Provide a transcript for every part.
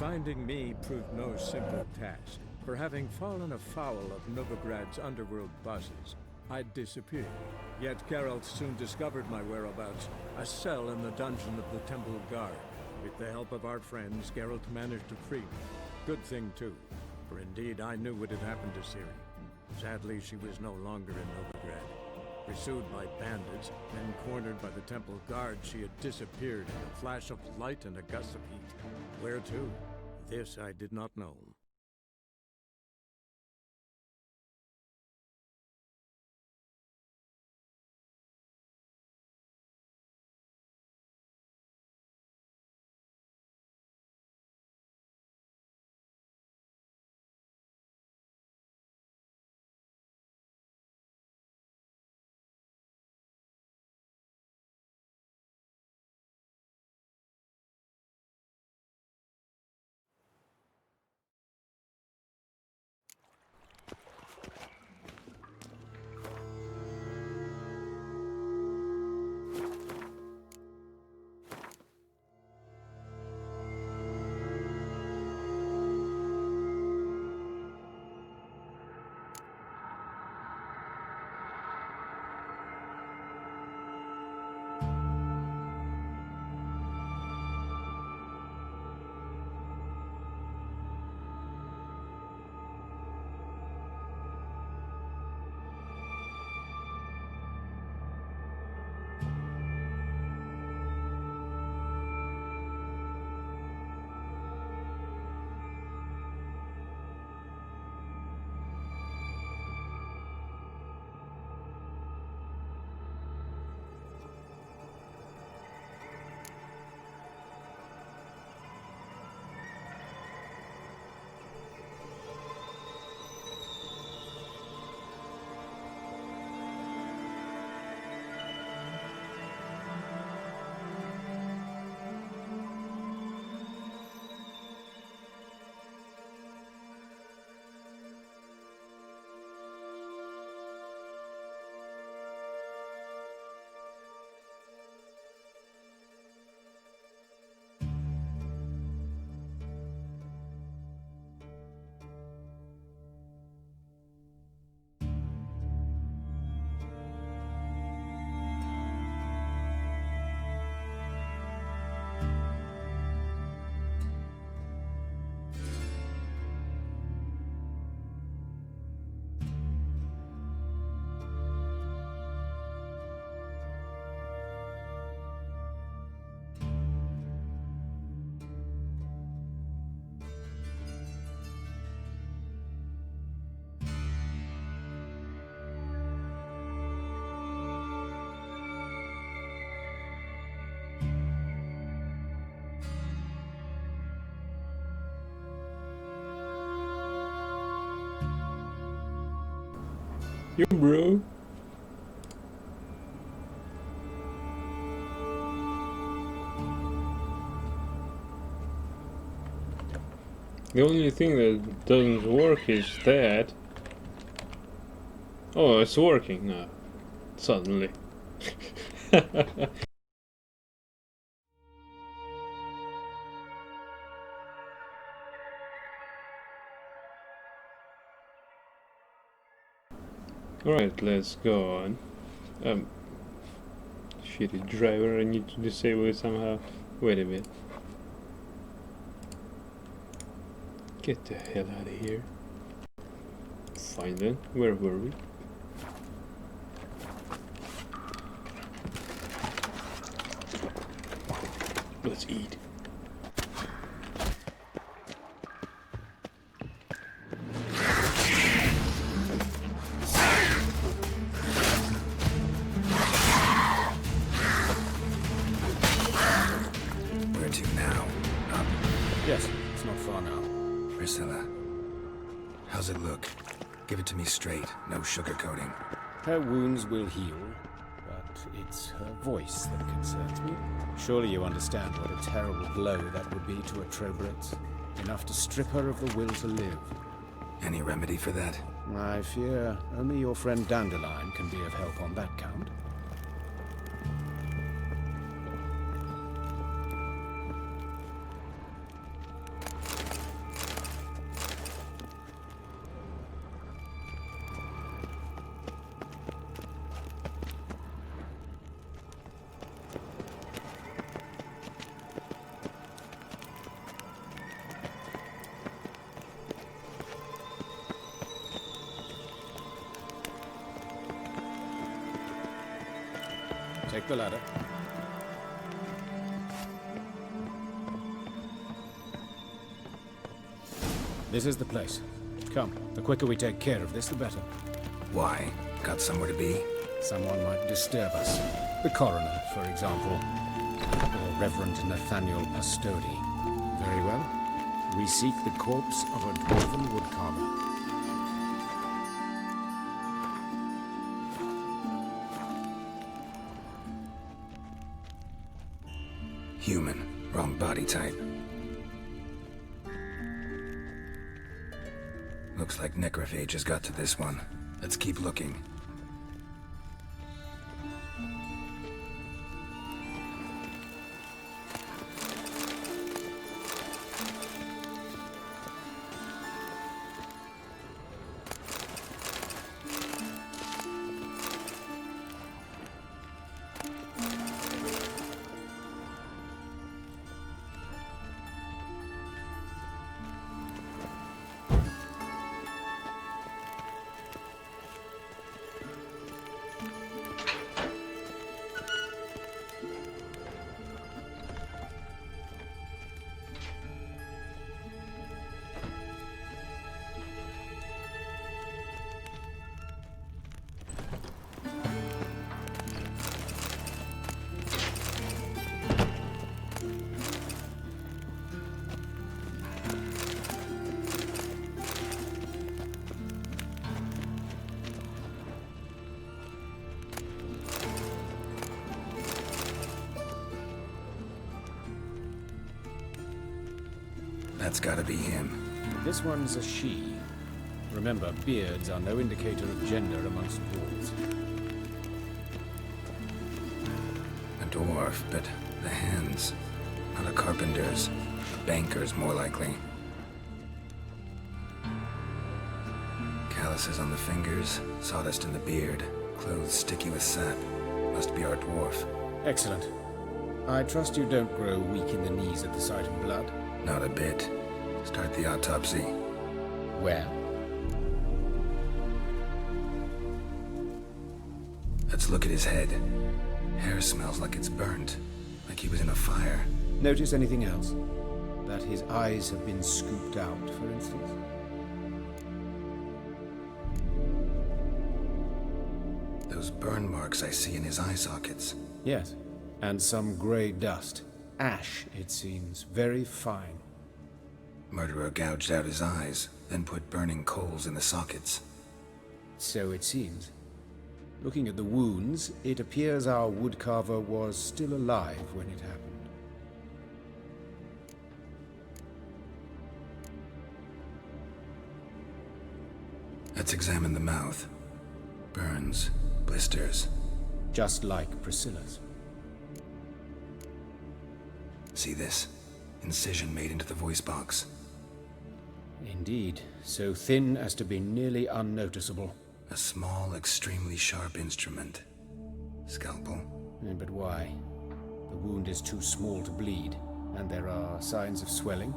Finding me proved no simple task, for having fallen afoul of Novigrad's underworld bosses, I'd disappeared. Yet Geralt soon discovered my whereabouts, a cell in the dungeon of the Temple Guard. With the help of our friends, Geralt managed to free me. Good thing too, for indeed I knew what had happened to Ciri. Sadly, she was no longer in Novigrad. Pursued by bandits, then cornered by the Temple Guard, she had disappeared in a flash of light and a gust of heat. Where to? This I did not know. Yo, bro. The only thing that doesn't work is that. Oh, it's working now. Suddenly. Alright, let's go on. Shitty driver, I need to disable it somehow. Wait a minute. Get the hell out of here. Fine then, where were we? Let's eat. Where to now? Up? Yes, it's not far now. Priscilla. How's it look? Give it to me straight, no sugarcoating. Her wounds will heal, but it's her voice that concerns me. Surely you understand what a terrible blow that would be to a Trobrex. Enough to strip her of the will to live. Any remedy for that? I fear only your friend Dandelion can be of help on that count. Take the ladder. This is the place. Come, the quicker we take care of this, the better. Why? Got somewhere to be? Someone might disturb us. The coroner, for example. Or Reverend Nathaniel Pastodi. Very well. We seek the corpse of a dwarven woodcarver. Human. Wrong body type. Looks like necrophages got to this one. Let's keep looking. That's gotta be him. This one's a she. Remember, beards are no indicator of gender amongst dwarves. A dwarf, but the hands. Not a carpenter's. A banker's, more likely. Calluses on the fingers, sawdust in the beard, clothes sticky with sap. Must be our dwarf. Excellent. I trust you don't grow weak in the knees at the sight of blood. Not a bit. Start the autopsy. Where? Let's look at his head. Hair smells like it's burnt. Like he was in a fire. Notice anything else? That his eyes have been scooped out, for instance? Those burn marks I see in his eye sockets. Yes. And some grey dust. Ash, it seems. Very fine. Murderer gouged out his eyes, then put burning coals in the sockets. So it seems. Looking at the wounds, it appears our woodcarver was still alive when it happened. Let's examine the mouth. Burns, blisters. Just like Priscilla's. See this? Incision made into the voice box. Indeed, so thin as to be nearly unnoticeable. A small, extremely sharp instrument. Scalpel. But why? The wound is too small to bleed, and there are signs of swelling.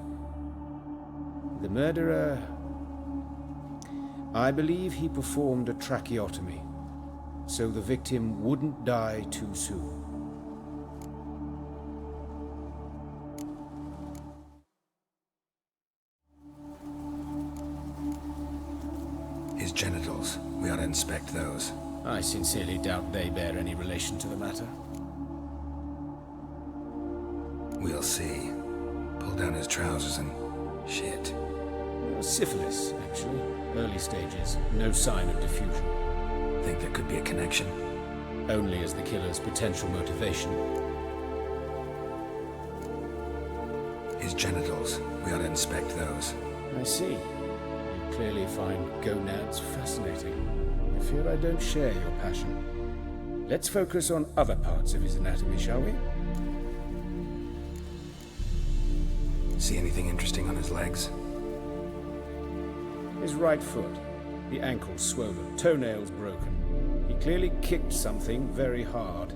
The murderer... I believe he performed a tracheotomy, so the victim wouldn't die too soon. His genitals. We ought to inspect those. I sincerely doubt they bear any relation to the matter. We'll see. Pull down his trousers and... shit. Syphilis, actually. Early stages. No sign of diffusion. Think there could be a connection? Only as the killer's potential motivation. His genitals. We ought to inspect those. I see. You clearly find gonads fascinating. I fear I don't share your passion. Let's focus on other parts of his anatomy, shall we? See anything interesting on his legs? His right foot. The ankle swollen, toenails broken. He clearly kicked something very hard.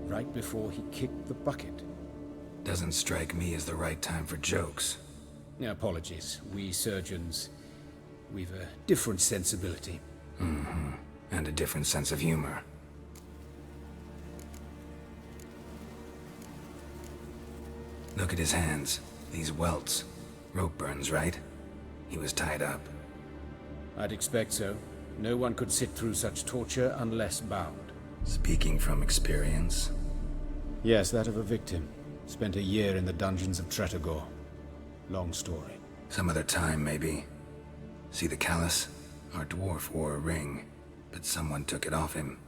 Right before he kicked the bucket. Doesn't strike me as the right time for jokes. Apologies. We surgeons, we've a different sensibility. Mm-hmm. And a different sense of humor. Look at his hands. These welts. Rope burns, right? He was tied up. I'd expect so. No one could sit through such torture unless bound. Speaking from experience. Yes, that of a victim. Spent a year in the dungeons of Tretogor. Long story. Some other time, maybe. See the callus? Our dwarf wore a ring, but someone took it off him.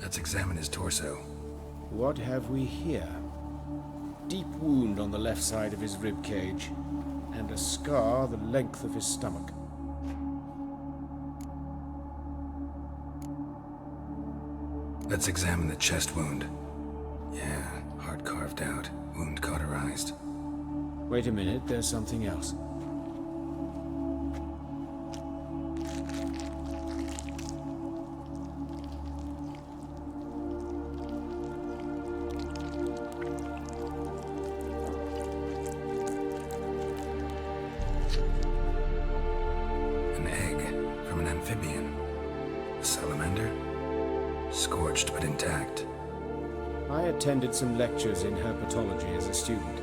Let's examine his torso. What have we here? Deep wound on the left side of his rib cage, and a scar the length of his stomach. Let's examine the chest wound. Yeah, heart carved out, wound cauterized. Wait a minute, there's something else. An egg from an amphibian. A salamander? Scorched but intact. I attended some lectures in herpetology as a student.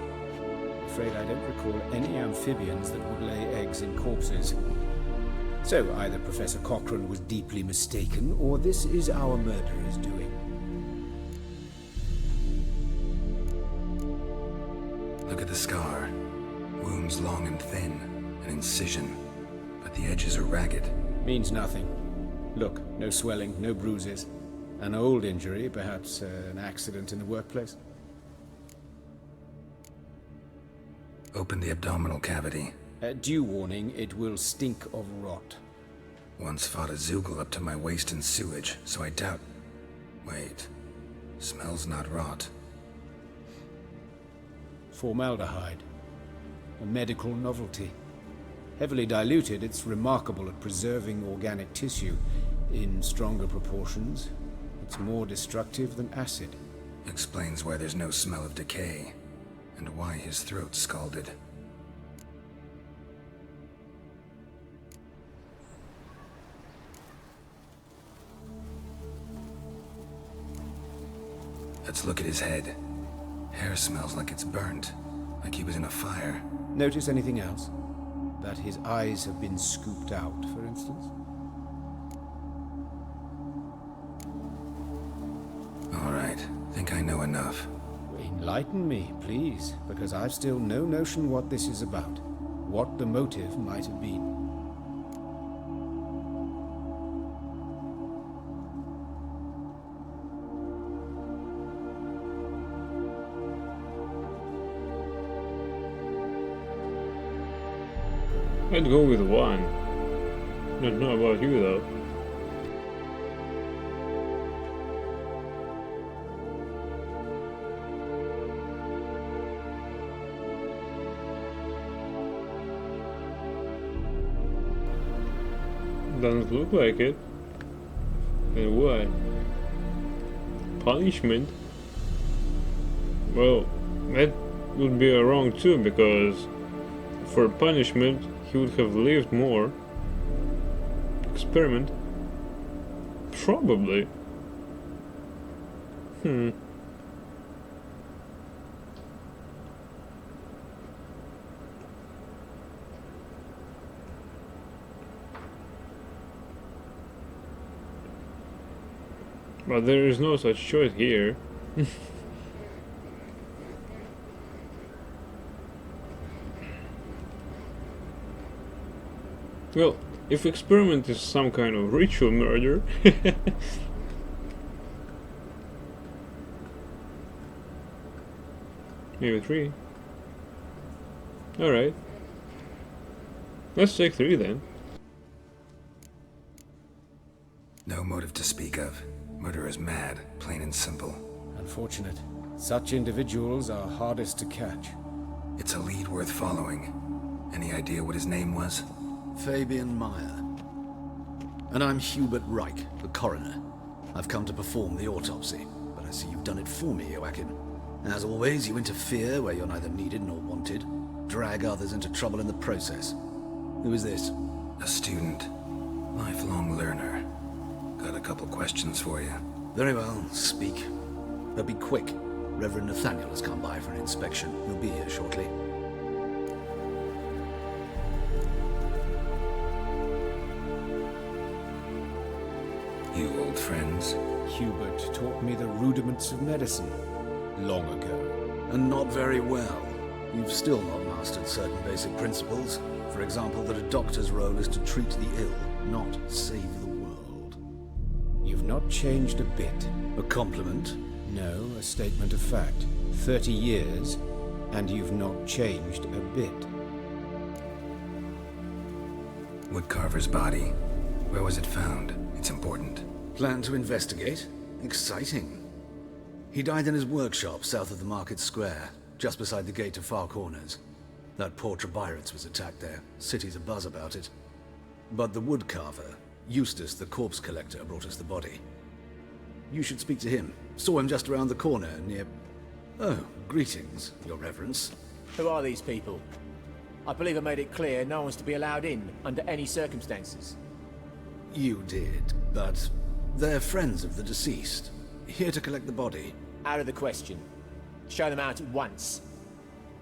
Afraid I don't recall any amphibians that would lay eggs in corpses. So either Professor Cochrane was deeply mistaken, or this is our murderer's doing. Look at the scar. Wounds long and thin. An incision. But the edges are ragged. Means nothing. Look, no swelling, no bruises. An old injury, perhaps an accident in the workplace. Open the abdominal cavity. Due warning, it will stink of rot. Once fought a Zoogle up to my waist in sewage, so I doubt... Wait. Smells not rot. Formaldehyde. A medical novelty. Heavily diluted, it's remarkable at preserving organic tissue. In stronger proportions, it's more destructive than acid. Explains why there's no smell of decay, and why his throat's scalded. Let's look at his head. Hair smells like it's burnt, like he was in a fire. Notice anything else? That his eyes have been scooped out, for instance? All right, think I know enough. Enlighten me, please, because I've still no notion what this is about. What the motive might have been. I'd go with one. Don't know about you though. Doesn't look like it. And why? Punishment? Well, that would be wrong too, because for punishment he would have lived more. Experiment? Probably. But there is no such choice here. Well, if experiment is some kind of ritual murder... Maybe 3. Alright. Let's take 3 then. No motive to speak of. Murderer's mad, plain and simple. Unfortunate. Such individuals are hardest to catch. It's a lead worth following. Any idea what his name was? Fabian Meyer. And I'm Hubert Reich, the coroner. I've come to perform the autopsy, but I see you've done it for me, Joachim. As always, you interfere where you're neither needed nor wanted. Drag others into trouble in the process. Who is this? A student. Lifelong learner. Got a couple questions for you. Very well, speak. But be quick. Reverend Nathaniel has come by for an inspection. He'll be here shortly. You old friends? Hubert taught me the rudiments of medicine long ago. And not very well. You've still not mastered certain basic principles. For example, that a doctor's role is to treat the ill, not save the world. You've not changed a bit. A compliment? No, a statement of fact. 30 years, and you've not changed a bit. Woodcarver's body. Where was it found? It's important. Plan to investigate? Exciting. He died in his workshop south of the market square, just beside the gate to Far Corners. That poor Trebirates was attacked there. City's abuzz about it. But the woodcarver, Eustace the corpse collector, brought us the body. You should speak to him. Saw him just around the corner near... Oh, greetings, Your Reverence. Who are these people? I believe I made it clear no one's to be allowed in under any circumstances. You did, but they're friends of the deceased. Here to collect the body. Out of the question. Show them out at once.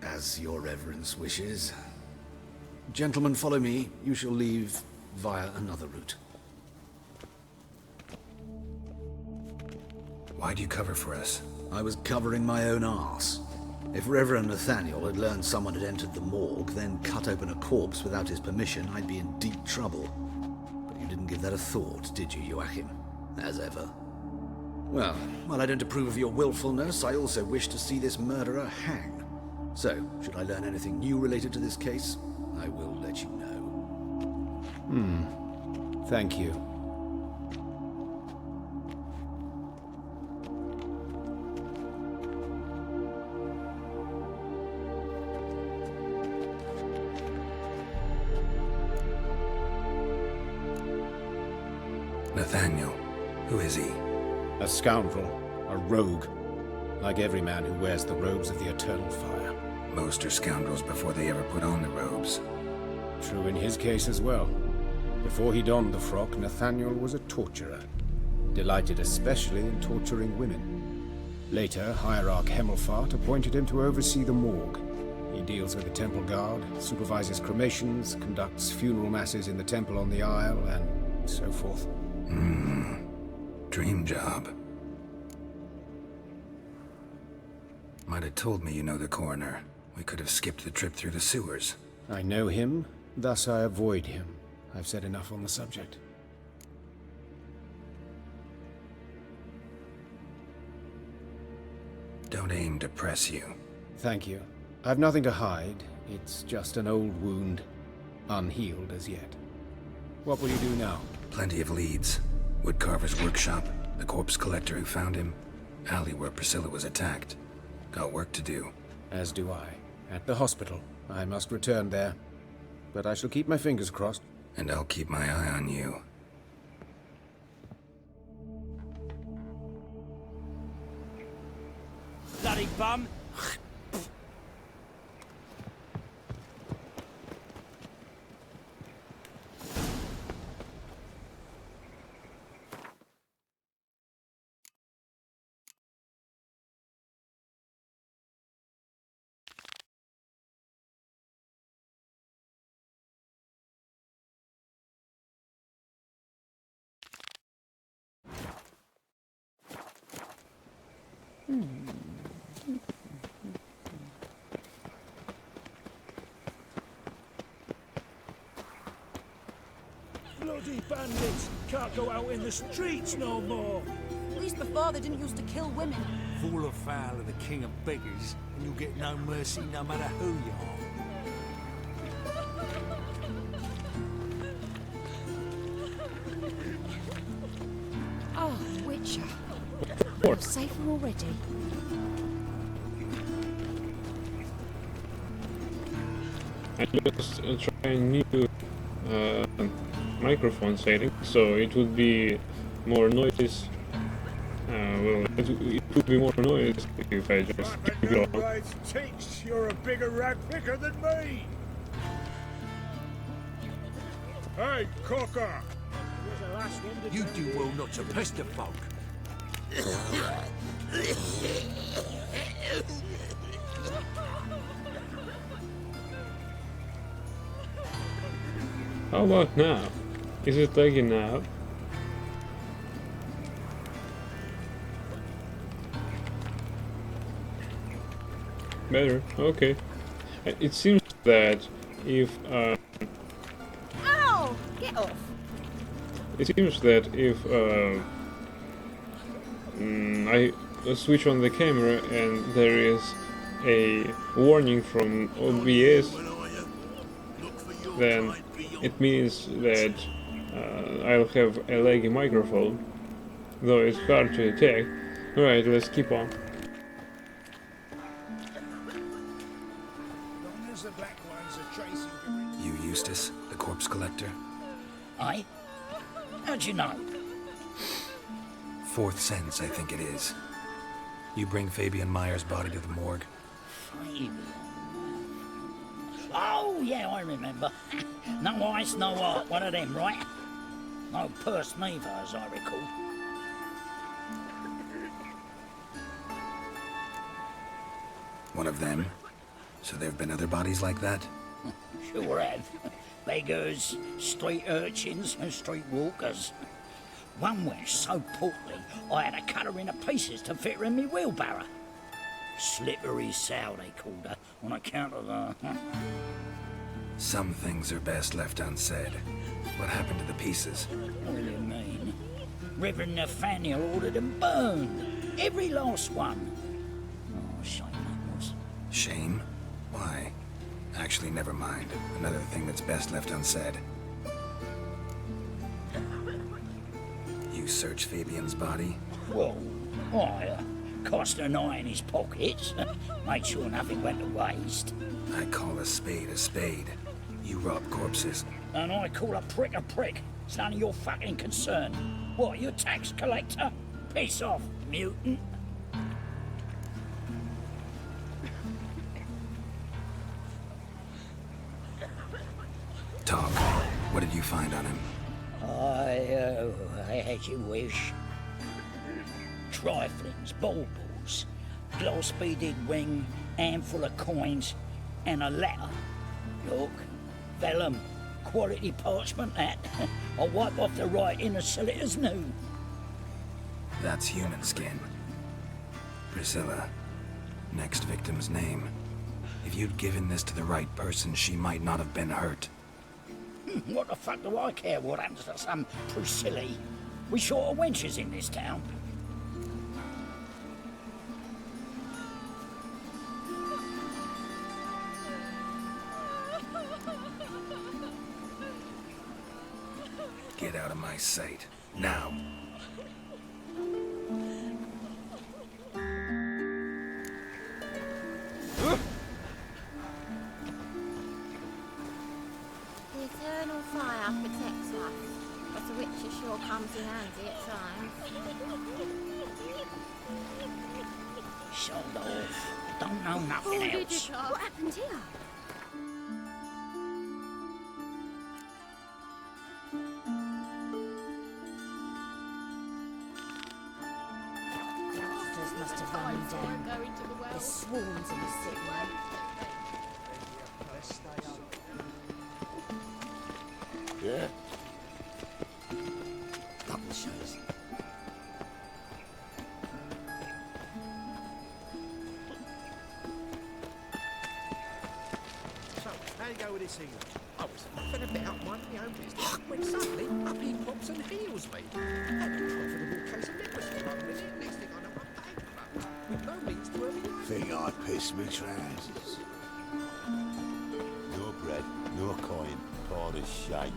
As Your Reverence wishes. Gentlemen, follow me. You shall leave via another route. Why'd you cover for us? I was covering my own arse. If Reverend Nathaniel had learned someone had entered the morgue, then cut open a corpse without his permission, I'd be in deep trouble. But you didn't give that a thought, did you, Joachim? As ever. Well, while I don't approve of your willfulness, I also wish to see this murderer hang. So, should I learn anything new related to this case, I will let you know. Thank you. Nathaniel. Who is he? A scoundrel, a rogue, like every man who wears the robes of the Eternal Fire. Most are scoundrels before they ever put on the robes. True in his case as well. Before he donned the frock, Nathaniel was a torturer, delighted especially in torturing women. Later, Hierarch Hemelfart appointed him to oversee the morgue. He deals with the temple guard, supervises cremations, conducts funeral masses in the temple on the Isle, and so forth. Dream job. Might have told me you know the coroner. We could have skipped the trip through the sewers. I know him, thus I avoid him. I've said enough on the subject. Don't aim to press you. Thank you. I've nothing to hide. It's just an old wound, unhealed as yet. What will you do now? Plenty of leads. Woodcarver's workshop, the corpse collector who found him, alley where Priscilla was attacked. Got work to do. As do I. At the hospital. I must return there. But I shall keep my fingers crossed. And I'll keep my eye on you. Bloody bum! Bloody bandits! Can't go out in the streets no more! At least before they didn't used to kill women. Fall afoul of the king of beggars, and you'll get no mercy no matter who you are. Oh, Witcher. What? You're safer already. I just try a new microphone setting, so it would be more noise. Well, it would be more noise if I just keep it on. Teach, you're a bigger rag picker than me! Hey, cocker! You do well not to pester folk. How about now? Is it taking now? Better, okay. It seems that if Ow! Get off! I switch on the camera and there is a warning from OBS, then it means that I'll have a laggy microphone, though it's hard to detect. Alright, let's keep on. You Eustace, the corpse collector? Aye? How'd you know? Fourth sense, I think it is. You bring Fabian Meyer's body to the morgue. Oh, yeah, I remember. No ice, no art, one of them, right? No purse neither, as I recall. One of them? So there have been other bodies like that? Sure have. Beggars, street urchins, and street walkers. One went so portly, I had to cut her into pieces to fit her in me wheelbarrow. Slippery sow, they called her, on account of the... Some things are best left unsaid. What happened to the pieces? What do you mean? Reverend Nathaniel ordered them burned. Every last one. Oh, shame that was. Shame? Why? Actually, never mind. Another thing that's best left unsaid. You searched Fabian's body? Well, I cast an eye in his pockets. Made sure nothing went to waste. I call a spade a spade. You rob corpses. And I call a prick a prick. It's none of your fucking concern. What, you tax collector? Piss off, mutant. Talk. What did you find on him? As you wish. Triflings, baubles, gloss-beaded ring, handful of coins, and a letter. Look, vellum, quality parchment that. I'll wipe off the writing and sell it as new. That's human skin. Priscilla. Next victim's name. If you'd given this to the right person, she might not have been hurt. What the fuck do I care what happens to some Priscilla? We short of wenches in this town. Get out of my sight. Now. The eternal fire protects us, but the witch sure comes in handy at times. Sold off. Don't know nothing else. What happened here? Monsters must have run him down. There's swarms in the city. Yeah? Publishers. So, how you go with this healer? I was faffing about minding my own business when suddenly up he pops and heals me. I had a profitable case of leprosy for a minute. Next thing I know, I'm bankrupt with no means to earn my life. Think I pissed me trousers. No bread, no coin, all the shite.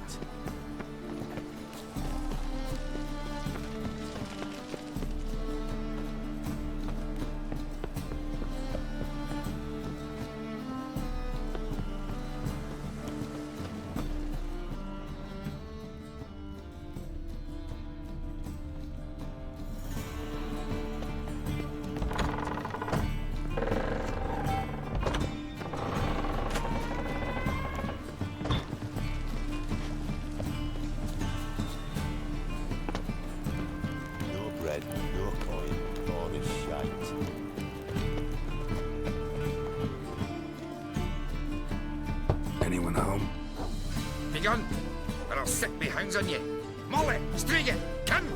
I'll set me hounds on you. Molly, Strigan, come!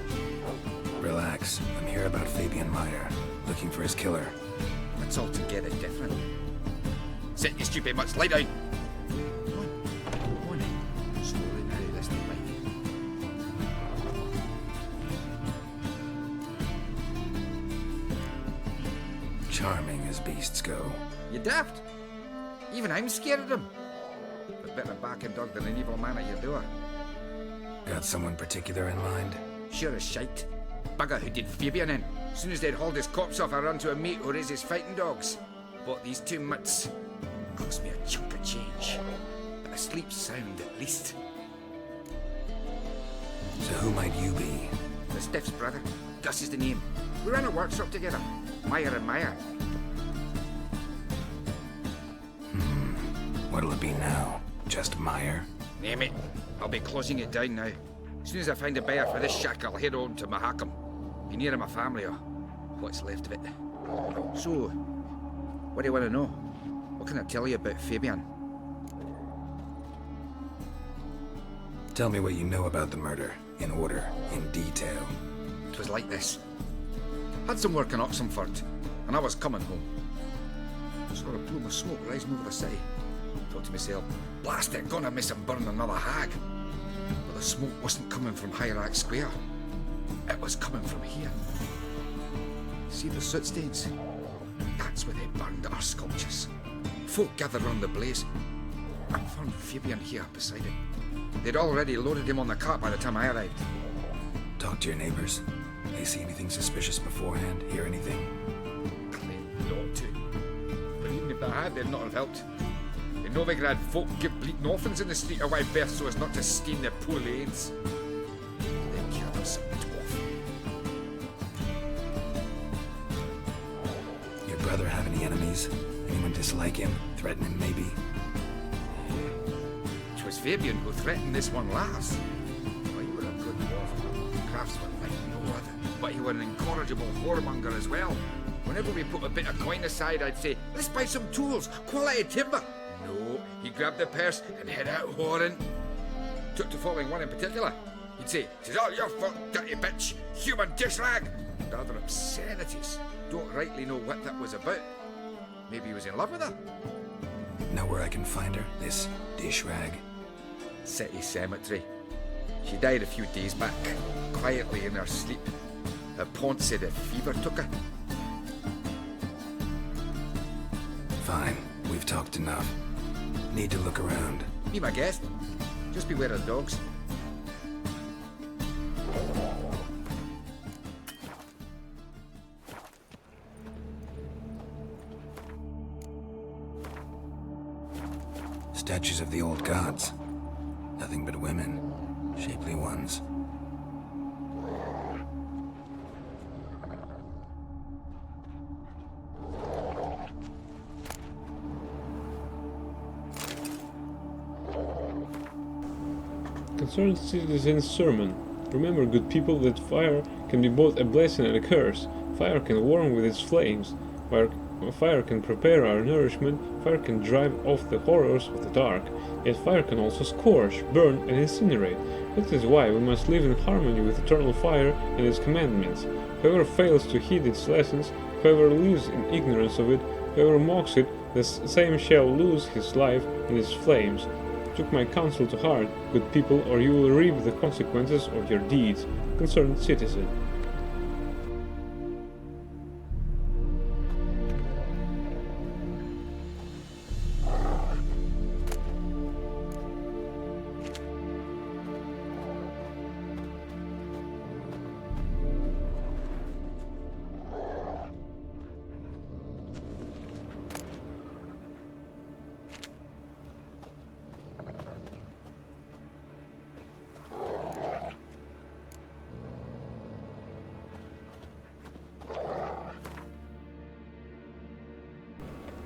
Relax. I'm here about Fabian Meyer, looking for his killer. It's altogether different. Sit, you stupid mutts, lie down. Come on. Slowly now, listen to me. Charming as beasts go. You daft? Even I'm scared of them. A better backing dog than an evil man at your door. Got someone particular in mind? Sure as shite. Bugger who did Fabian in. As soon as they'd hauled his corpse off, I ran to a mate who raises fighting dogs. Bought these 2 mutts. Cost me a chunk of change. But I sleep sound at least. So who might you be? The Stiff's brother. Gus is the name. We ran a workshop together. Meyer and Meyer. What'll it be now? Just Meyer? Name it. I'll be closing it down now. As soon as I find a buyer for this shack, I'll head on to Mahakam. Be near my family or what's left of it. So, what do you want to know? What can I tell you about Fabian? Tell me what you know about the murder, in order, in detail. It was like this. Had some work in Oxenford, and I was coming home. Saw a plume of smoke rising over the city. Thought to myself, blast it, gonna miss him burn another hag. But the smoke wasn't coming from Hierarch Square. It was coming from here. See the soot stains? That's where they burned our sculptures. Folk gathered round the blaze. I found Fabian here beside it. They'd already loaded him on the cart by the time I arrived. Talk to your neighbors. They see anything suspicious beforehand? Hear anything? Claim not to. But even if they had, they'd not have helped. In Novigrad, folk give bleating orphans in the street a wide berth so as not to stain their poor lanes. They killed us off. Your brother have any enemies? Anyone dislike him? Threaten him, maybe? It was Fabian who threatened this one last. Well, he were a good dwarf, craftsman like no other. But he were an incorrigible whoremonger as well. Whenever we put a bit of coin aside, I'd say, let's buy some tools, quality timber. No, he grabbed the purse and head out whoring. Took to following one in particular. He'd say, "'Tis all your fault, dirty bitch, human dish rag," and other obscenities. Don't rightly know what that was about. Maybe he was in love with her. Know where I can find her, this dish rag? City cemetery. She died a few days back, quietly in her sleep. Her pont said a fever took her. Fine, we've talked enough. Need to look around. Be my guest. Just beware of dogs. Statues of the old gods. Nothing but women. Shapely ones. Concerned citizen's sermon. Remember, good people, that fire can be both a blessing and a curse. Fire can warm with its flames. Fire can prepare our nourishment. Fire can drive off the horrors of the dark. Yet fire can also scorch, burn, and incinerate. That is why we must live in harmony with eternal fire and its commandments. Whoever fails to heed its lessons, whoever lives in ignorance of it, whoever mocks it, the same shall lose his life in its flames. Took my counsel to heart, good people, or you will reap the consequences of your deeds. Concerned citizen.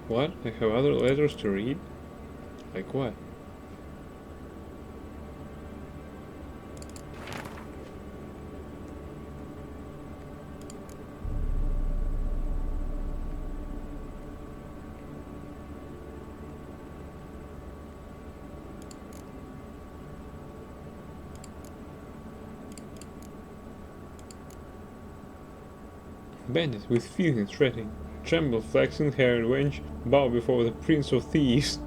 What? I have other letters to read? Like what? Bandit, with feeling threatening, tremble, flaxen-haired wench, bow before the Prince of Thieves.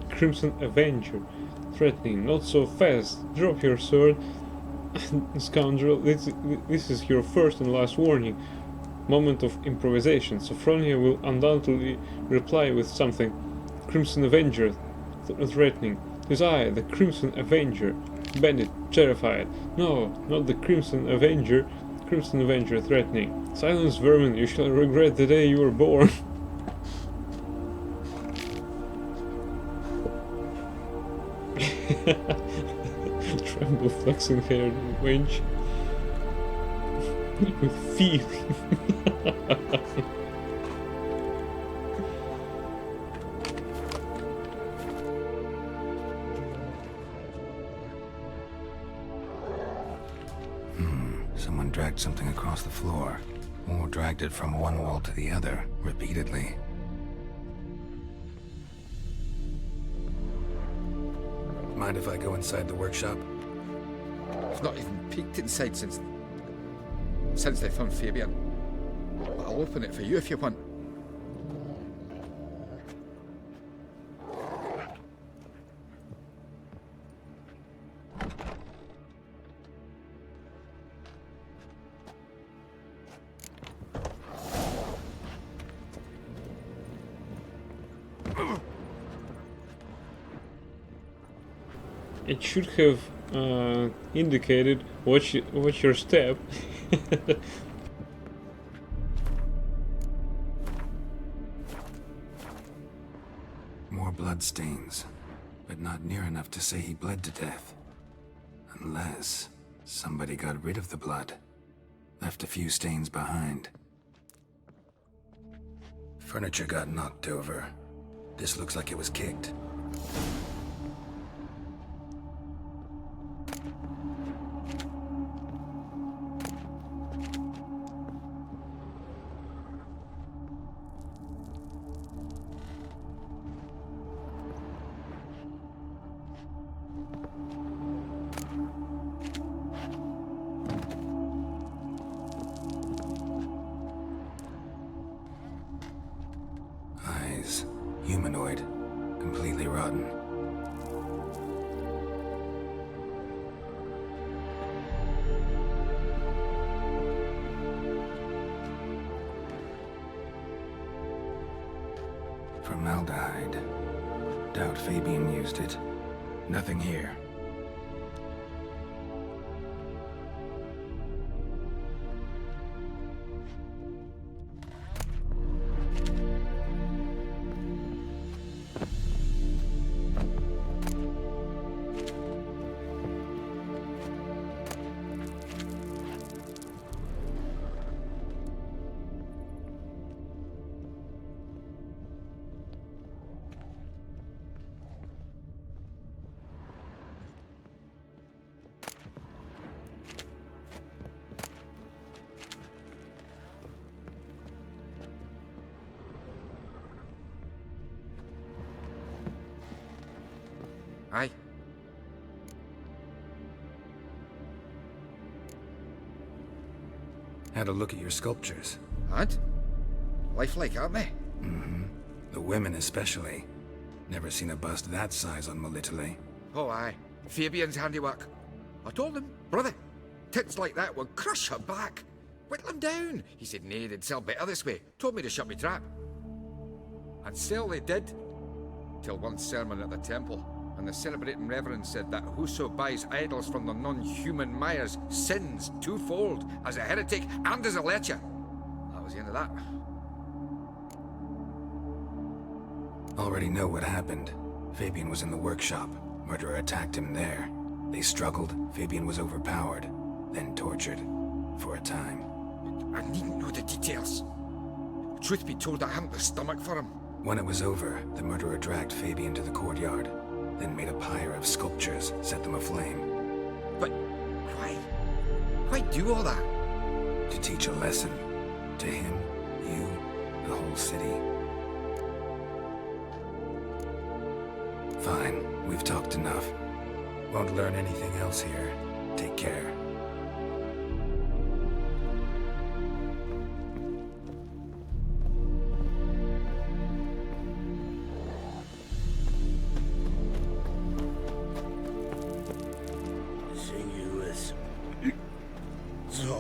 Crimson Avenger, threatening, not so fast, drop your sword. Scoundrel, this is your first and last warning. Moment of improvisation. Sophronia will undoubtedly reply with something. Crimson Avenger, threatening. Tis I, the Crimson Avenger. Bandit, terrified. No, not the Crimson Avenger. Crimson Avenger, threatening. Silence, vermin, you shall regret the day you were born. Tremble, flaxen-haired wench. With feeling. Someone dragged something across the floor, or dragged it from one wall to the other, repeatedly. Mind if I go inside the workshop? I've not even peeked inside since they found Fabian. But I'll open it for you if you want. It should have indicated watch your step. More bloodstains, but not near enough to say he bled to death. Unless somebody got rid of the blood, left a few stains behind. Furniture got knocked over. This looks like it was kicked. Eyes, humanoid, completely rotten. Formaldehyde. Doubt Fabian used it. Nothing here. Aye. Had a look at your sculptures. And? Lifelike, aren't they? Mm-hmm. The women especially. Never seen a bust that size on Melitele. Oh, aye. Fabian's handiwork. I told him, brother, tits like that would crush her back. Whittle him down. He said, nay, they'd sell better this way. Told me to shut me trap. And sell they did. Till one sermon at the temple. And the celebrating reverend said that whoso buys idols from the non-human Myers sins twofold, as a heretic and as a lecher. That was the end of that. Already know what happened. Fabian was in the workshop. Murderer attacked him there. They struggled. Fabian was overpowered, then tortured. For a time. I needn't know the details. Truth be told, I hadn't the stomach for him. When it was over, the murderer dragged Fabian to the courtyard, then made a pyre of sculptures, set them aflame. But why? Why do all that? To teach a lesson. To him, you, the whole city. Fine, we've talked enough. Won't learn anything else here. Take care.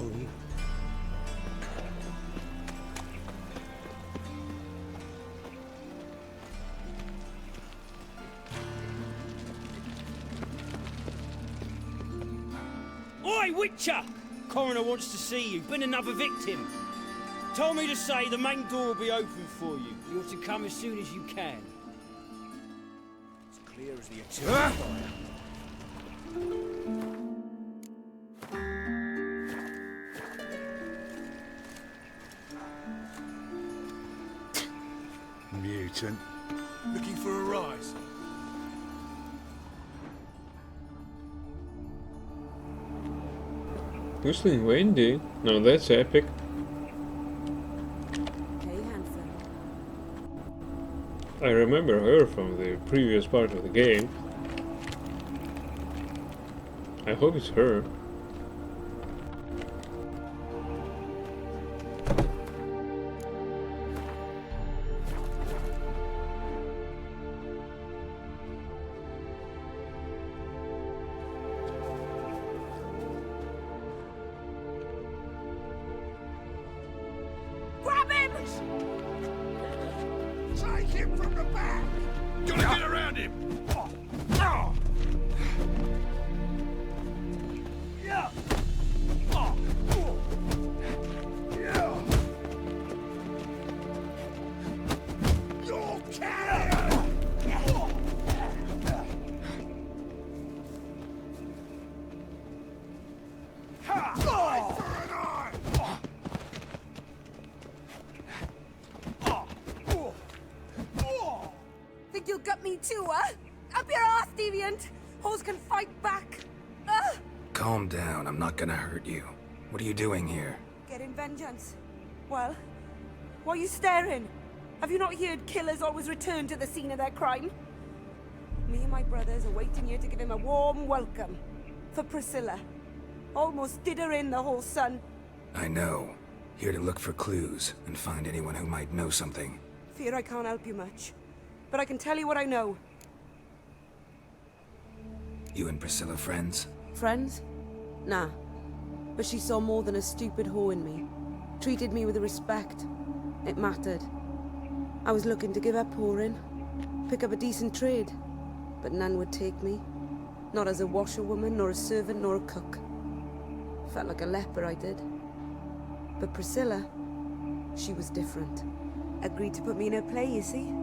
own. Oi, Witcher! Coroner wants to see you. Been another victim. Told me to say the main door will be open for you. You're to come as soon as you can. It's clear as the eternal fire. Mutant. Looking for a rise. Whistling Wendy? Now that's epic. Hey, handsome. I remember her from the previous part of the game. I hope it's her. Grab him! Take him from the back! Gotta get around him! You're carrion! Eye for an eye! Think you'll gut me too, huh? Up your ass, deviant! Hoes can fight back! Ah! Calm down, I'm not gonna hurt you. What are you doing here? Getting vengeance. Well, why are you staring? Have you not heard killers always return to the scene of their crime? Me and my brothers are waiting here to give him a warm welcome. For Priscilla. Almost did her in, the whole son. I know. Here to look for clues and find anyone who might know something. Fear I can't help you much. But I can tell you what I know. You and Priscilla friends? Friends? Nah. But she saw more than a stupid whore in me. Treated me with respect. It mattered. I was looking to give up whoring. Pick up a decent trade. But none would take me. Not as a washerwoman, nor a servant, nor a cook. Felt like a leper, I did. But Priscilla, she was different. Agreed to put me in her play, you see?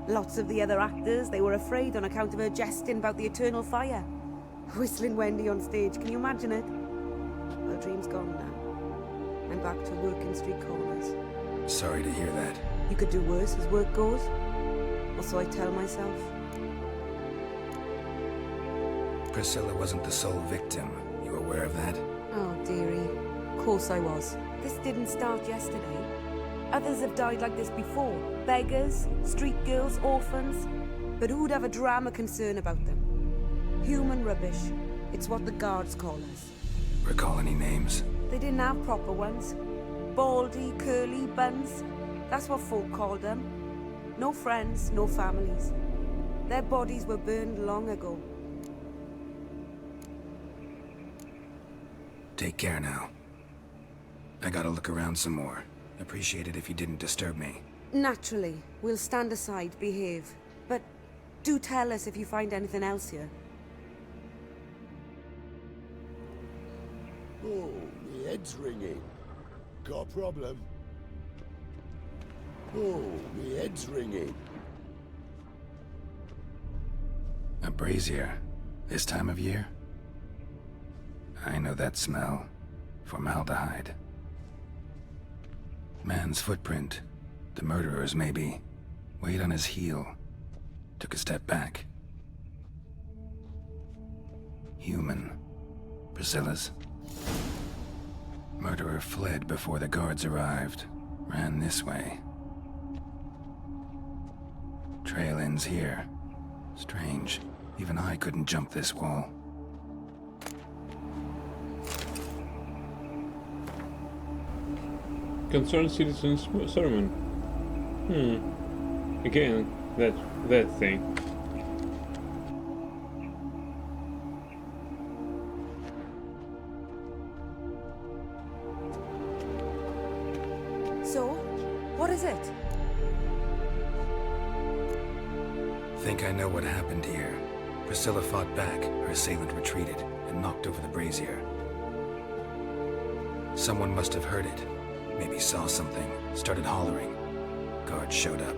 Lots of the other actors, they were afraid on account of her jesting about the eternal fire. Whistling Wendy on stage, can you imagine it? Well, dream's gone now. I'm back to working street corners. Sorry to hear that. You could do worse as work goes. Or so I tell myself. Priscilla wasn't the sole victim. You aware of that? Oh, dearie. Of course I was. This didn't start yesterday. Others have died like this before. Beggars, street girls, orphans. But who'd have a drama concern about them? Human rubbish. It's what the guards call us. Recall any names? They didn't have proper ones. Baldy, curly, buns. That's what folk called them. No friends, no families. Their bodies were burned long ago. Take care now. I gotta look around some more. Appreciate it if you didn't disturb me. Naturally. We'll stand aside, behave. But do tell us if you find anything else here. Oh, my head's ringing. Got a problem? Oh, my head's ringing. A brazier. This time of year? I know that smell. Formaldehyde. Man's footprint. The murderer's maybe. Weighed on his heel. Took a step back. Human. Priscilla's. Murderer fled before the guards arrived. Ran this way. Trail ends here. Strange. Even I couldn't jump this wall. Concerned citizens sermon. Again, that thing. is it? Think I know what happened here. Priscilla fought back, her assailant retreated, and knocked over the brazier. Someone must have heard it. Maybe saw something, started hollering. Guards showed up.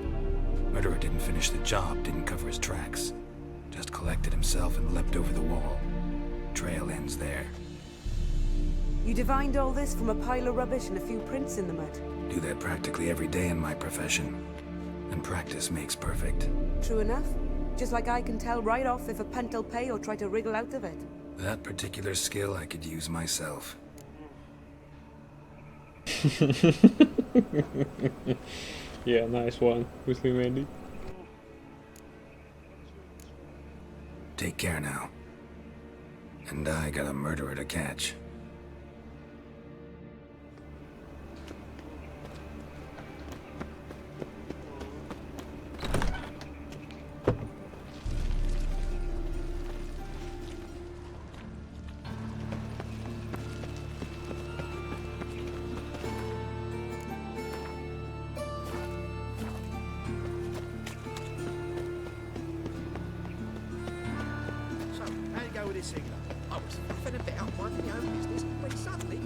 Murderer didn't finish the job, didn't cover his tracks. Just collected himself and leapt over the wall. Trail ends there. You divined all this from a pile of rubbish and a few prints in the mud. Do that practically every day in my profession. And practice makes perfect. True enough. Just like I can tell right off if a pent'll pay or try to wriggle out of it. That particular skill I could use myself. Yeah, nice one, Muslim Andy. Take care now. And I got a murderer to catch. I was faffing about minding my own business when suddenly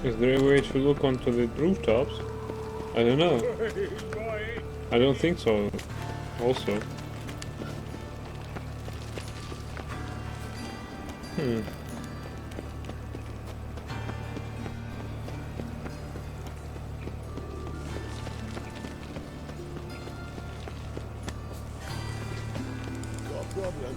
Is there a way to look onto the rooftops? I don't know. I don't think so. Also. Got a problem?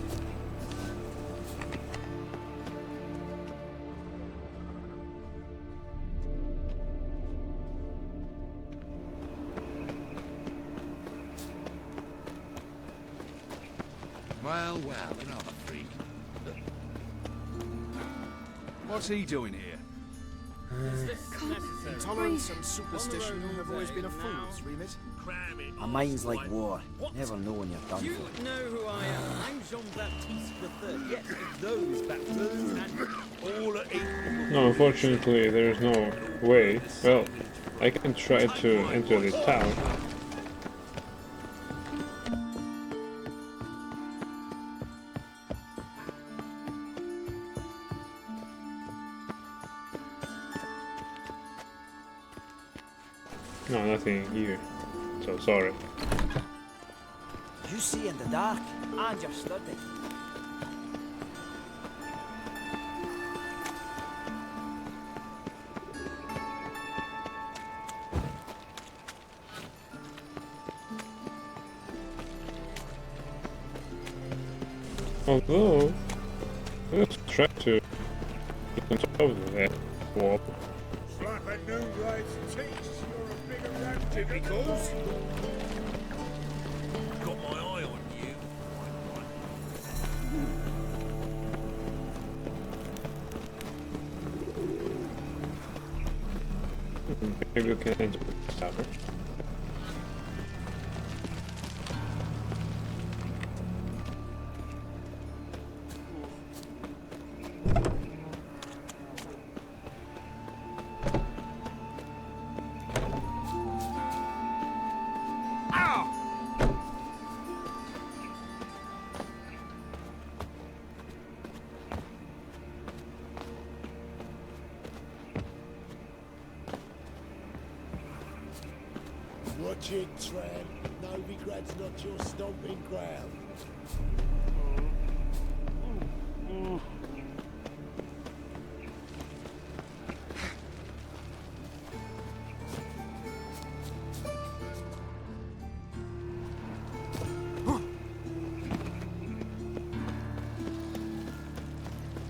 well, another freak. What's he doing here? Intolerance and superstition have always been a fool's remit. My mind's like war. Never know when you're done You for. know who I am. I'm Jean-Baptiste III. Yet of those baptisms and all are equal. No, unfortunately there is no way. Well, I can try to enter the town. No, nothing here. So sorry. You see in the dark, and you're sturdy. Although, let's try to get on top of that wall. Slap a new ride's teeth. You're a bigger rat typicals. Got my eye on you. Maybe we can enter the tower. Watch it, tramp. Novigrad's not your stomping ground.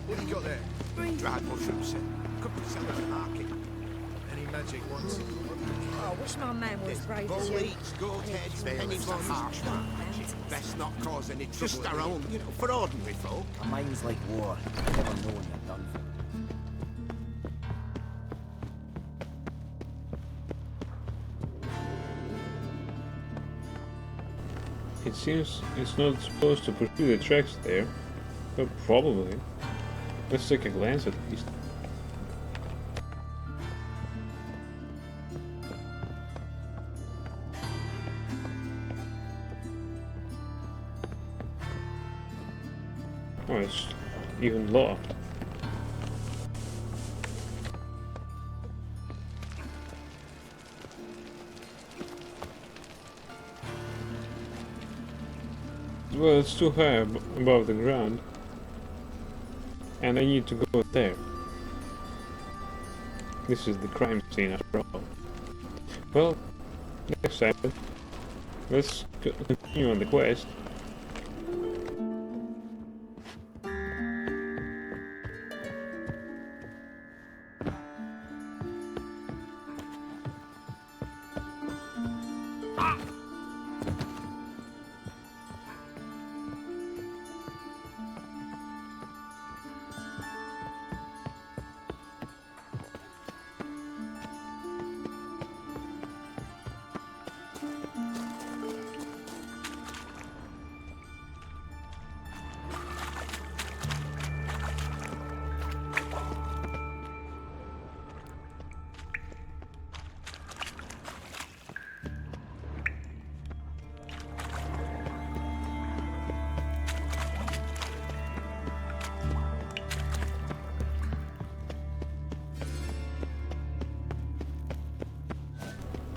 What have you got there? Dried mushrooms. Could be some at the market. Any magic ones? I wish my man was brave as you. Bullies, goatheads, pennies on harsh one. Best not cause any trouble. Just our own, for ordinary folk. My mind's like war. Never know when you're done for. It seems it's not supposed to pursue the tracks there, but probably. Let's take a glance at least. Oh, it's even locked. Well, it's too high above the ground, and I need to go there. This is the crime scene after all. Well, next time, let's continue on the quest.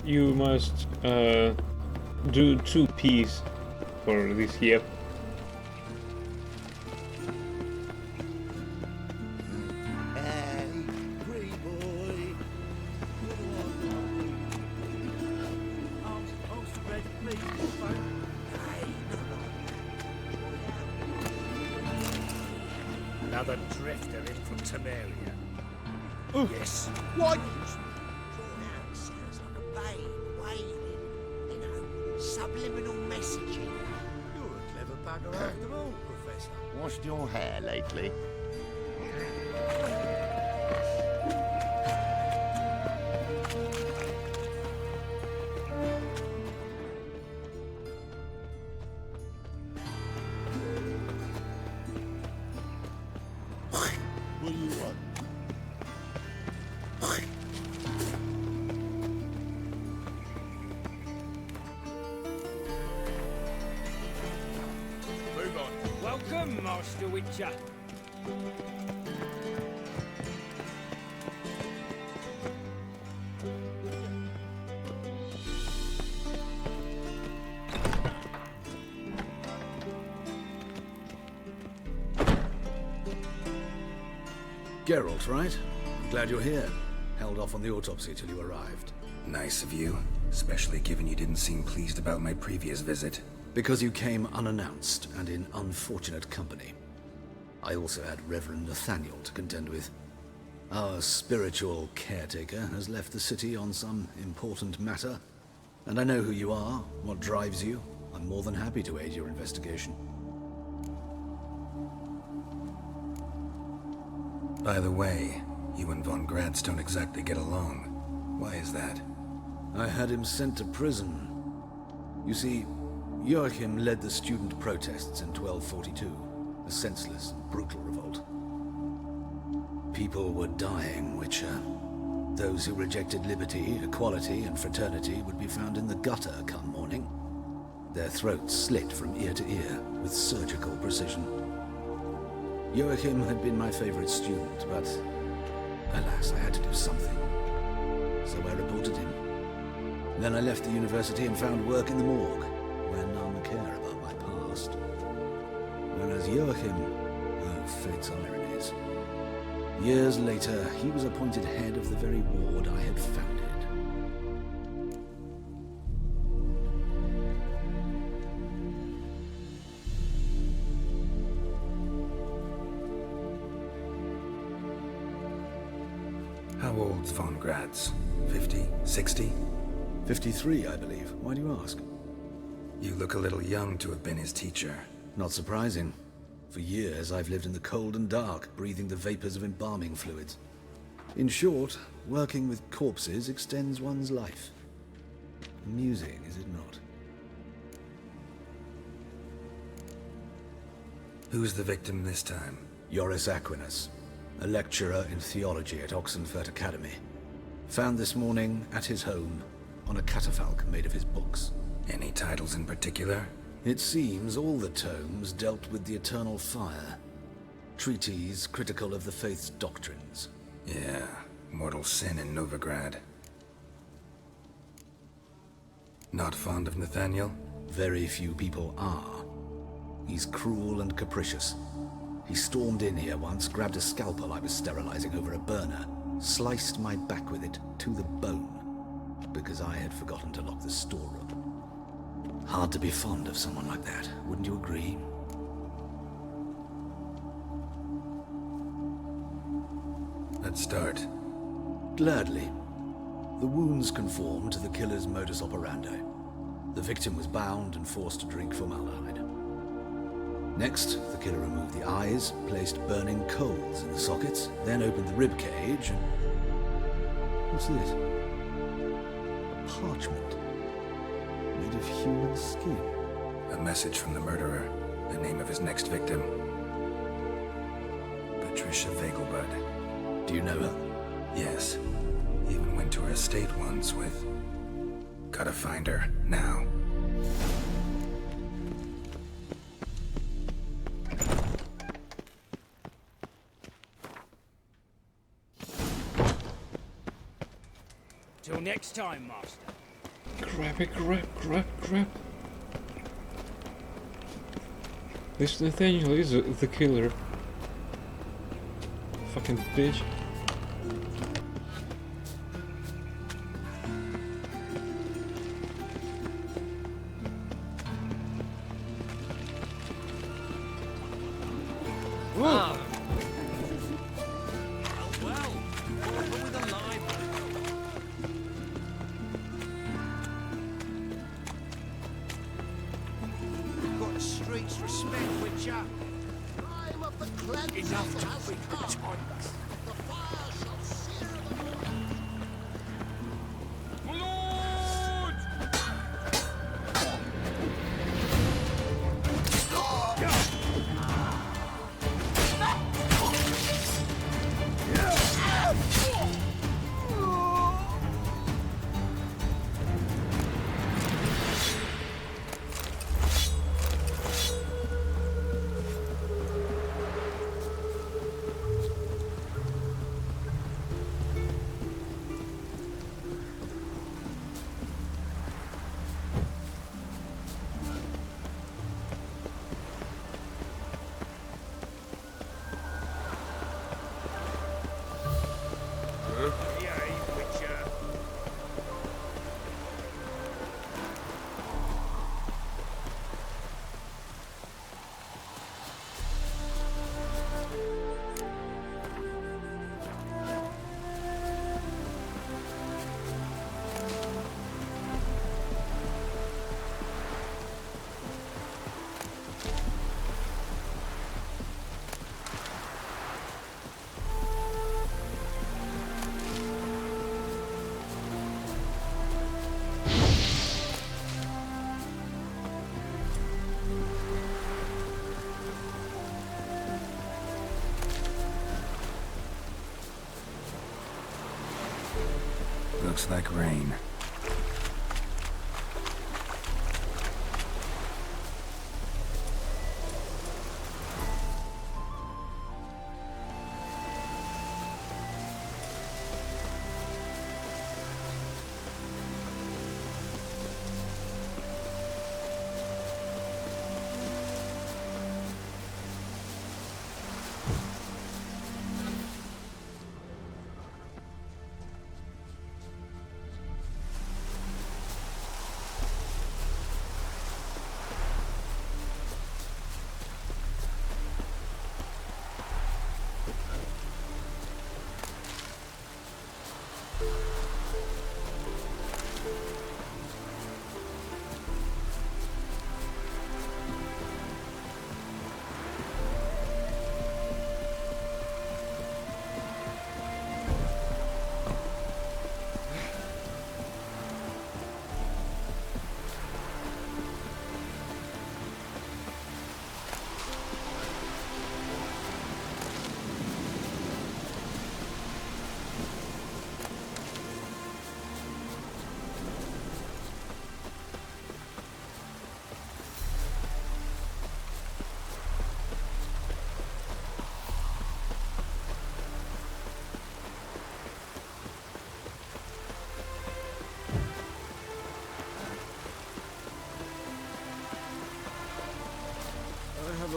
You must do 2 P's for this here. Another drifter in from Temeria. Yes. What? Subliminal messaging. You're a clever bugger after all, Professor. Washed your hair lately? What do you want? Welcome, Master Witcher. Geralt, right? I'm glad you're here. Held off on the autopsy till you arrived. Nice of you, especially given you didn't seem pleased about my previous visit. Because you came unannounced and in unfortunate company. I also had Reverend Nathaniel to contend with. Our spiritual caretaker has left the city on some important matter, and I know who you are, what drives you. I'm more than happy to aid your investigation. By the way, you and Von Gratz don't exactly get along. Why is that? I had him sent to prison. You see, Joachim led the student protests in 1242, a senseless and brutal revolt. People were dying, Witcher. Those who rejected liberty, equality, and fraternity would be found in the gutter come morning. Their throats slit from ear to ear with surgical precision. Joachim had been my favorite student, but alas, I had to do something. So I reported him. Then I left the university and found work in the morgue, where none care about my past. Whereas Joachim, oh, fate's ironies. Years later, he was appointed head of the very ward I had founded. How old's Von Gratz? 50? 60? 53, I believe. Why do you ask? You look a little young to have been his teacher. Not surprising. For years, I've lived in the cold and dark, breathing the vapors of embalming fluids. In short, working with corpses extends one's life. Amusing, is it not? Who's the victim this time? Joris Aquinas, a lecturer in theology at Oxenfurt Academy. Found this morning at his home on a catafalque made of his books. Any titles in particular? It seems all the tomes dealt with the eternal fire. Treatises critical of the faith's doctrines. Yeah, mortal sin in Novigrad. Not fond of Nathaniel? Very few people are. He's cruel and capricious. He stormed in here once, grabbed a scalpel I was sterilizing over a burner, sliced my back with it to the bone, because I had forgotten to lock the storeroom. Hard to be fond of someone like that, wouldn't you agree? Let's start. Gladly. The wounds conform to the killer's modus operandi. The victim was bound and forced to drink formaldehyde. Next, the killer removed the eyes, placed burning coals in the sockets, then opened the rib cage and... What's this? A parchment. Made of human skin. A message from the murderer. The name of his next victim. Patricia Vegelbud. Do you know her? Yes. Even went to her estate once with... Gotta find her, now. Till next time, Master. Grab it, grab. This Nathaniel is the killer. Fucking bitch. Looks like rain.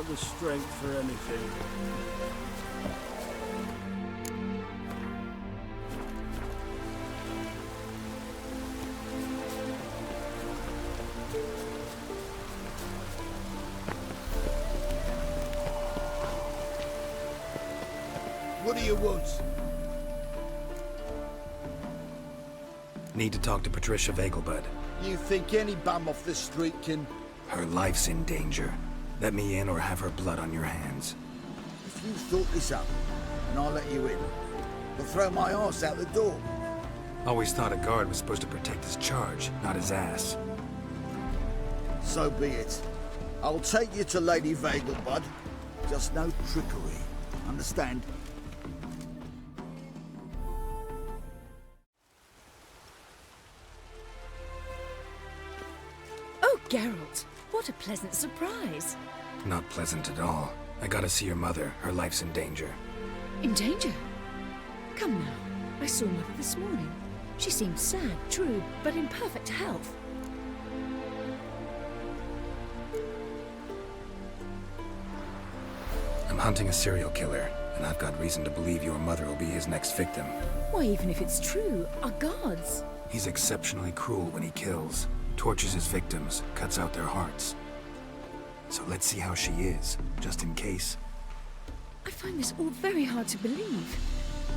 the strength for anything. What do you want? Need to talk to Patricia Vegelbud. You think any bum off the street can... Her life's in danger. Let me in or have her blood on your hands. If you thought this up, and I'll let you in, I'll throw my arse out the door. Always thought a guard was supposed to protect his charge, not his ass. So be it. I'll take you to Lady Vegelbud. Just no trickery. Understand? Oh, Geralt, what a pleasant surprise. Not pleasant at all. I gotta see your mother. Her life's in danger. In danger? Come now. I saw Mother this morning. She seemed sad, true, but in perfect health. I'm hunting a serial killer, and I've got reason to believe your mother will be his next victim. Why, even if it's true, our guards... He's exceptionally cruel when he kills, tortures his victims, cuts out their hearts. So let's see how she is, just in case. I find this all very hard to believe,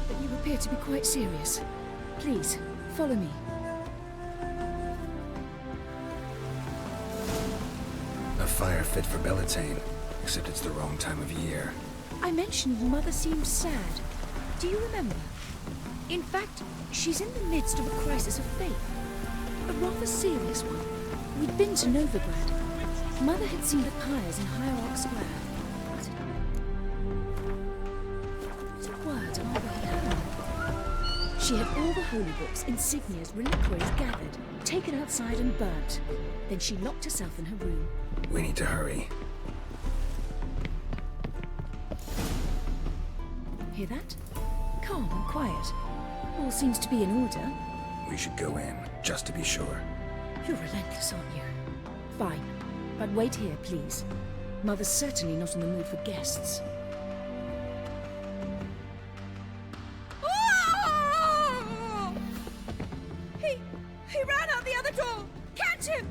but you appear to be quite serious. Please, follow me. A fire fit for Bellatane, except it's the wrong time of year. I mentioned Mother seemed sad. Do you remember? In fact, she's in the midst of a crisis of faith. A rather serious one. We'd been to Novigrad. Mother had seen the pyres in Hierarch Square. Not a word on the way home. She had all the holy books, insignias, reliquaries gathered, taken outside and burnt. Then she locked herself in her room. We need to hurry. Hear that? Calm and quiet. All seems to be in order. We should go in, just to be sure. You're relentless, aren't you? Fine. But wait here, please. Mother's certainly not in the mood for guests. Oh! He ran out the other door! Catch him!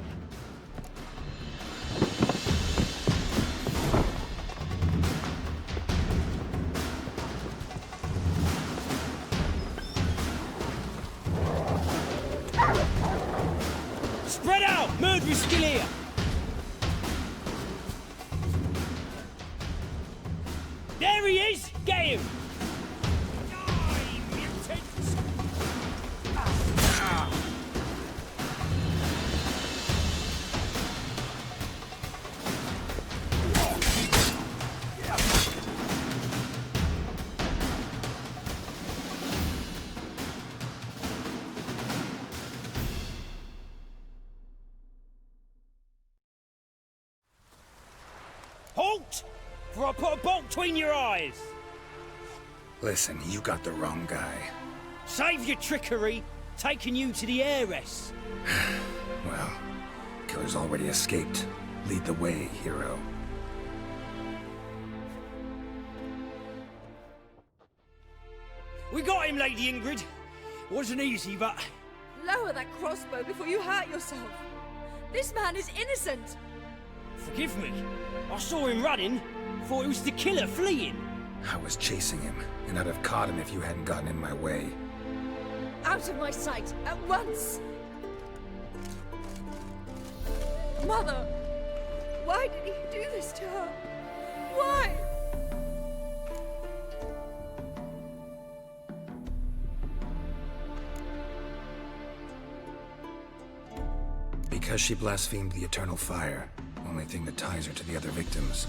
Spread out! Murderer's still here! There he is! Get him! Die, mutants! Halt! For I put a bolt between your eyes! Listen, you got the wrong guy. Save your trickery, taking you to the heiress. Well, killer's already escaped. Lead the way, hero. We got him, Lady Ingrid. Wasn't easy, but... Lower that crossbow before you hurt yourself. This man is innocent. Forgive me. I saw him running. Thought it was the killer fleeing. I was chasing him, and I'd have caught him if you hadn't gotten in my way. Out of my sight, at once! Mother! Why did he do this to her? Why? Because she blasphemed the eternal fire. Only thing that ties her to the other victims.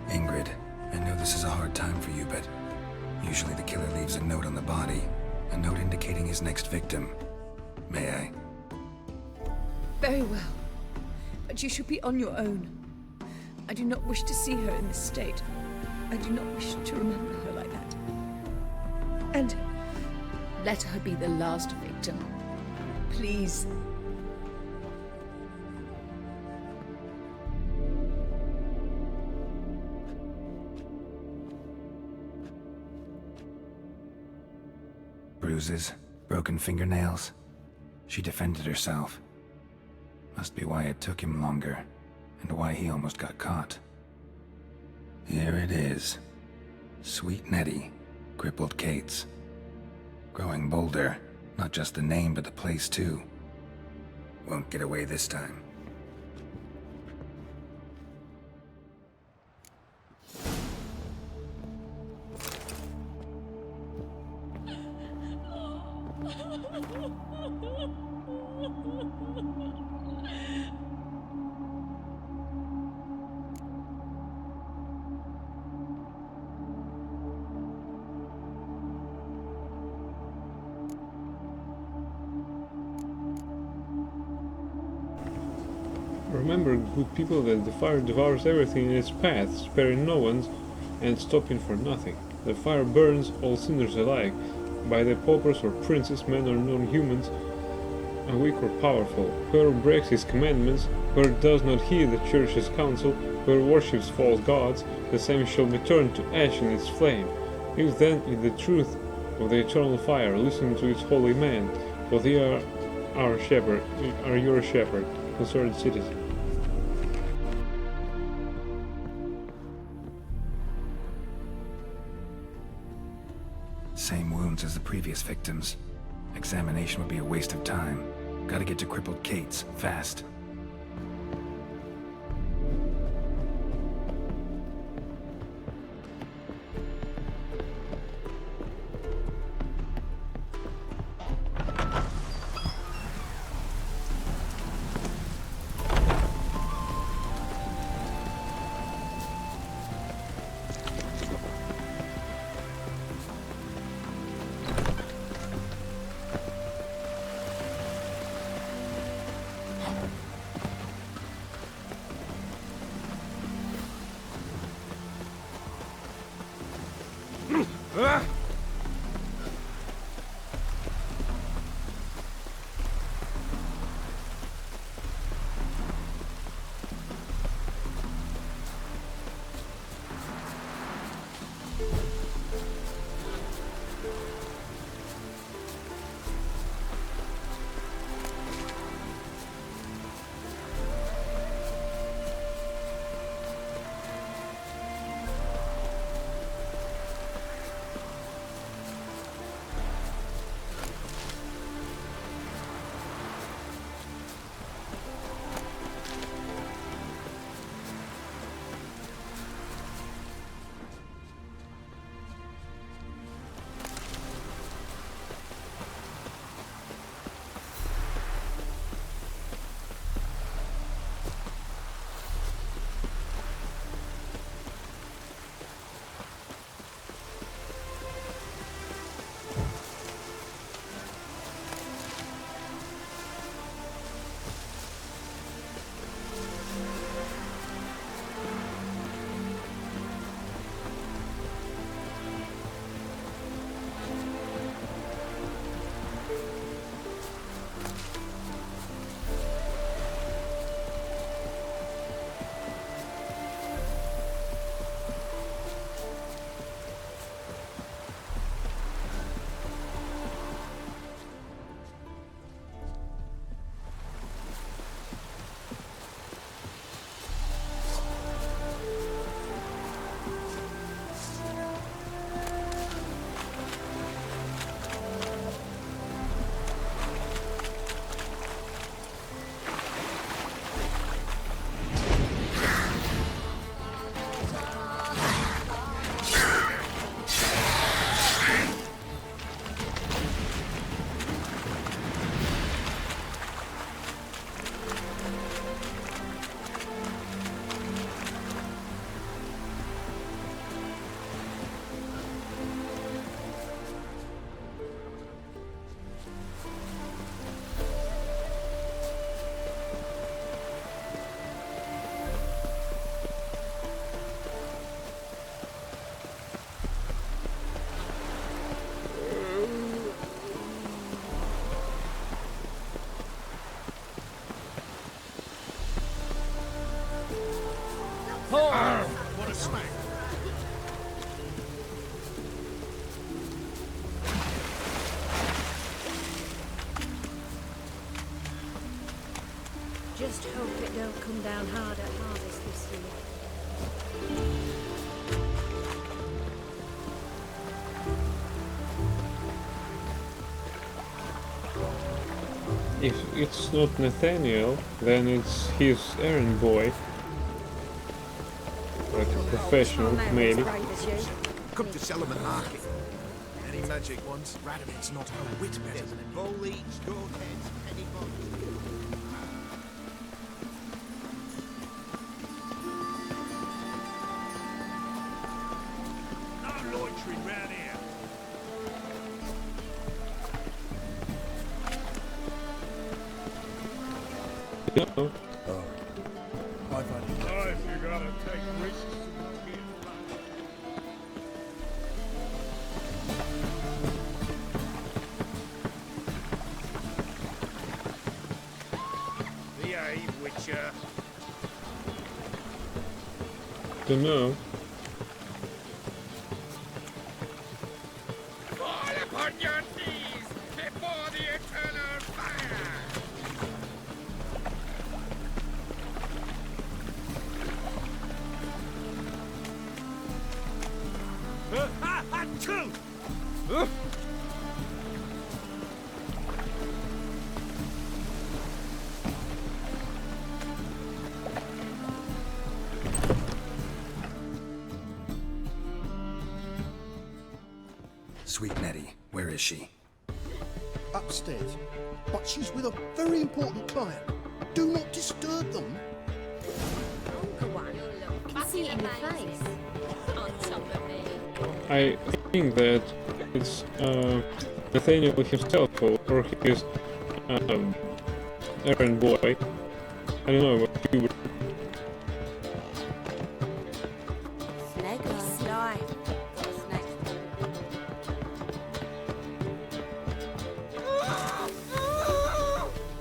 Ingrid, I know this is a hard time for you, but usually the killer leaves a note on the body. A note indicating his next victim. May I? Very well. But you should be on your own. I do not wish to see her in this state. I do not wish to remember her like that. And let her be the last victim. Please. bruises, broken fingernails. She defended herself. Must be why it took him longer, and why he almost got caught. Here it is. Sweet Nettie, crippled Kate's. Growing bolder, not just the name but the place too. Won't get away this time. Remember, good people, that the fire devours everything in its path, sparing no one and stopping for nothing. The fire burns all sinners alike, by the paupers or princes, men or non-humans, and weak or powerful. Whoever breaks his commandments, whoever does not heed the church's counsel, whoever worships false gods, the same shall be turned to ash in its flame. If then, in the truth of the eternal fire, listen to its holy man, for they are our shepherd, are your shepherd, concerned citizen. Same wounds as the previous victims. Examination would be a waste of time. Gotta get to crippled Kate's, fast. just hope it don't come down hard at harvest this year. If it's not Nathaniel, then it's his errand boy. Like a professional, maybe. Come to Settlement Market. Any magic ones? Radovid's not a whit better than him. Bully, Stalkheads, anybody. No loitering round here. No. I've had enough. Life, you gotta take risks to get lucky. Behave, Witcher. Don't know. Fall upon your knees before the eternal fire! Two! Sweet Nettie, where is she? Upstairs. But she's with a very important client. Do not disturb them. Can see it in your face. On top of me. I think that it's Nathaniel himself or his errand boy. I don't know what you would. Snake or sly? Snake.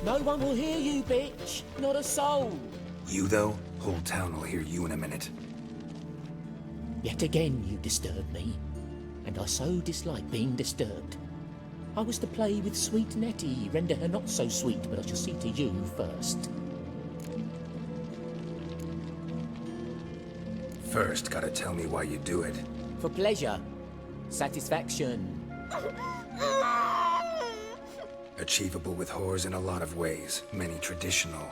No one will hear you, bitch. Not a soul. You, though? Whole town will hear you in a minute. Yet again you disturb me, and I so dislike being disturbed. I was to play with sweet Nettie, render her not so sweet, but I shall see to you first. First, gotta tell me why you do it. For pleasure. Satisfaction. Achievable with whores in a lot of ways, many traditional.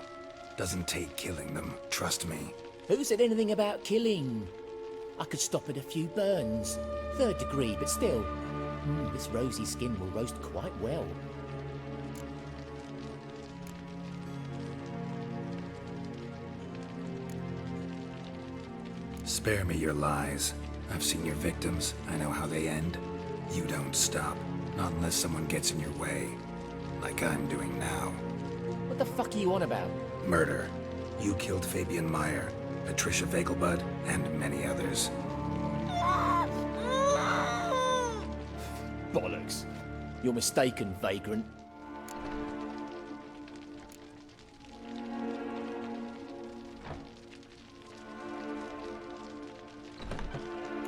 Doesn't take killing them, trust me. Who said anything about killing? I could stop at a few burns. 3rd degree, but still. This rosy skin will roast quite well. Spare me your lies. I've seen your victims. I know how they end. You don't stop. Not unless someone gets in your way. Like I'm doing now. What the fuck are you on about? Murder. You killed Fabian Meyer, Patricia Vegelbud, and many others. Bollocks. You're mistaken, vagrant.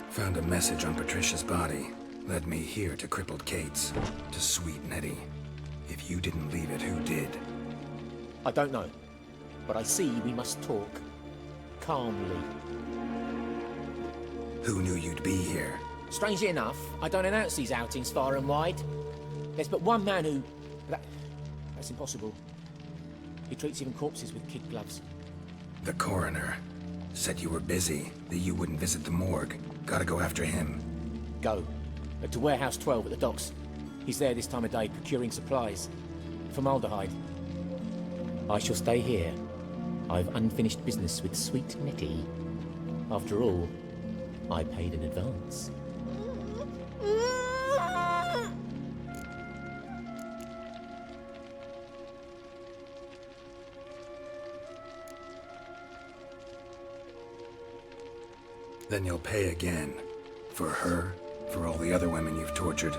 Found a message on Patricia's body. Led me here to crippled Kate's. To sweet Nettie. If you didn't leave it, who did? I don't know. But I see we must talk. Calmly. Who knew you'd be here? Strangely enough, I don't announce these outings far and wide. There's but one man who... That's impossible. He treats even corpses with kid gloves. The coroner. Said you were busy, that you wouldn't visit the morgue. Gotta go after him. Go. To Warehouse 12 at the docks. He's there this time of day procuring supplies. Formaldehyde. I shall stay here. I've unfinished business with sweet Nettie. After all, I paid in advance. Then you'll pay again. For her, for all the other women you've tortured.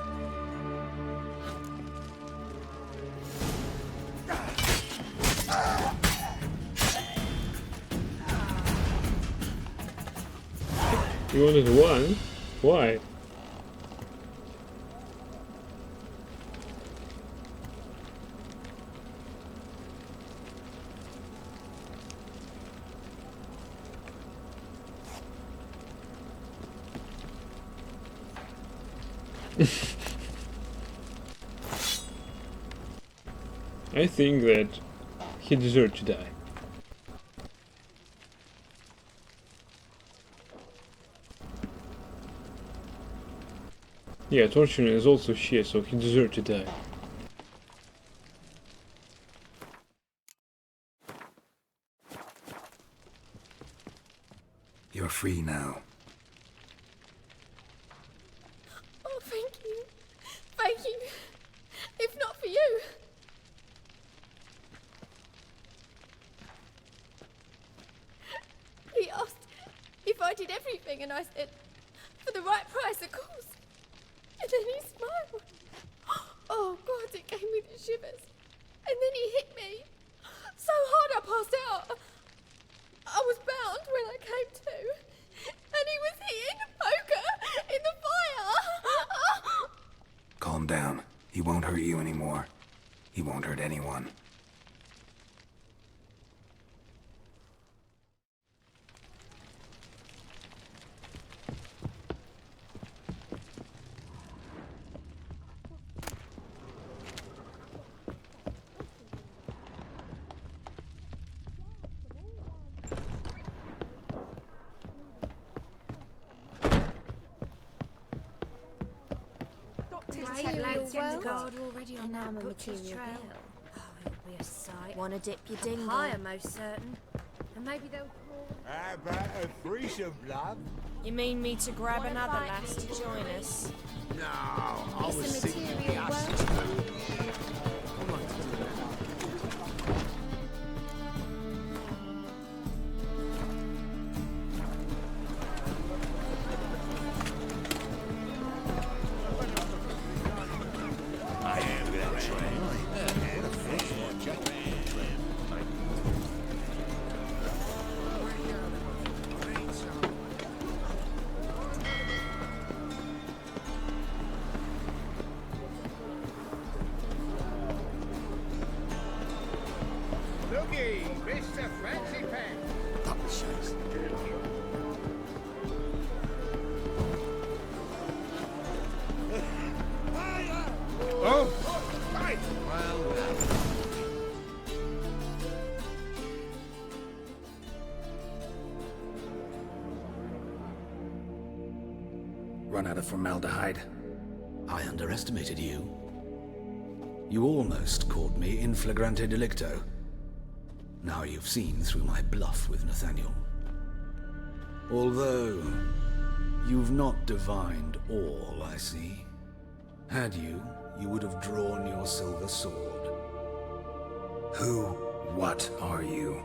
You wanted one? Why? I think that he deserved to die. Yeah, torturing is also shit, so he deserved to die. You're free now. Oh, thank you. Thank you. If not for you. He asked if I did everything, and I said, for the right price, of course. And then he smiled. Oh, God, it gave me the shivers. And then he hit me. So hard I passed out. I was bound when I came to. And he was hitting the poker in the fire. Calm down. He won't hurt you anymore. He won't hurt anyone. Already on enamel material trail. Oh, it'll be a sight. Want to dip your ding? Higher, most certain. And maybe they'll call. How about a threesome, love? You mean me to grab another lass to join us? No, I was It's a thinking material us world. two. Come on, Looky, Mr. Fancy Pants. Oh! Right. Well done. Run out of formaldehyde. I underestimated you. You almost caught me in flagrante delicto. Now you've seen through my bluff with Nathaniel. Although, you've not divined all, I see. Had you, you would have drawn your silver sword. What are you?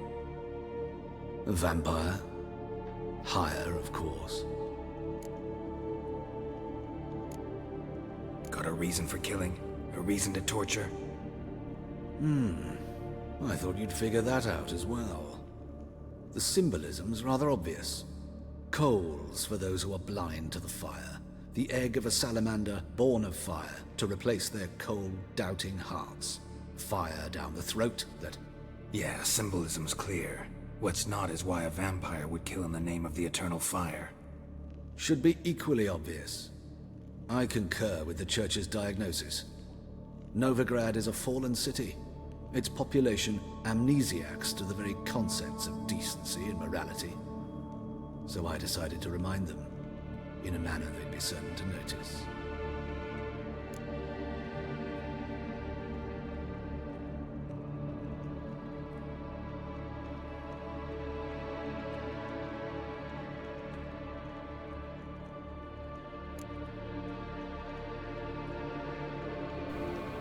A vampire. Higher, of course. Got a reason for killing? A reason to torture? I thought you'd figure that out as well. The symbolism's rather obvious. Coals for those who are blind to the fire. The egg of a salamander born of fire to replace their cold, doubting hearts. Fire down the throat that... Yeah, symbolism's clear. What's not is why a vampire would kill in the name of the eternal fire. should be equally obvious. I concur with the Church's diagnosis. Novigrad is a fallen city. Its population amnesiacs to the very concepts of decency and morality. So I decided to remind them, in a manner they'd be certain to notice.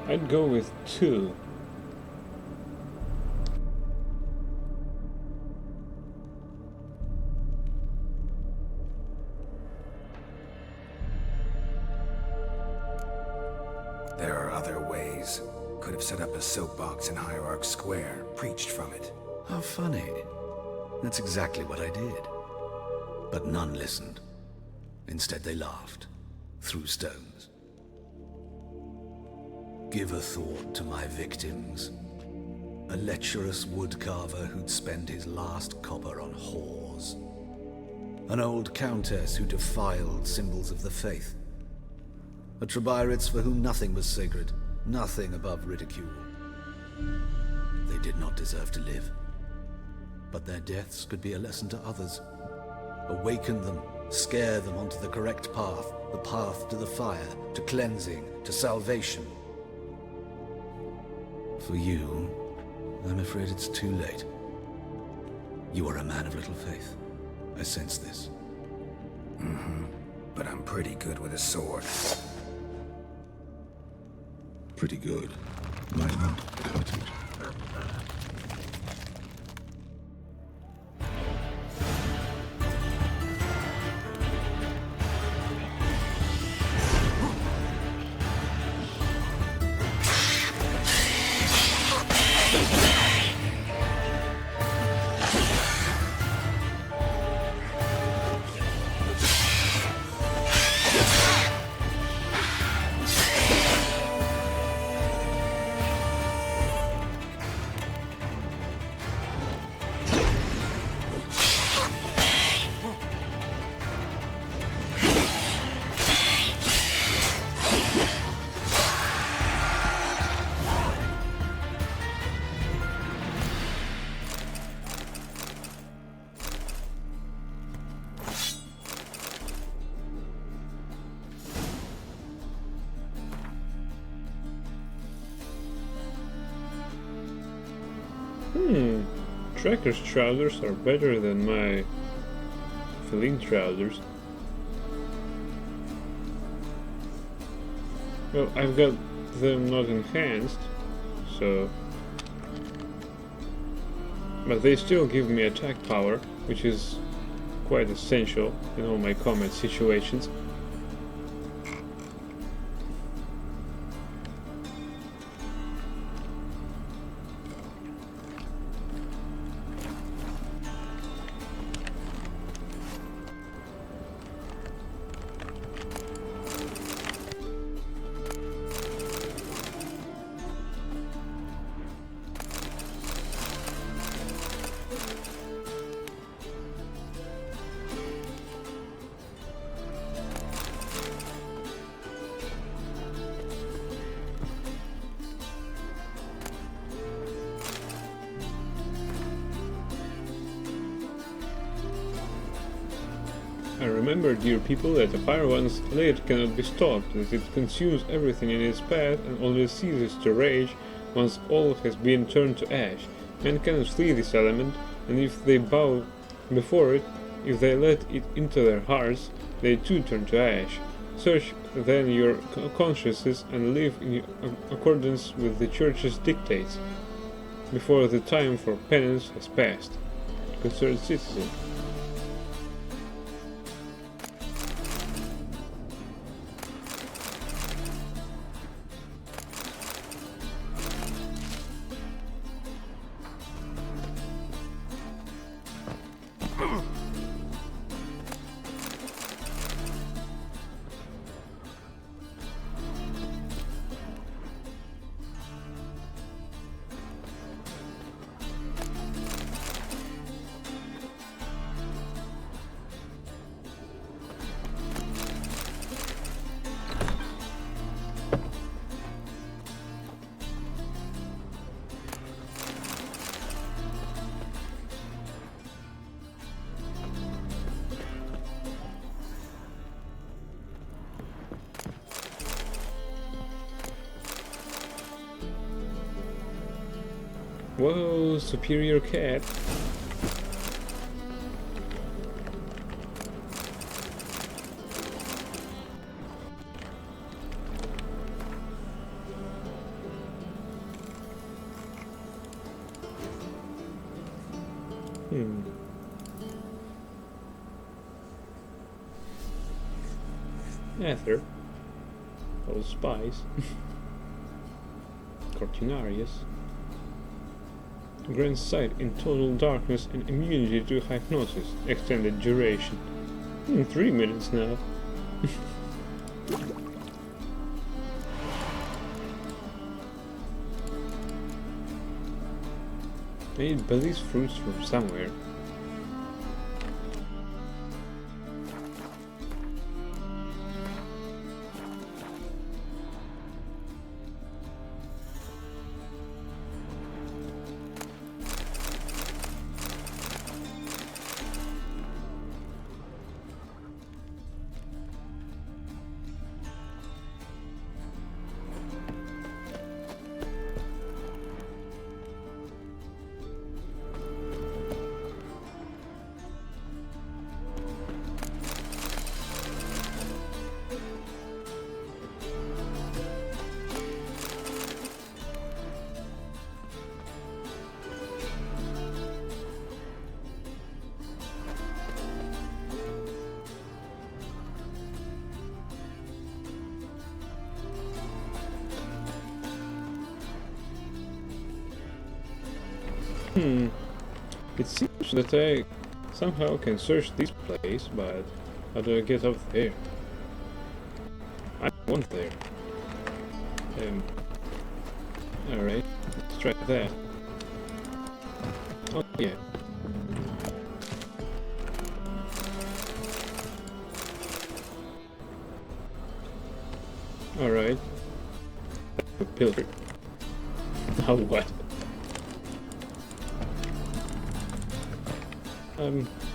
I'd go with 2. There are other ways. Could have set up a soapbox in Hierarch Square, preached from it. How funny. That's exactly what I did. But none listened. Instead they laughed, threw stones. Give a thought to my victims. A lecherous woodcarver who'd spend his last copper on whores. An old countess who defiled symbols of the faith. A Trebyrites for whom nothing was sacred, nothing above ridicule. They did not deserve to live. But their deaths could be a lesson to others. Awaken them, scare them onto the correct path, the path to the fire, to cleansing, to salvation. For you, I'm afraid it's too late. You are a man of little faith. I sense this. Mm-hmm. But I'm pretty good with a sword. Pretty good. Might not cut it. Trekker's trousers are better than my Feline trousers. Well, I've got them not enhanced, so... But they still give me attack power, which is quite essential in all my combat situations. And remember, dear people, that a fire once lit cannot be stopped, that it consumes everything in its path and only ceases to rage once all has been turned to ash. Men cannot flee this element, and if they bow before it, if they let it into their hearts, they too turn to ash. Search then your consciences and live in accordance with the Church's dictates, before the time for penance has passed. Concerned citizen. Whoa, superior cat. Ether. Old spies. Cortinarius. Grants sight in total darkness and immunity to hypnosis. Extended duration. 3 minutes now. I need Belize fruits from somewhere. It seems that I somehow can search this place, but how do I get up there? I want there. Alright, let's try that. Oh yeah. Alright. A pillar. Now what?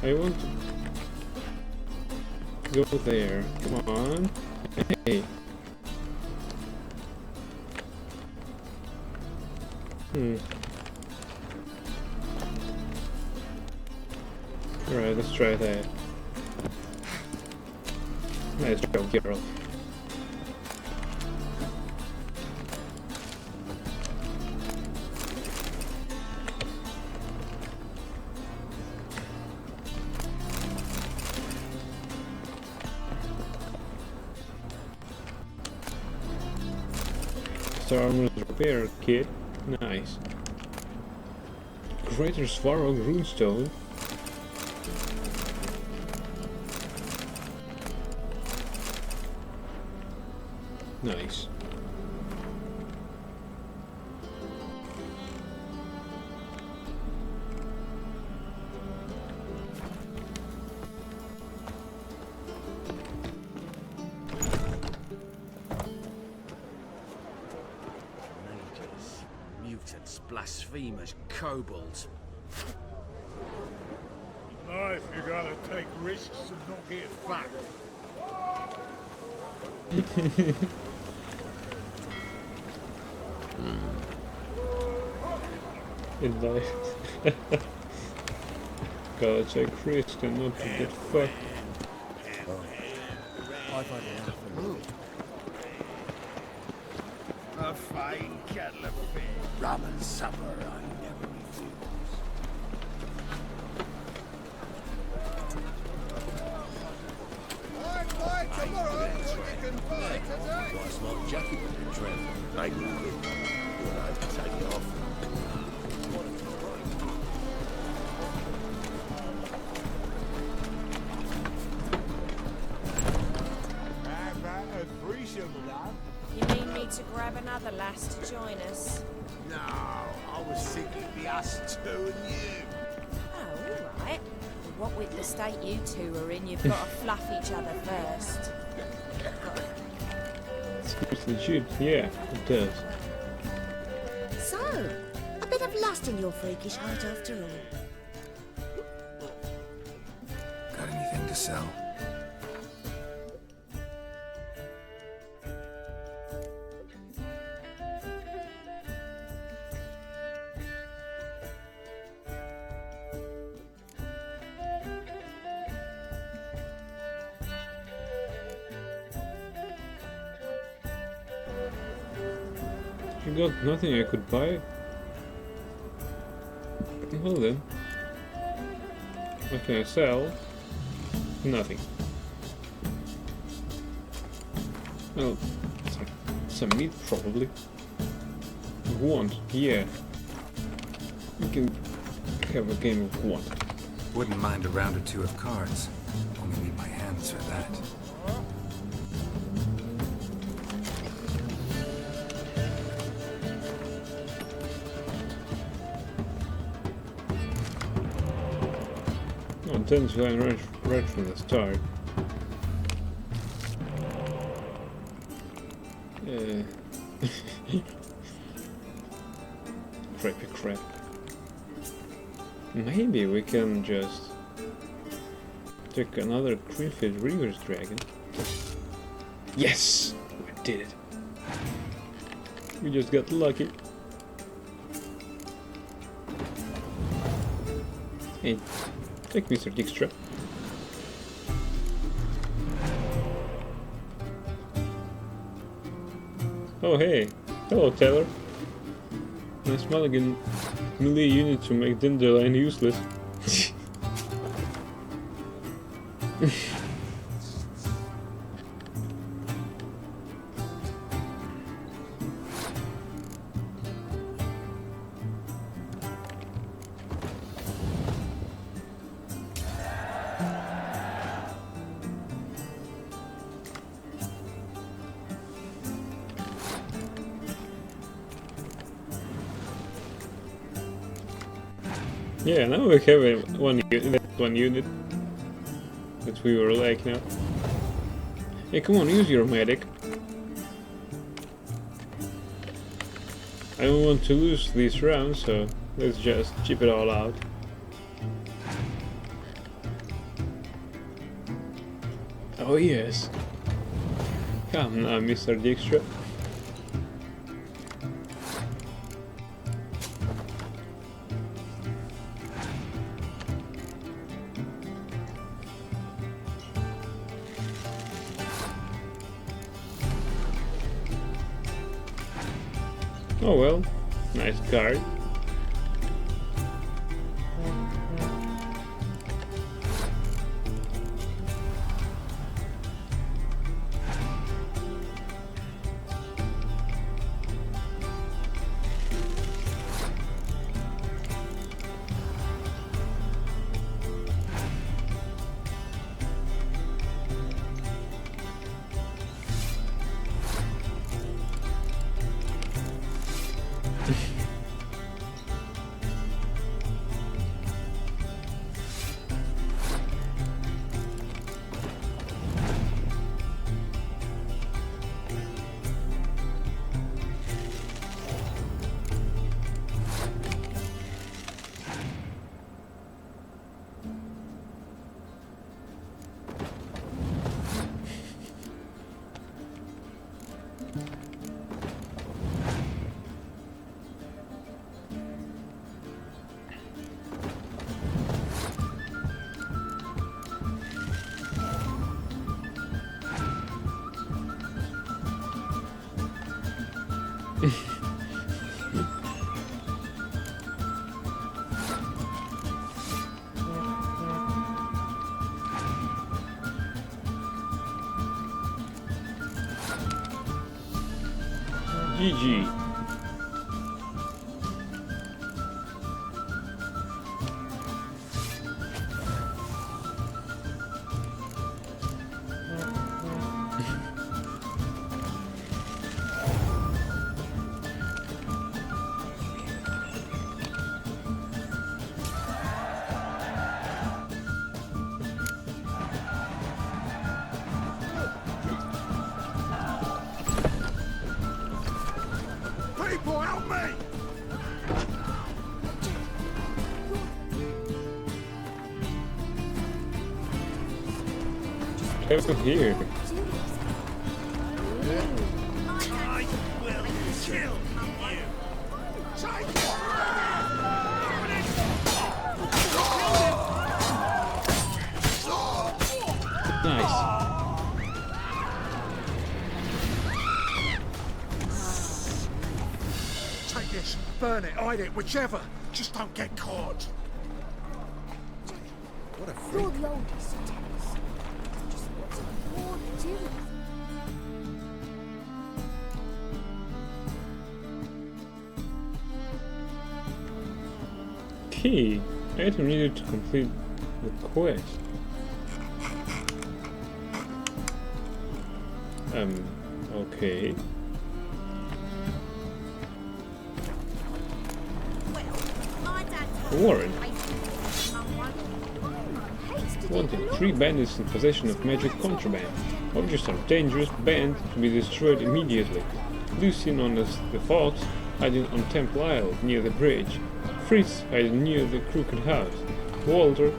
I want to go there. Come on. Hey. Alright, let's try that. Nice job, Geralt. Star Armor's repair kit. Nice. Greater Svarog runestone. Nice. Mutants, blasphemers, kobolds. In life, you gotta take risks and not get fucked. In life. Gotta take risks and not to get fucked. I've had enough of you. A fine kettle of fish. Rum and supper, I never refuse. Buy tomorrow, you can buy today. What's not Jackie with the trend? I knew it. Well, I can take it off. You need me to grab another lass to join us? No, I was thinking the us two and you. Oh, alright. What with the state you two are in, you've got to fluff each other first. It's legit, yeah, it does. So, a bit of lust in your freakish heart after all. Got anything to sell? You got nothing I could buy? Well then. What can I sell? Nothing. Well, some meat probably. Want, yeah. We can have a game of want. Wouldn't mind a round or two of cards. Only need my hands for that. Oh, 10's line right from the start. Crappy crap. Maybe we can just take another Greenfield Reaver's Dragon. Yes! We did it. We just got lucky. Hey, take Mr. Dijkstra. Oh hey, hello Taylor. Nice mulligan melee unit to make Dandelion useless. Yeah, now we have one unit that we were like now. Hey, come on, use your medic. I don't want to lose these rounds, so let's just chip it all out. Oh yes. Come now, Mr. Dijkstra. Oh well, nice card. GG. People, help me! Over here. I will kill you! Nice. Take this, burn it, hide it, whichever. Just don't get caught. What a freak. You're the oldest, so tell us. Just what's it for doing? Key. Item needed to complete the quest. Okay. Warren. Wanted 3 bandits in possession of magic contraband. Objects are dangerous, banned, to be destroyed immediately. Lucy, known as the Fox, hiding on Temple Isle near the bridge. Fritz, hiding near the Crooked House. Walter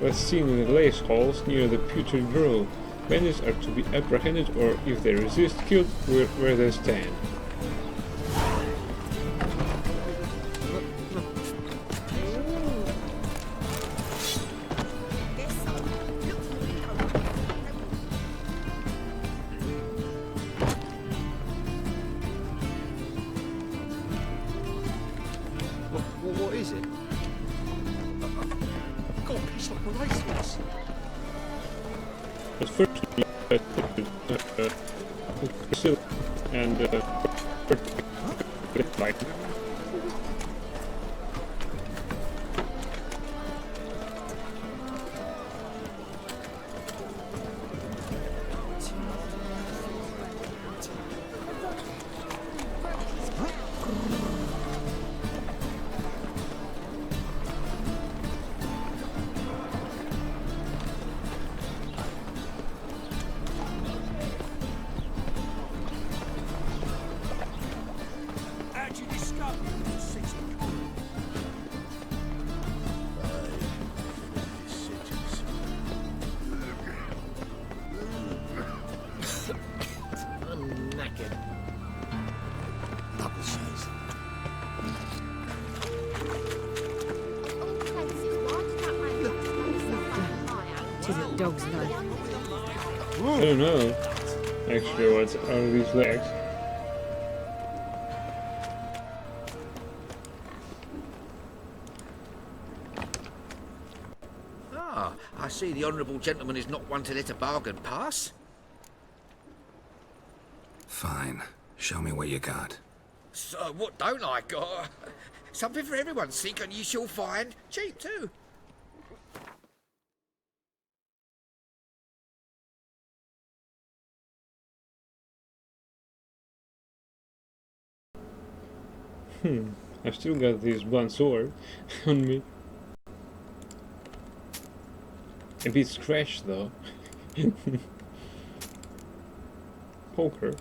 was seen in the lace halls near the Putrid Grove. Bandits are to be apprehended or, if they resist, killed where they stand. What is it? God, it's like a racehorse. But first, and fight. dog's life? I don't know. Actually, what are these legs? Ah, I see the honourable gentleman is not one to let a bargain pass. Fine. Show me what you got. So, what don't I got? Something for everyone, seek and you shall find. Cheap, too. I've still got this blunt sword on me. A bit scratched though. Poker.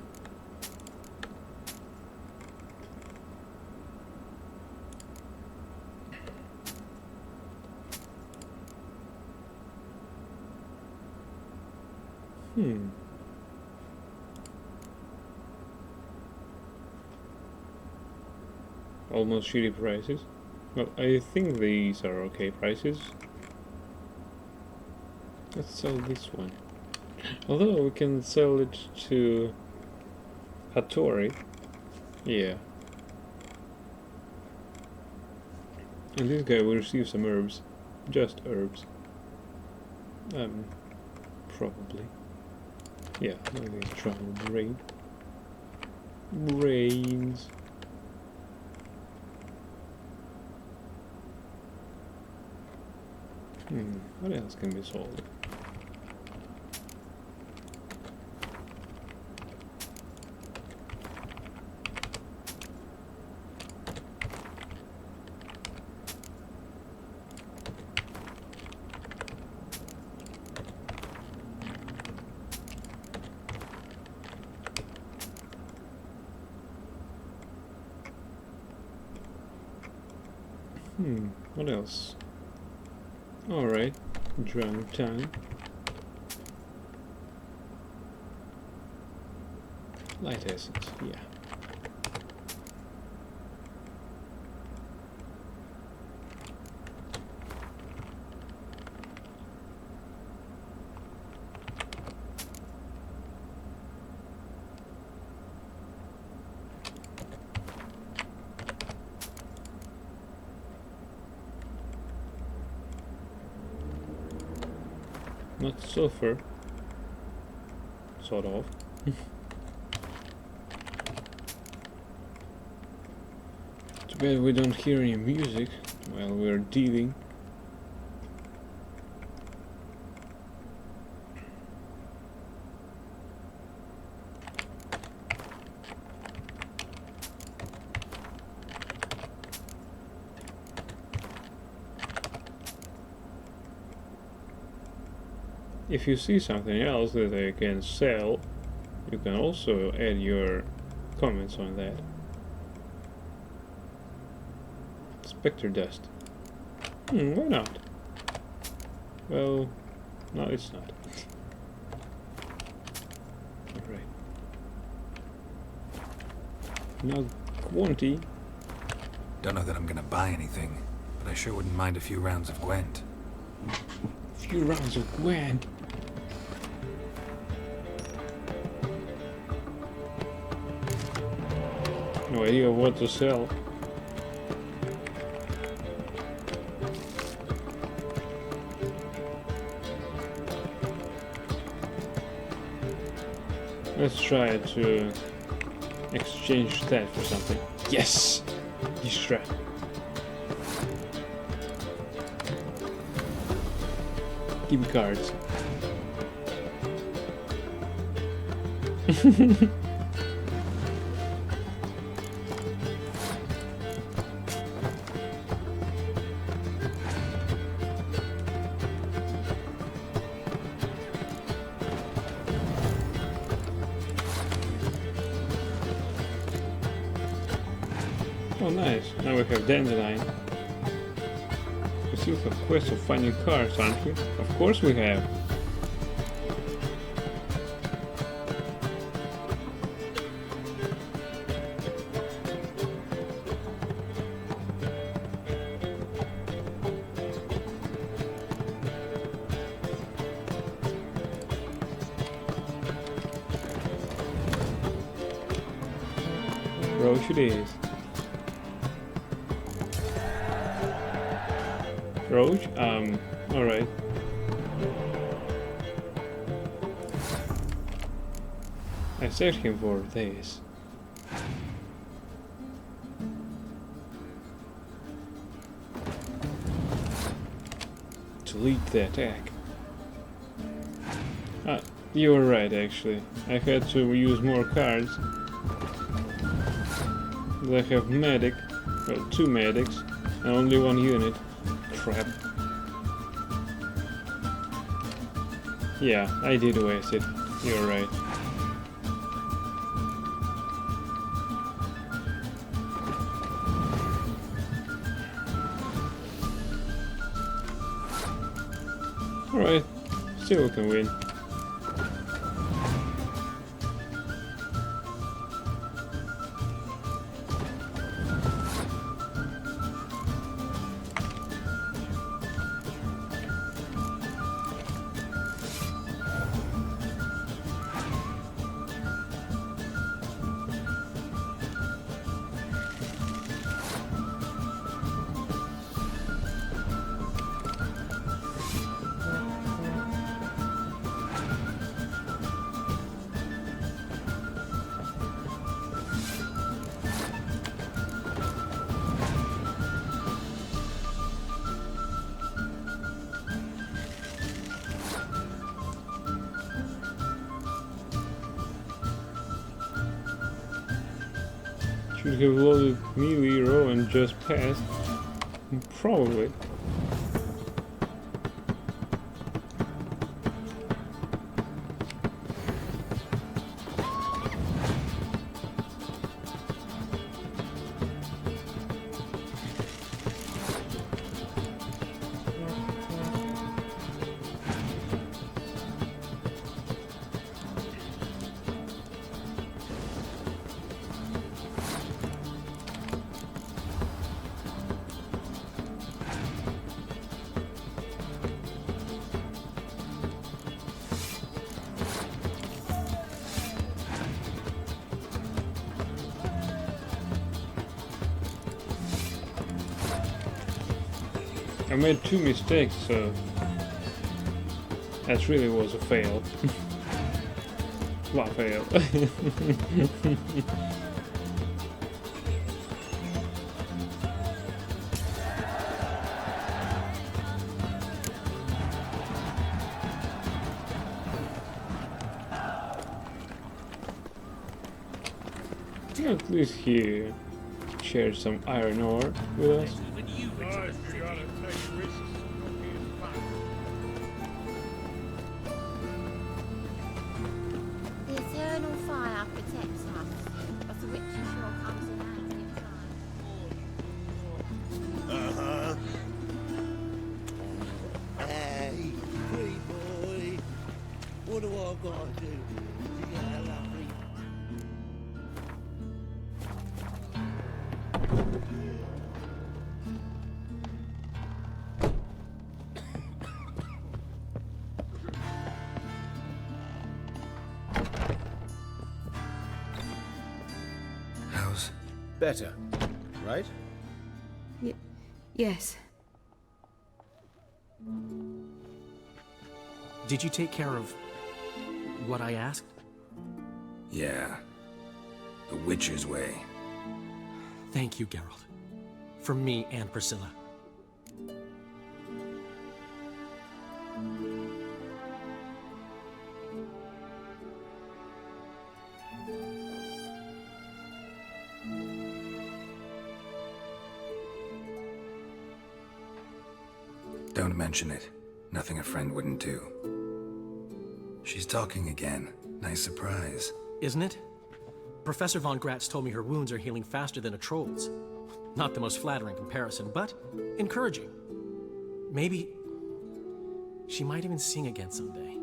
Almost shitty prices. Well, I think these are okay prices. Let's sell this one. Although we can sell it to Hattori. Yeah. And this guy will receive some herbs. Just herbs. Probably. Yeah, maybe travel brain. Brains. What else can be sold? What else? Alright, drunk time. Light essence, yeah. Not sulfur. Sort of. Too bad we don't hear any music while we're dealing. If you see something else that I can sell, you can also add your comments on that. Spectre dust. Why not? Well, no, it's not. Alright. Now, quantity. Don't know that I'm gonna buy anything, but I sure wouldn't mind a few rounds of Gwent. Few rounds of Gwent. No idea what to sell. Let's try to exchange that for something. Yes! Let's try. Give me cards. Oh nice, now we have Dandelion. We still have quests of finding cars, aren't we? Of course we have. Roach it is. Roach? Alright. I saved him for this. To lead the attack. You were right, actually. I had to use more cards. I have medic, well, 2 medics, and only 1 unit. Crap. Yeah, I did waste it. You're right. Alright, still can win. Should have loaded melee row and just passed. Probably. I made 2 mistakes, so that really was a fail. What fail? At least he shared some iron ore with us. The eternal fire protects us, but the witch sure comes in handy in time. Uh-huh. Hey, pretty boy. What do I gotta do to get a lovely... How's... Better, right? Yes. Did you take care of what I asked? Yeah. The Witcher's way. Thank you, Geralt. From me and Priscilla. Don't mention it. Nothing a friend wouldn't do. She's talking again. Nice surprise. Isn't it? Professor von Gratz told me her wounds are healing faster than a troll's. Not the most flattering comparison, but encouraging. Maybe she might even sing again someday.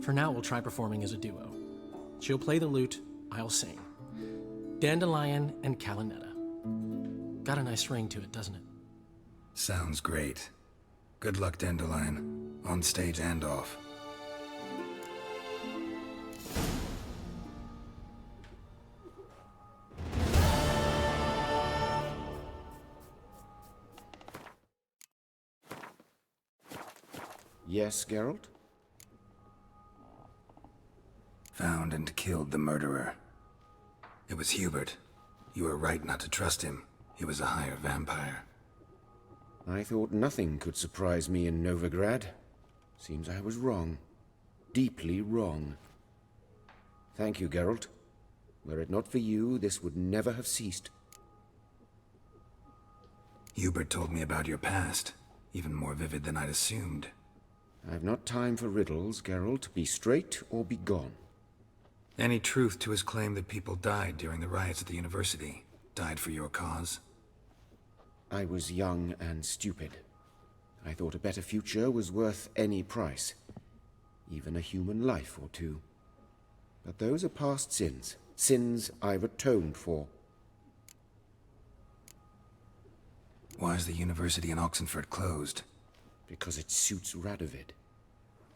For now, we'll try performing as a duo. She'll play the lute, I'll sing. Dandelion and Calinetta. Got a nice ring to it, doesn't it? Sounds great. Good luck, Dandelion. On stage and off. Yes, Geralt? Found and killed the murderer. It was Hubert. You were right not to trust him. He was a higher vampire. I thought nothing could surprise me in Novigrad. Seems I was wrong. Deeply wrong. Thank you, Geralt. Were it not for you, this would never have ceased. Hubert told me about your past, even more vivid than I'd assumed. I've not time for riddles, Geralt. Be straight or be gone. Any truth to his claim that people died during the riots at the university? Died for your cause? I was young and stupid. I thought a better future was worth any price. Even a human life or two. But those are past sins. Sins I've atoned for. Why is the university in Oxenford closed? Because it suits Radovid.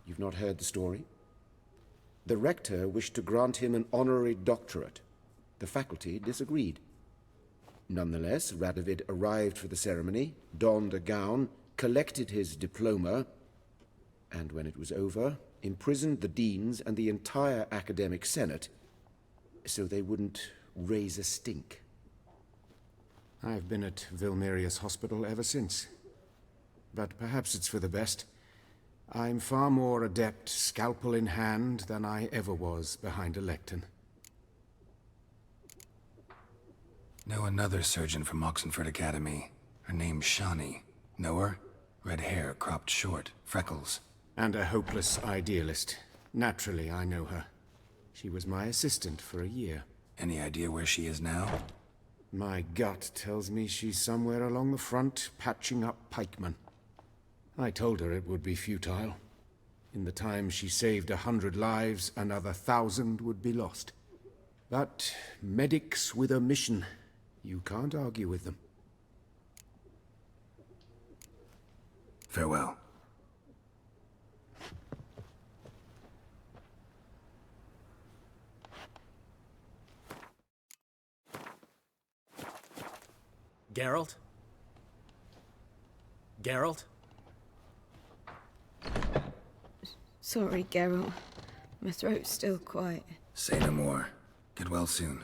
You've not heard the story? The rector wished to grant him an honorary doctorate. The faculty disagreed. Nonetheless, Radovid arrived for the ceremony, donned a gown, collected his diploma, and when it was over, imprisoned the deans and the entire academic senate so they wouldn't raise a stink. I've been at Vilmerius Hospital ever since. But perhaps it's for the best. I'm far more adept, scalpel in hand, than I ever was behind a lectern. Know another surgeon from Oxenford Academy. Her name's Shani. Know her? Red hair, cropped short, freckles. And a hopeless idealist. Naturally, I know her. She was my assistant for a year. Any idea where she is now? My gut tells me she's somewhere along the front, patching up pikemen. I told her it would be futile. In the time she saved 100 lives, another 1,000 would be lost. But medics with a mission, you can't argue with them. Farewell. Geralt? Geralt? Sorry, Geralt. My throat's still quiet. Say no more. Get well soon.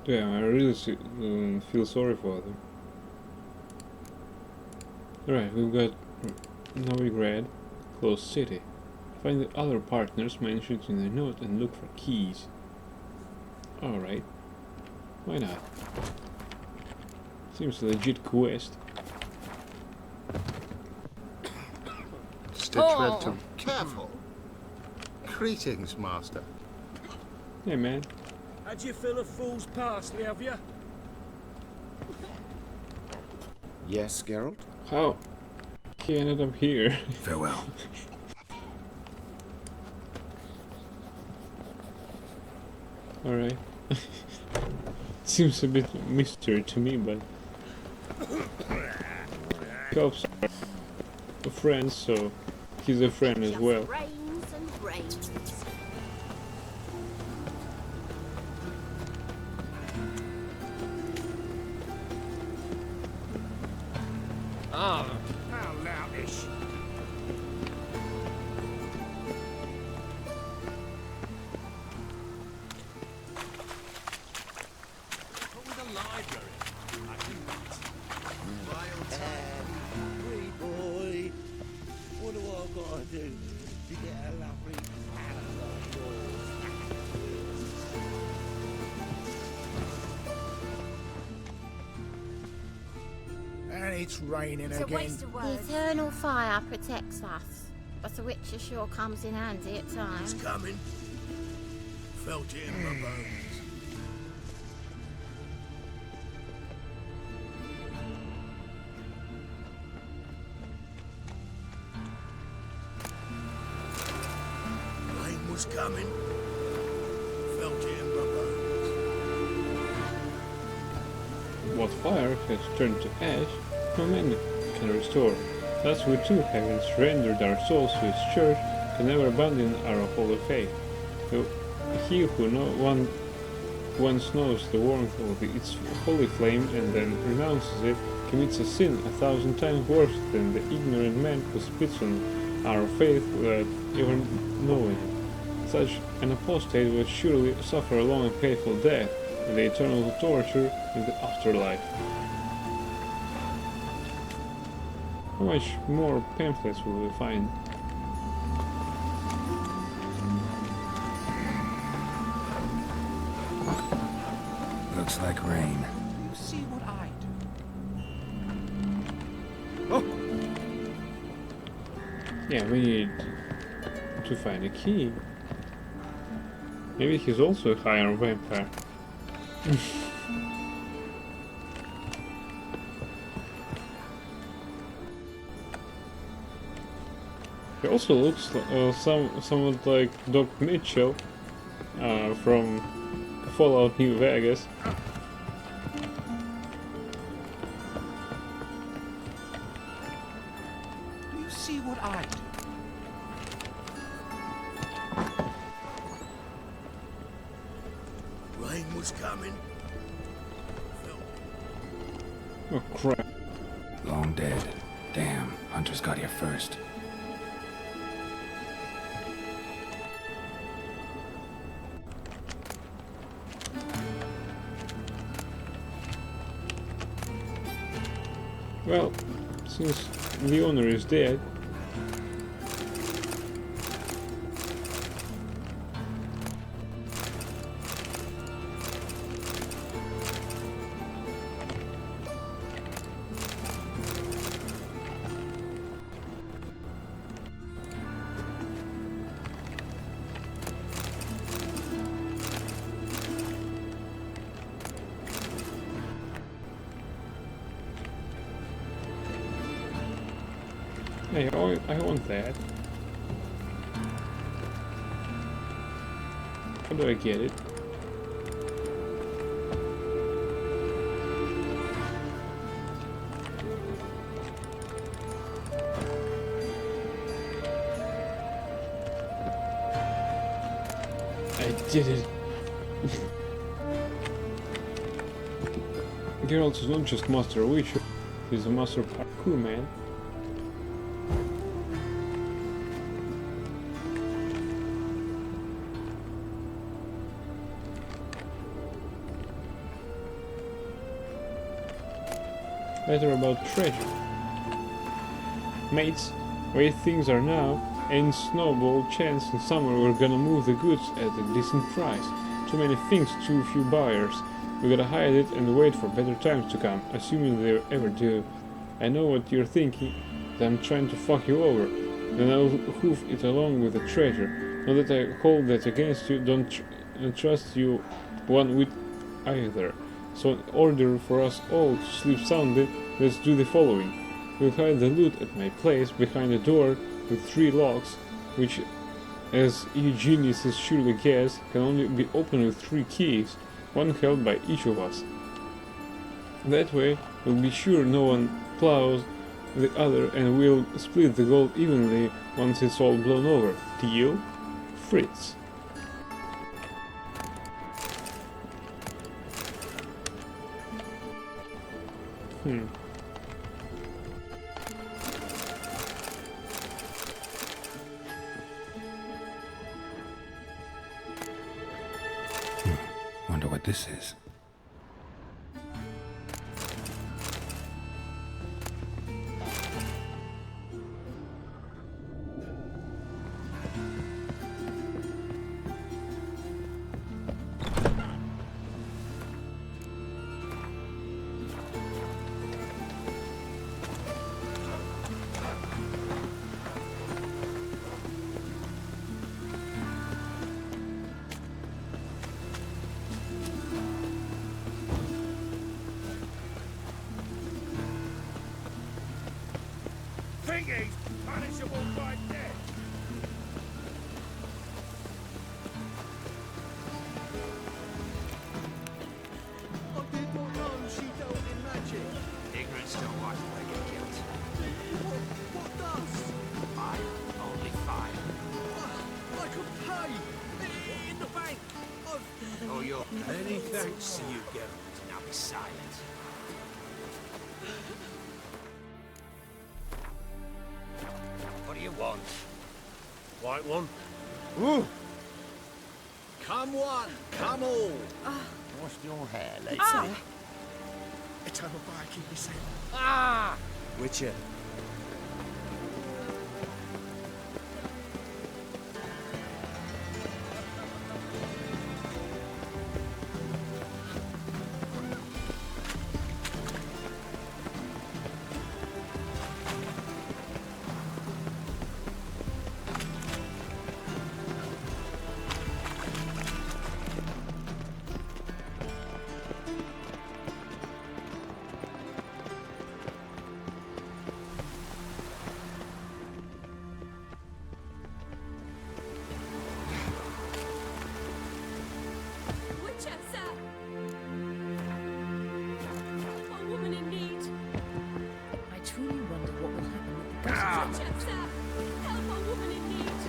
Damn, I really feel sorry for them. Alright, we've got Novigrad, closed city. Find the other partners mentioned in the note and look for keys. Alright. Why not? Seems a legit quest. Stitch Redton. Careful. Greetings, Master. Hey, man. Had you fill of fool's parsley, have you? Yes, Geralt? How? He ended up here. Farewell. Alright. Seems a bit mystery to me, but cops are friends, so he's a friend as well. Brains and brains. Ah, how loutish. What with the library? I think that's Wee boy, what do I gotta do to get a lovely pallet like yours? And it's raining It's a again. waste of words. The eternal fire protects us, but the Witcher sure comes in handy at times. It's coming. Felt it in my bones. Rain was coming. Felt it in my bones. What fire has turned to ash, no man can restore. Thus we too, having surrendered our souls to his church, can never abandon our holy faith. He who once knows the warmth of its holy flame and then renounces it commits a sin 1,000 times worse than the ignorant man who spits on our faith without even knowing it. Such an apostate will surely suffer a long and painful death, and the eternal torture in the afterlife. How much more pamphlets will we find? Looks like rain. You see what I do? Oh! Yeah, we need to find a key. Maybe he's also a higher vampire. He also looks somewhat like Doc Mitchell from Fallout New Vegas. Do you see what I do? Rain was coming. Oh crap. Long dead. Damn, Hunter's got here first. Well, since the owner is dead, hey, I want that. How do I get it? I did it. Geralt is not just Master Witcher, he's a Master Parkour man. Letter about treasure. Mates, where things are now, ain't snowball chance in summer we're gonna move the goods at a decent price. Too many things, too few buyers. We gotta hide it and wait for better times to come, assuming they ever do. I know what you're thinking, that I'm trying to fuck you over. Then I'll hoof it along with the treasure. Not that I hold that against you, don't trust you one whit either. So in order for us all to sleep soundly, let's do the following. We'll hide the loot at my place behind a door with 3 locks, which, as you geniuses surely guess, can only be opened with 3 keys, one held by each of us. That way, we'll be sure no one plows the other and we'll split the gold evenly once it's all blown over. Deal? Fritz. Wonder what this is. Thingies punishable by death. I did not know she dealt in magic. Ignorance don't watch where you get killed. What does? Fire, only fire. I could pay in the bank. Oh, you're... Any thanks to you, Geralt. Now be silent. What do you want? White one. Ooh. Come one, come all. What's your hair, lady? It's over by keep me safe. Ah! Witcher. Witcher, sir! A woman in need. I truly wonder what will happen with the gossip. Witcher, sir! Help a woman in need.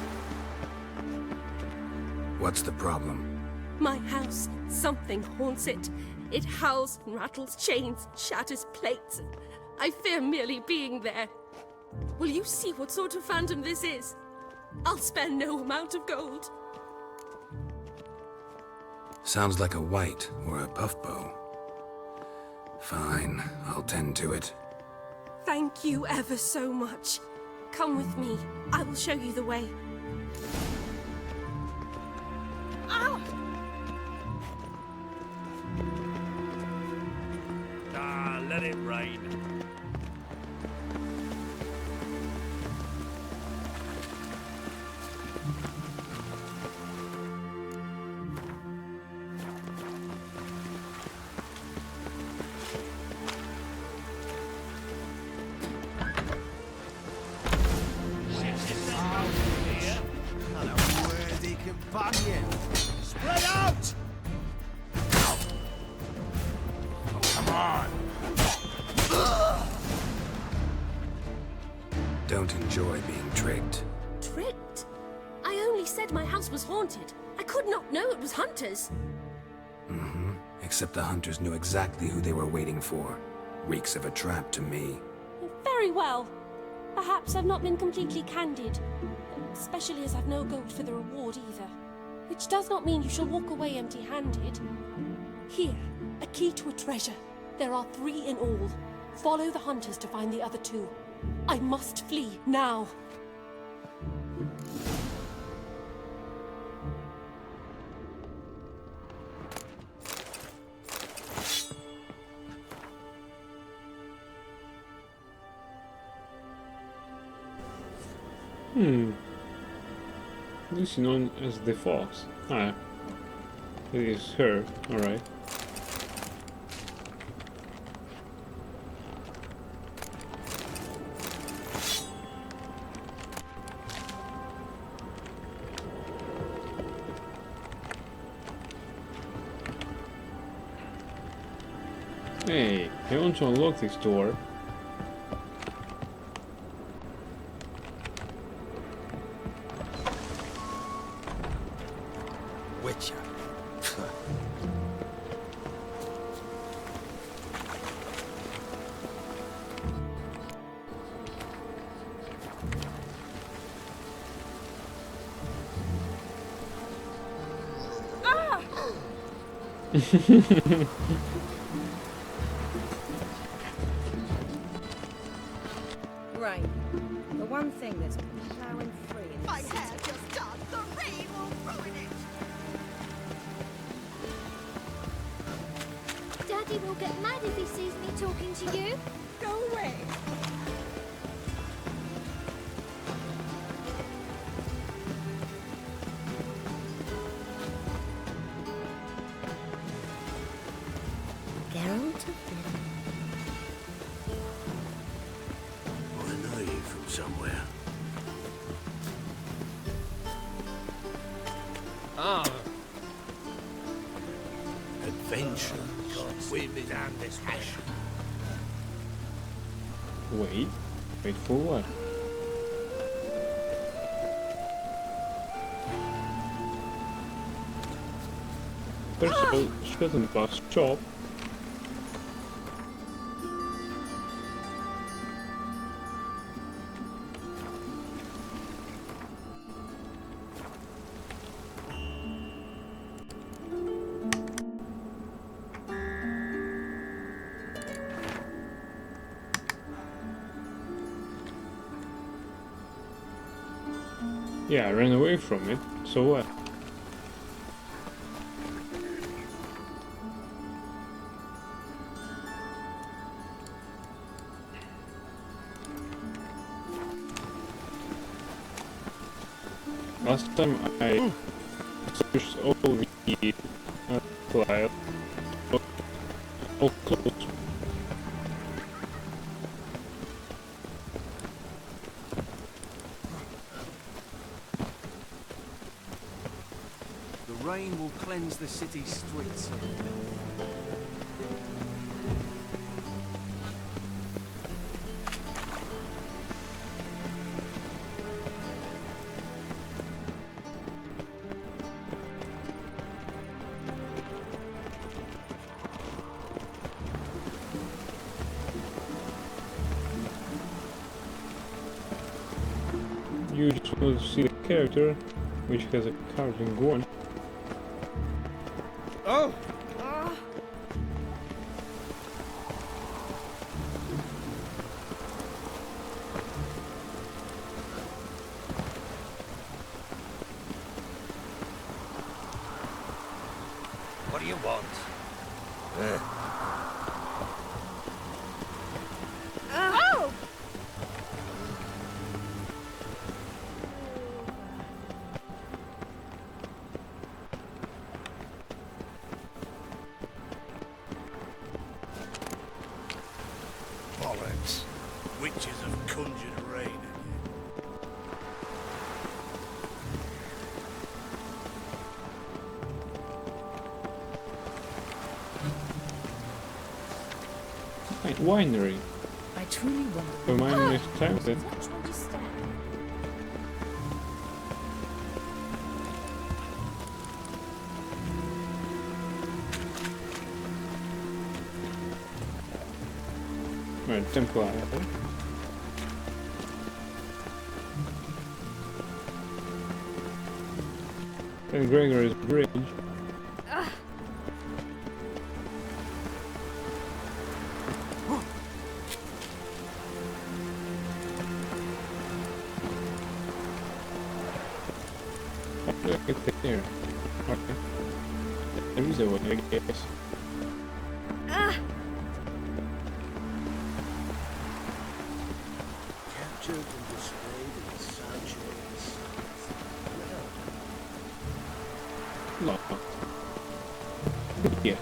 What's the problem? My house, something haunts it. It howls and rattles chains, shatters plates. I fear merely being there. Will you see what sort of phantom this is? I'll spare no amount of gold. Sounds like a white or a puffbow. Fine, I'll tend to it. Thank you ever so much. Come with me. I will show you the way. Ow! Ah, let it rain. Unworthy companion. Spread out! Come on. Don't enjoy being tricked. Tricked? I only said my house was haunted. I could not know it was hunters. Mm-hmm. Except the hunters knew exactly who they were waiting for. Reeks of a trap to me. Very well. Perhaps I've not been completely candid. Especially as I've no gold for the reward either. Which does not mean you shall walk away empty-handed. Here, a key to a treasure. There are 3 in all. Follow the hunters to find the other 2. I must flee now. Lucy known as the Fox. Ah, it is her, alright. Hey, I want to unlock this door. Witcher. Ah! Right. The one thing that's been plowing free in My this hair city. just done. The rain will ruin it. Daddy will get mad if he sees me talking to you. Go away. Geralt of Rivia. I know you from somewhere. Ah. Adventure. Women and this passion. Wait for what? Percival shouldn't pass shop. Yeah, I ran away from it, so what? Last time I searched all the file, all close. The rain will cleanse the city's streets. You just want to see the character, which has a carving one. Oh! What do you want? Oh! Bollocks. Witches have conjured rain again. Winery. I truly wonder. Hermione is talented. Right, Templar. And Gregory's Bridge. It's there. Okay. There is a way, I guess. Captured and displayed in the sanctuary. Locked. Yeah.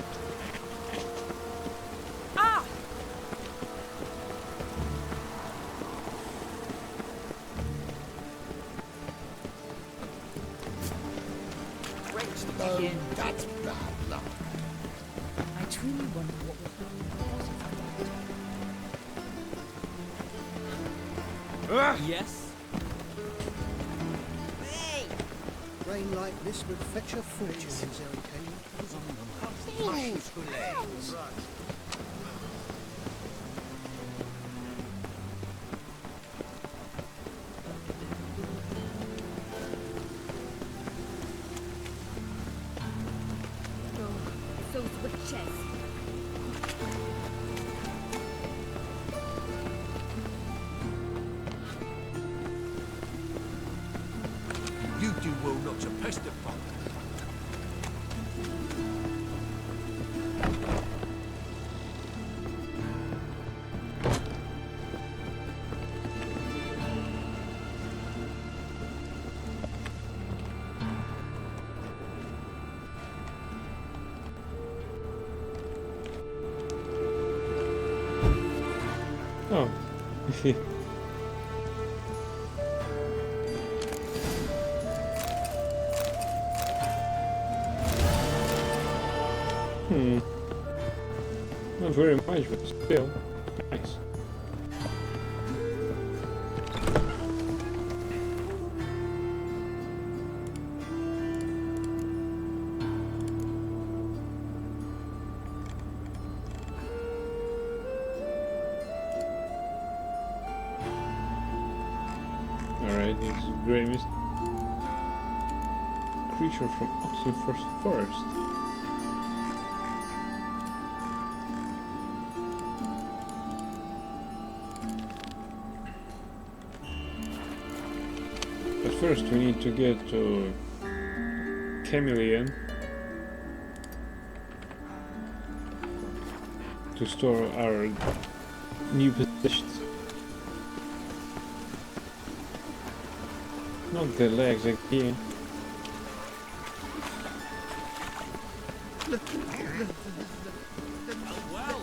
Oh, that's bad luck. I truly wonder what will happen. Yes? Rain like this would fetch a fortune in Zerrikane. Those witches. You do well not to pester folk. Oh. Not very much, but still. Nice. his grey mist. Creature from Oxenford Forest. But first we need to get to Chameleon to store our new possessions. Not the legs again. Well,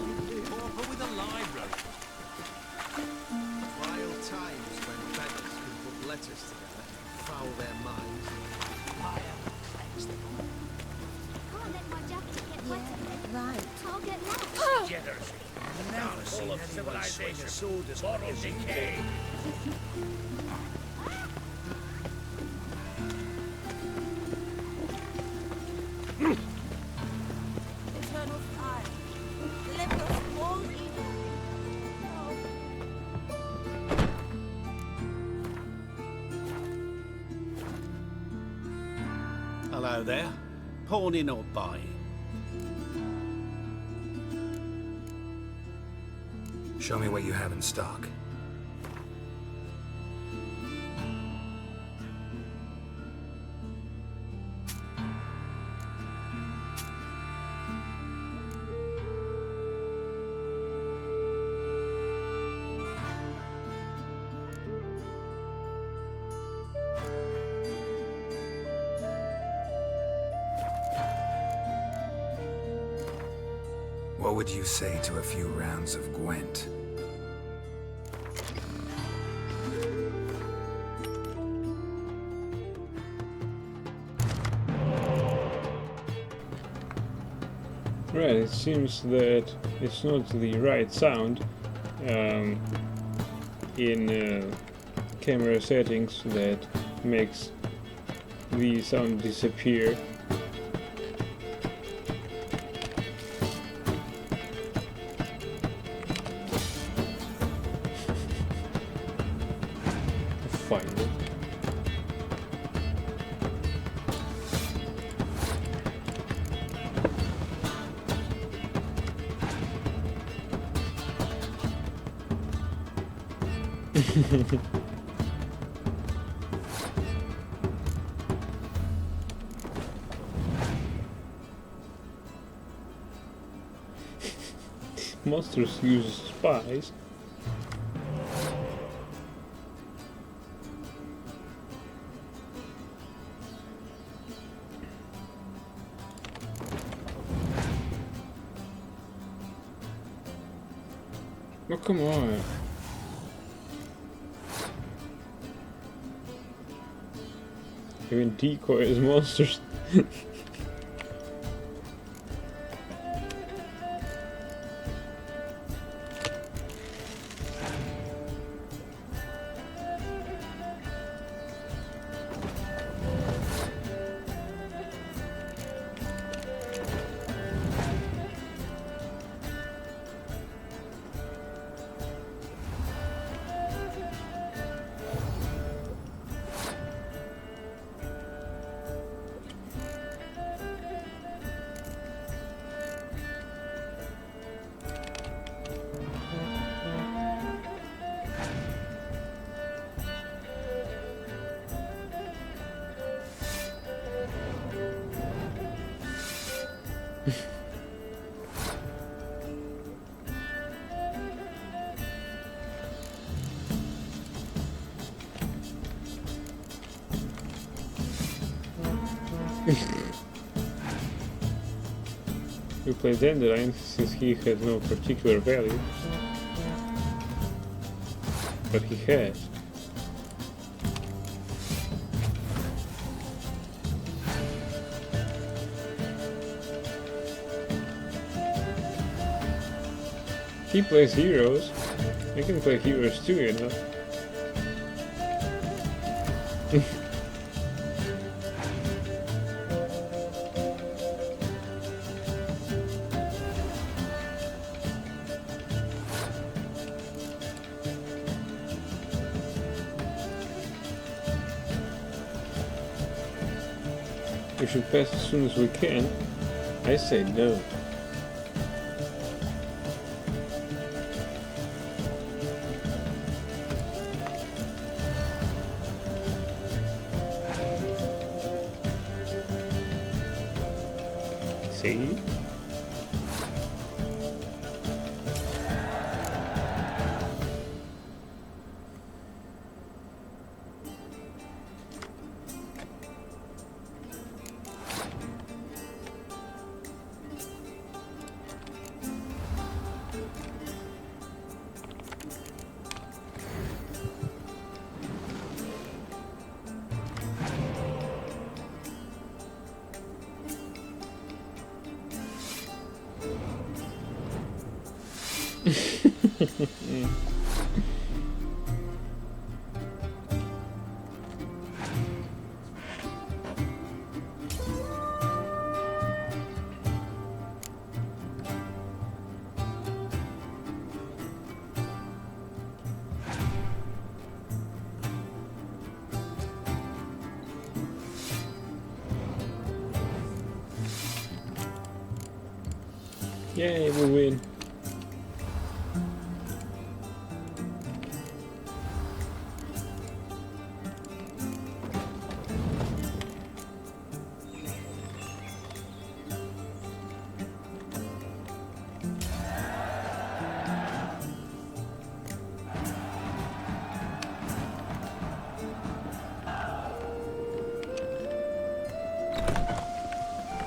Pauper with a library. Wild times when beggars can put letters together and foul their minds. Can't let my jacket get wet. Right. I'll get lost. Jitters. Never seen anyone swing a sword as hard as decay. Eternal fire. Deliver us from all evil. Hello there. Pawning or buying? Show me what you have in stock. What would you say to a few rounds of Gwent? Right, it seems that it's not the right sound in camera settings that makes the sound disappear. Finally. Monsters use spies. Oh, come on. Even decoy as monsters. We play Dandelion since he had no particular value, but he has. He plays heroes. I can play heroes too, you know. We should pass as soon as we can. I say no. See? Yay, we win.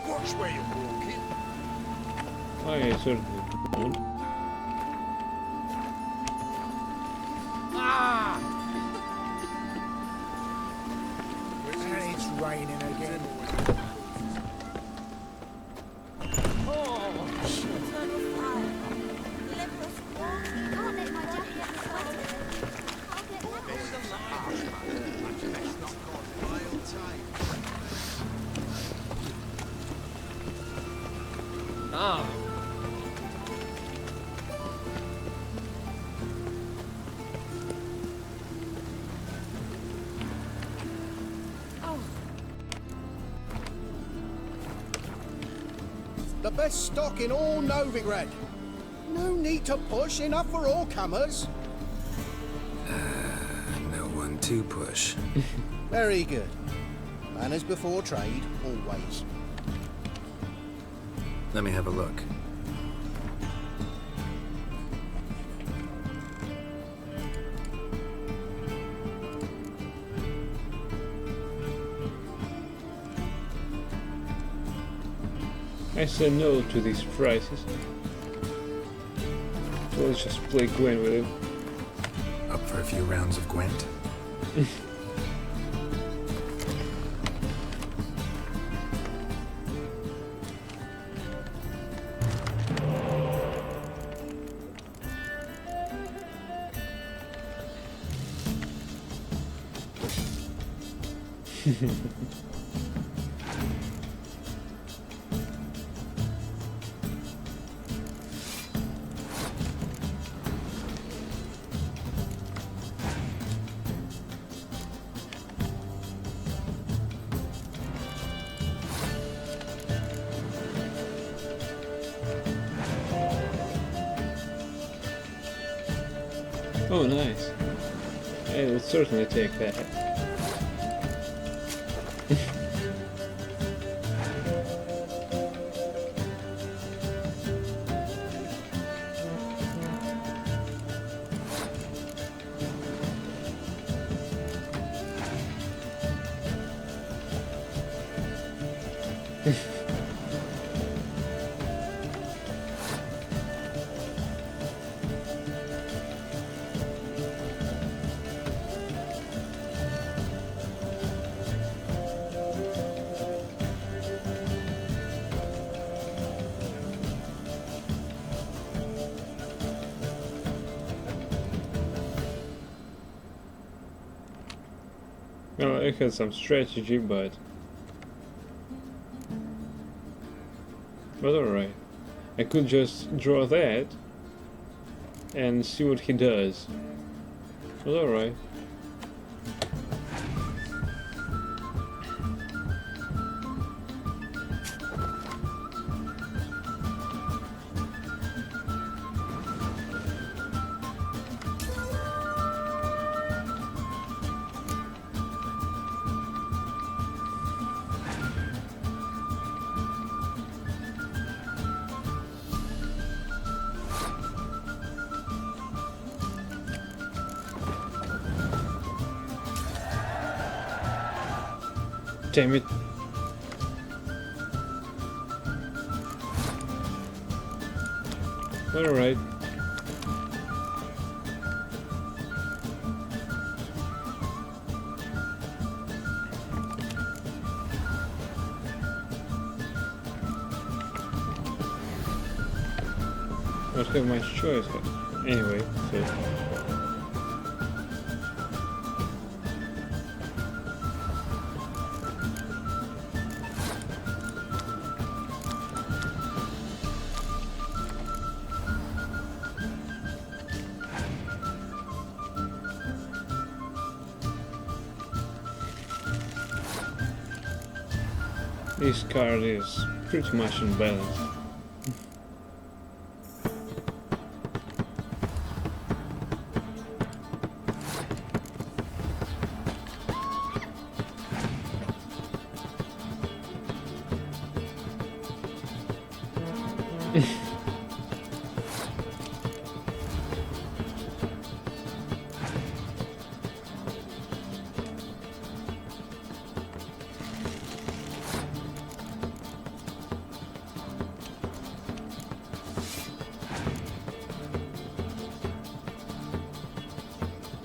Watch where you're walking. I certainly won't. Ah! And it's raining again. Oh, shit. Ah. The best stock in all Novigrad. No need to push, enough for all comers. No one to push. Very good. Manners before trade, always. Let me have a look. I say no to these prices. So let's just play Gwen with him. Up for a few rounds of Gwent? Oh, nice. I will certainly take that. Well, I had some strategy, but alright. I could just draw that and see what he does. But alright. Damn it. Alright. I don't have much choice, but anyway, so... This card is pretty much unbalanced.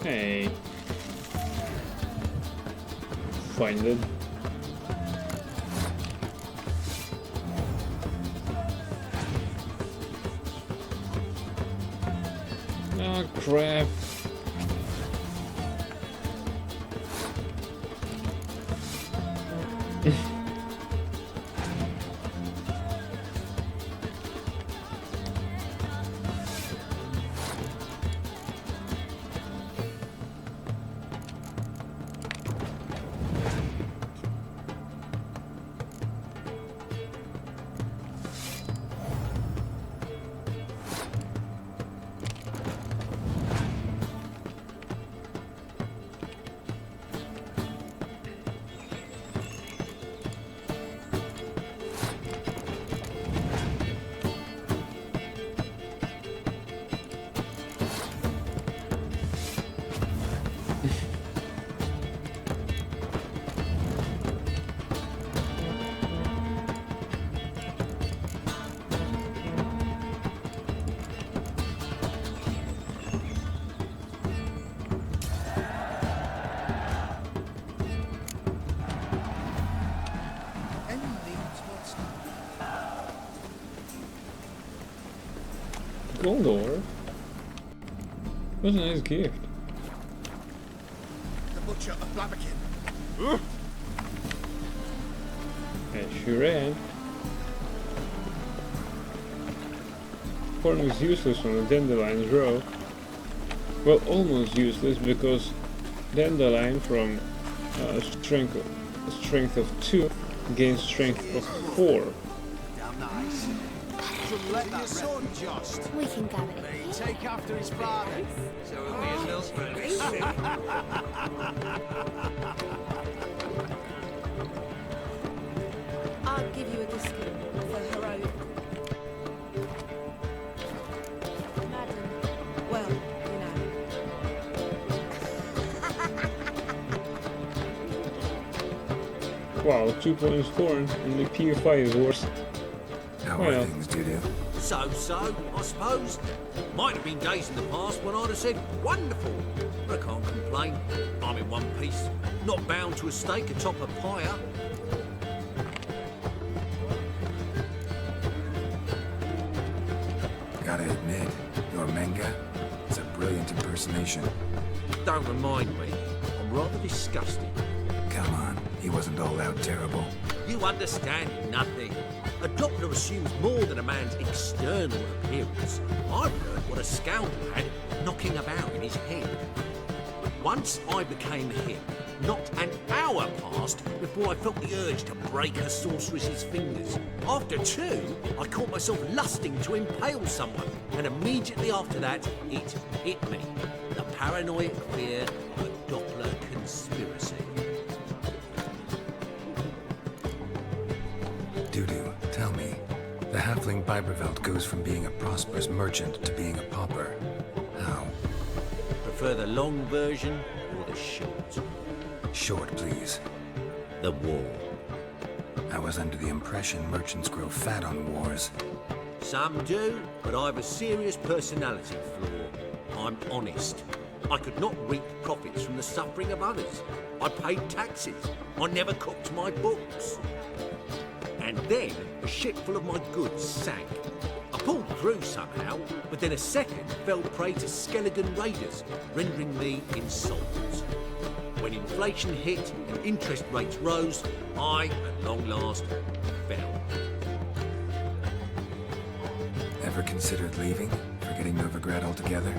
Hey. Find it. Oh crap. Gondor? What a nice gift. The butcher of Blaviken. And she ran. Horn was useless on the Dandelion's row. Well, almost useless because Dandelion from strength of 2 gains strength of 4. Damn nice. Shouldn't let that son just. We can go in. Take after his father. So it'll be his little friend. I'll give you a discount for heroic. Madam, well, you know. Wow, 2 points Horn, and the PFI is worse. How are things, Dudu? So, I suppose. Might have been days in the past when I'd have said, wonderful. But I can't complain. I'm in one piece. Not bound to a stake atop a pyre. Gotta admit, your manga is a brilliant impersonation. Don't remind me. I'm rather disgusted. Come on, he wasn't all out terrible. You understand nothing. A doctor assumes more than a man's external appearance. I've learned what a scoundrel had knocking about in his head. Once I became him, not an hour passed before I felt the urge to break a sorceress's fingers. After 2, I caught myself lusting to impale someone, and immediately after that, it hit me. The paranoid fear of a Doppler conspiracy. Dudu, tell me, the halfling Biberveld goes from being a prosperous merchant to being a pauper. How? Prefer the long version or the short? Short, please. The war. I was under the impression merchants grow fat on wars. Some do, but I have a serious personality flaw. I'm honest. I could not reap profits from the suffering of others. I paid taxes. I never cooked my books. And then a ship full of my goods sank. I pulled through somehow, but then a second fell prey to skeleton raiders, rendering me insolvent. When inflation hit and interest rates rose, I, at long last, fell. Ever considered leaving? Forgetting Novigrad altogether?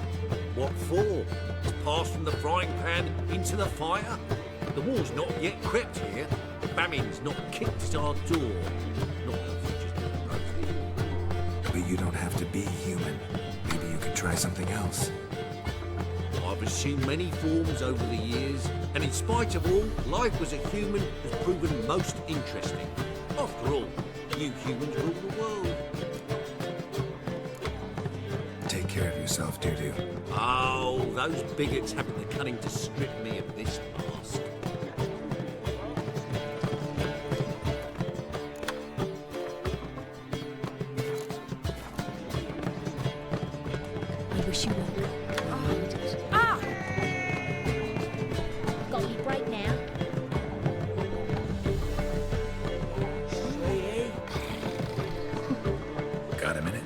What for? To pass from the frying pan into the fire? The war's not yet crept here. Famine's not kicked at our door. Not that the future's been rosy. But you don't have to be human. Maybe you could try something else. I've assumed many forms over the years, and in spite of all, life as a human has proven most interesting. After all, you humans rule the world. Take care of yourself, Dudu. Oh, those bigots haven't the cunning to strip me of this mask. I wish you luck. Ah! Got me break now. Got a minute?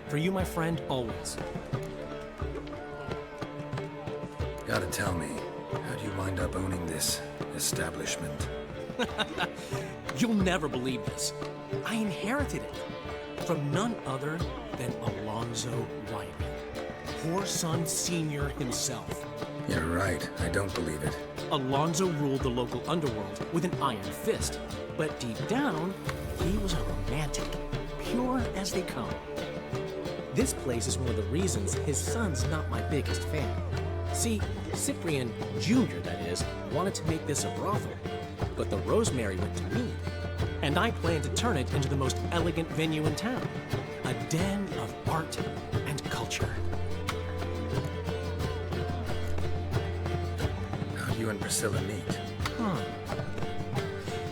For you, my friend, always. Gotta tell me, how'd you wind up owning this establishment? You'll never believe this. I inherited it from none other than Alonzo Wyman, Whoreson Sr. himself. You're right, I don't believe it. Alonzo ruled the local underworld with an iron fist, but deep down, he was a romantic, pure as they come. This place is one of the reasons his son's not my biggest fan. See, Cyprian Jr., that is, wanted to make this a brothel, but the Rosemary went to me, and I plan to turn it into the most elegant venue in town, a den of art and culture. How'd you and Priscilla meet?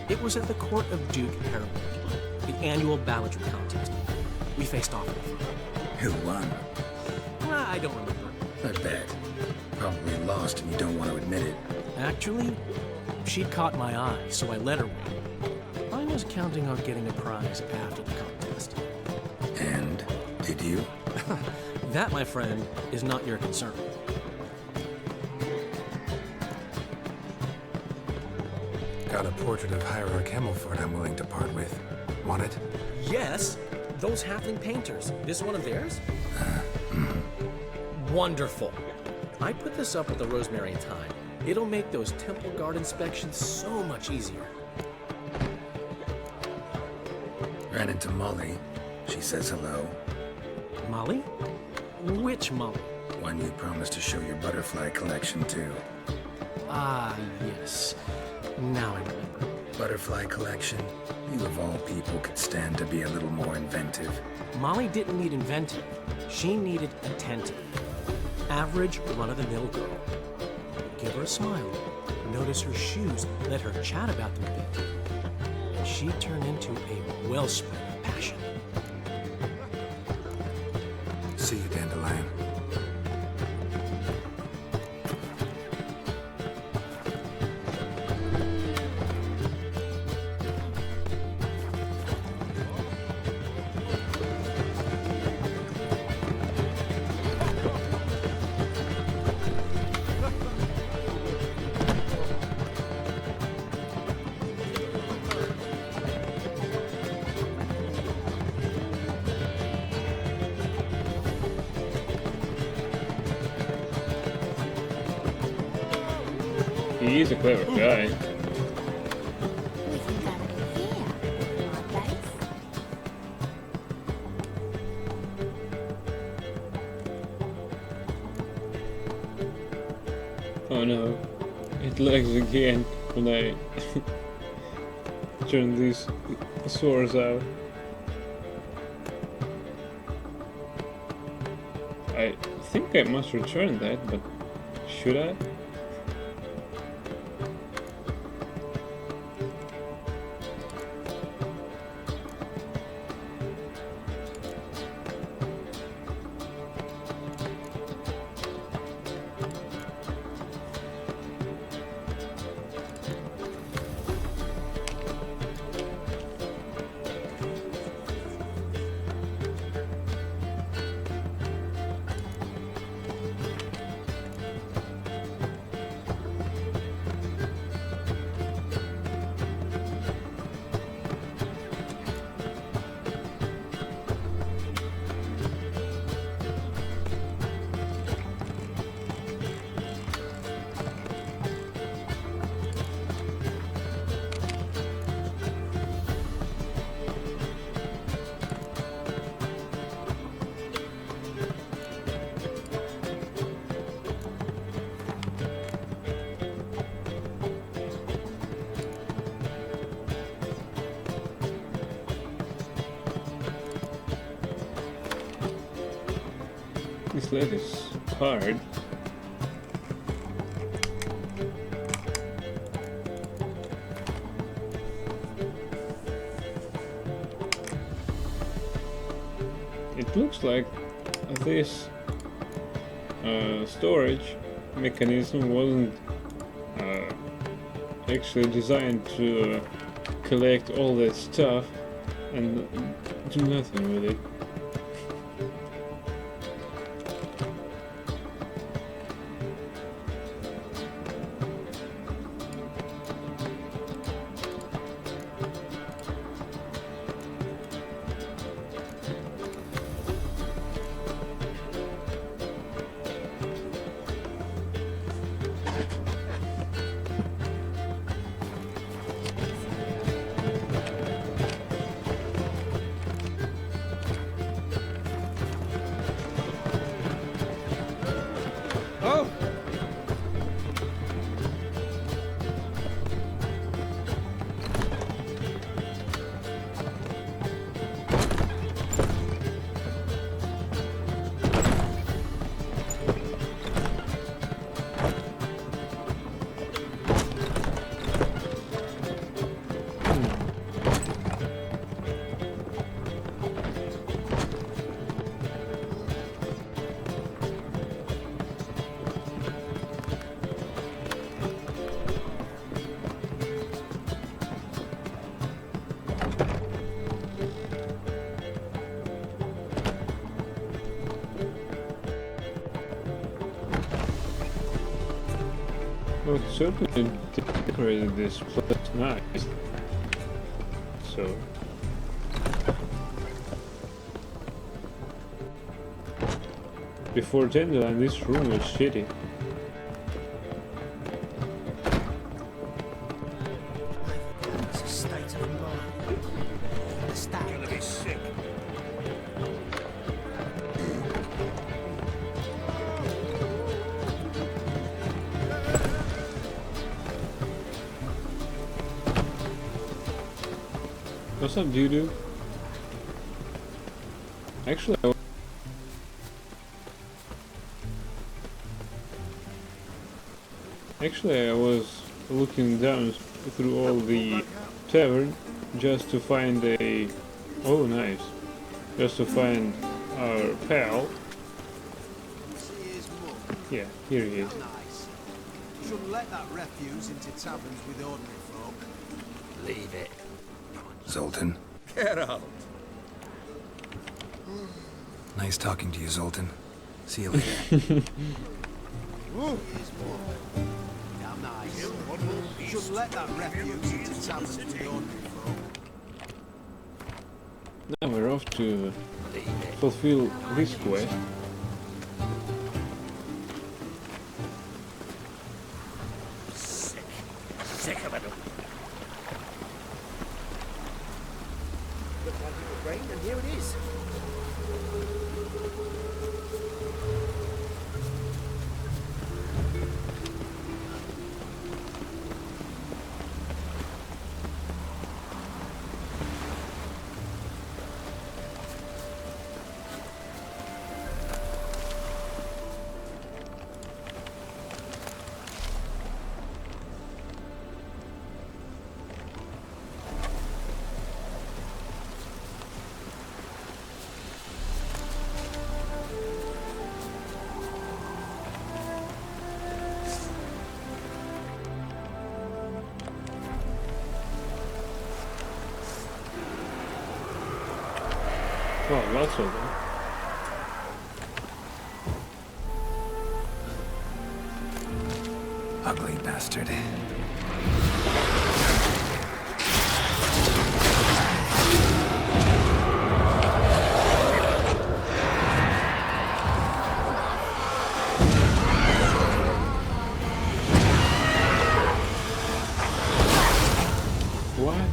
It was at the court of Duke Harold, the annual balladry contest. We faced off in the front. Who won? I don't remember. I bet. Probably lost and you don't want to admit it. Actually, she'd caught my eye, so I let her win. I was counting on getting a prize after the contest. And? Did you? That, my friend, is not your concern. Got a portrait of Hierarch Himmelford I'm willing to part with. Want it? Yes, those halfling painters. This one of theirs? Wonderful. I put this up with the Rosemary in time. It'll make those temple guard inspections so much easier. Ran into Molly. She says hello. Molly? Which Molly? One you promised to show your butterfly collection to. Ah, yes. Now I remember. Butterfly collection? You of all people could stand to be a little more inventive. Molly didn't need inventive. She needed attentive. Average, run-of-the-mill girl. Give her a smile. Notice her shoes. Let her chat about them a bit. And she'd turn into a wellspring of passion. See you, Dandelion. He's a clever guy. Oh no, it lags again when I turn these swords out. I think I must return that, but should I? sled is hard. It looks like this storage mechanism wasn't actually designed to collect all that stuff and do nothing with it. Oh! Well, it certainly decorated this place nice. So before Dandelion, this room was shitty. It's a state of mind. Understand? You're gonna be sick. What's up, dude? Actually, I was looking down through all the tavern just to find a... Oh, nice. Just to find our pal. Yeah, here he is. Nice. Shouldn't let that refuse into taverns with ordinary folk. Leave it. Zoltan. Get out. Nice talking to you, Zoltan. See you later. Damn nice. Shouldn't let that refuse into taverns with ordinary folk. Now we're off to fulfill this quest. Sick of it. Looked like it would rain, and here it is. Wow, lots of them. Ugly bastard. What?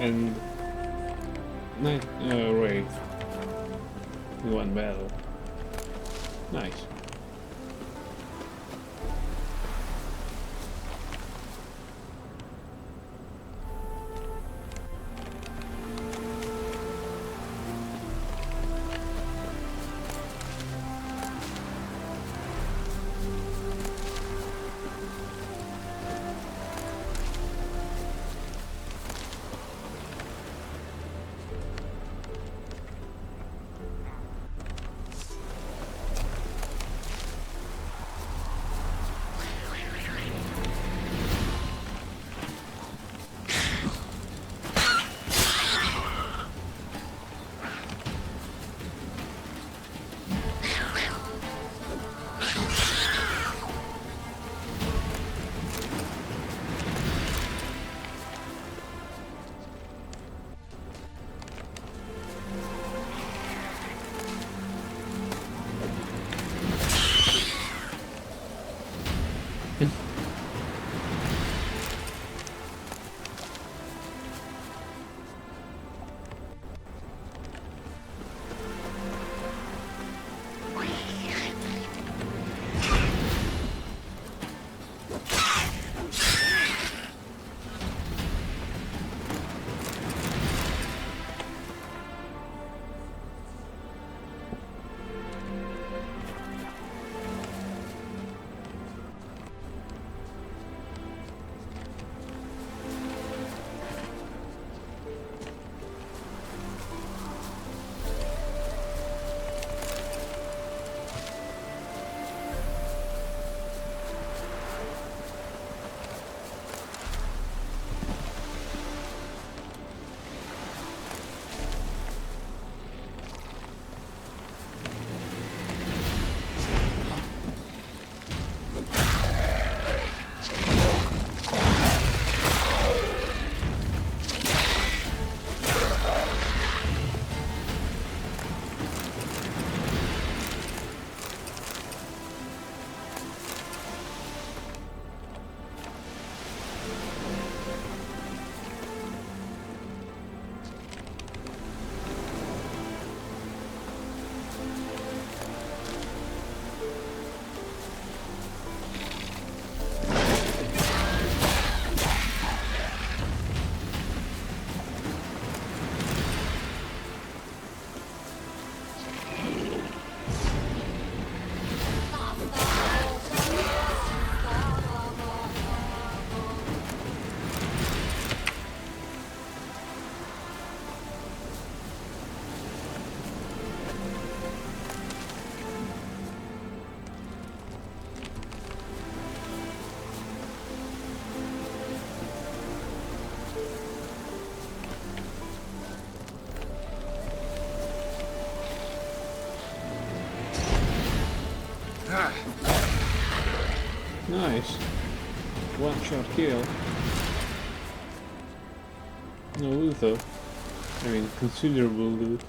and Night Wraith in one battle. Nice. Nice. One shot kill. No loot though. I mean, considerable loot.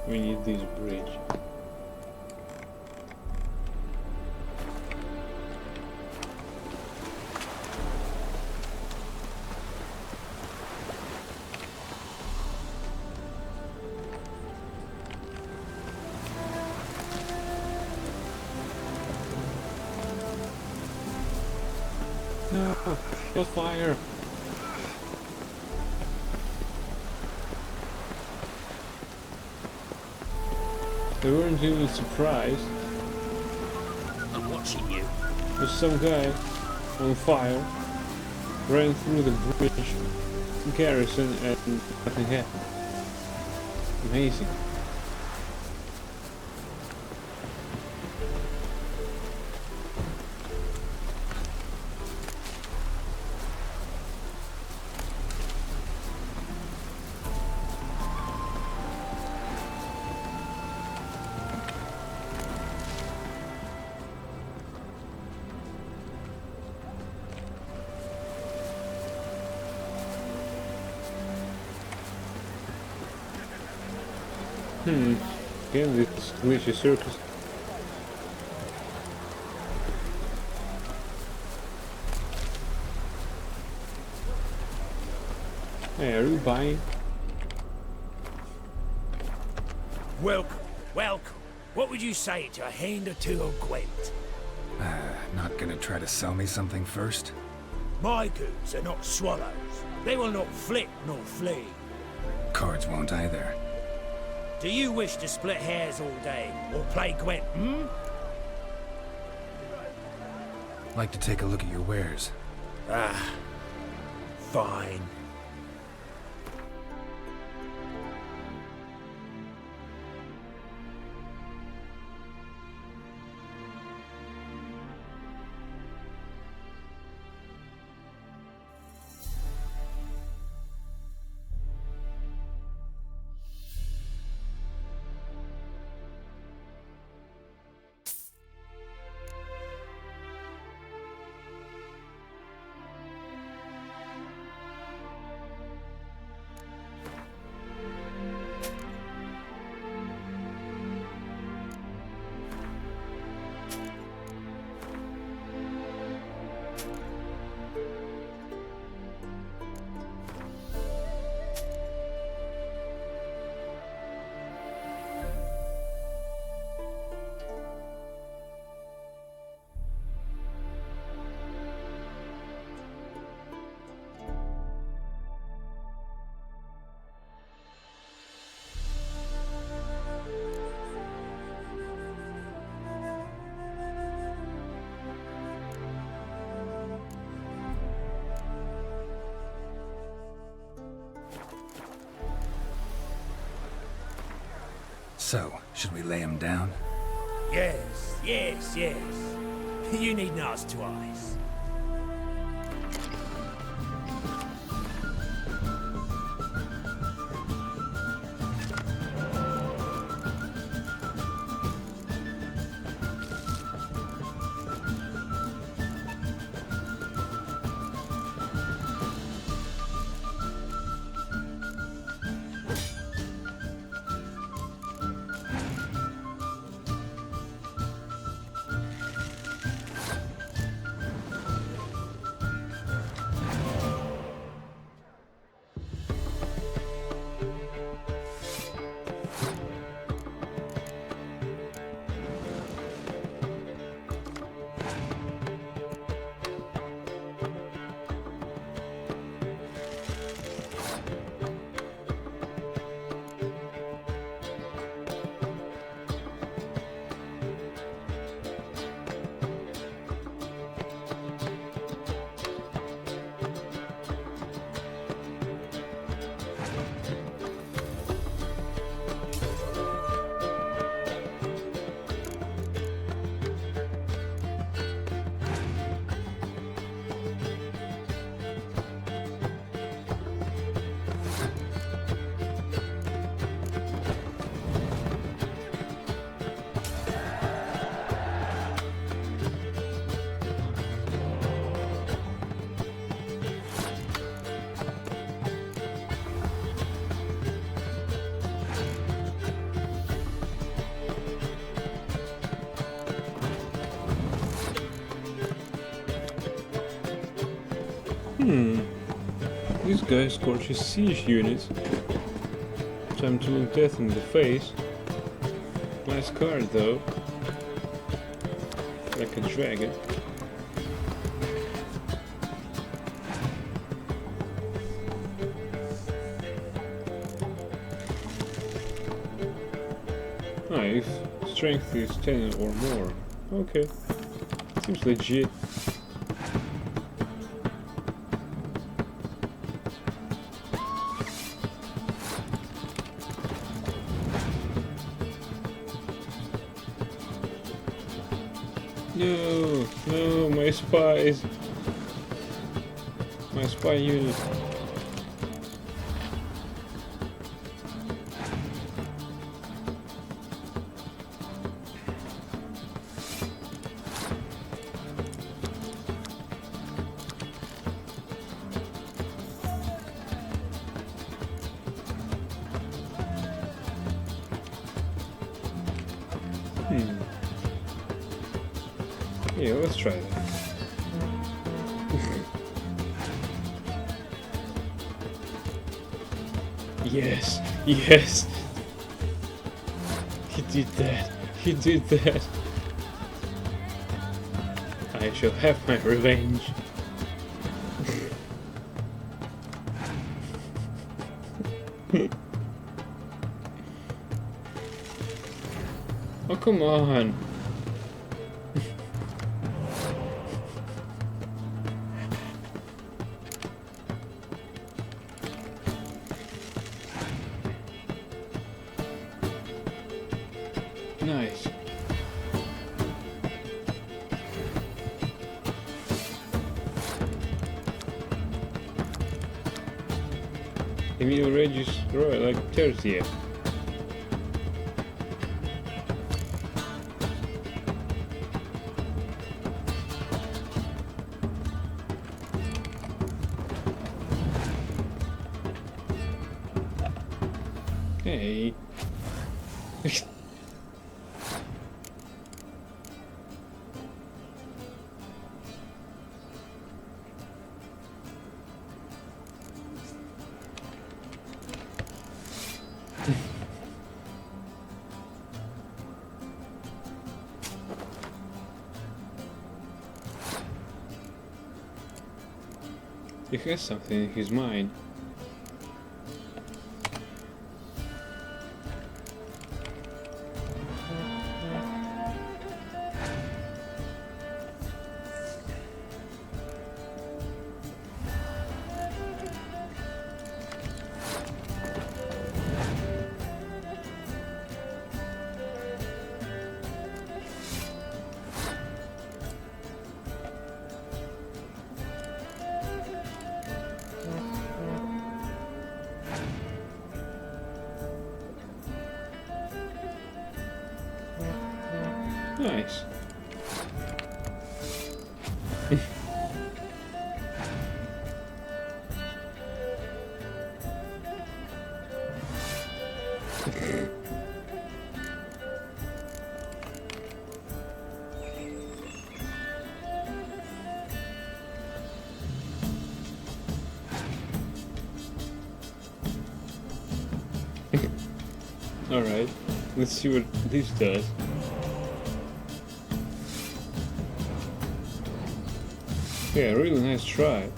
We need this bridge. No, the fire! They weren't even surprised. I'm watching you. There's some guy on fire ran through the bridge garrison and nothing happened. Amazing. Again, this delicious circus. Hey, are you buying? Welcome, welcome. What would you say to a hand or two of Gwent? Not gonna try to sell me something first? My goods are not swallows. They will not flit nor flee. Cards won't either. Do you wish to split hairs all day, or play Gwent, Like to take a look at your wares. Ah, fine. So, should we lay him down? Yes, yes, yes. You needn't ask twice. This guy scorches siege units. Time to look death in the face. Nice card though. Like a dragon. Nice. Strength is 10 or more. Okay. Seems legit. No, no, my spies. My spy unit. Yeah, let's try that. Yes, yes. He did that. He did that. I shall have my revenge. Oh, come on. Nice. Emilio Regis Roy like Tertia. Hey. He has something in his mind. Nice. Alright, let's see what this does. Yeah, really nice try.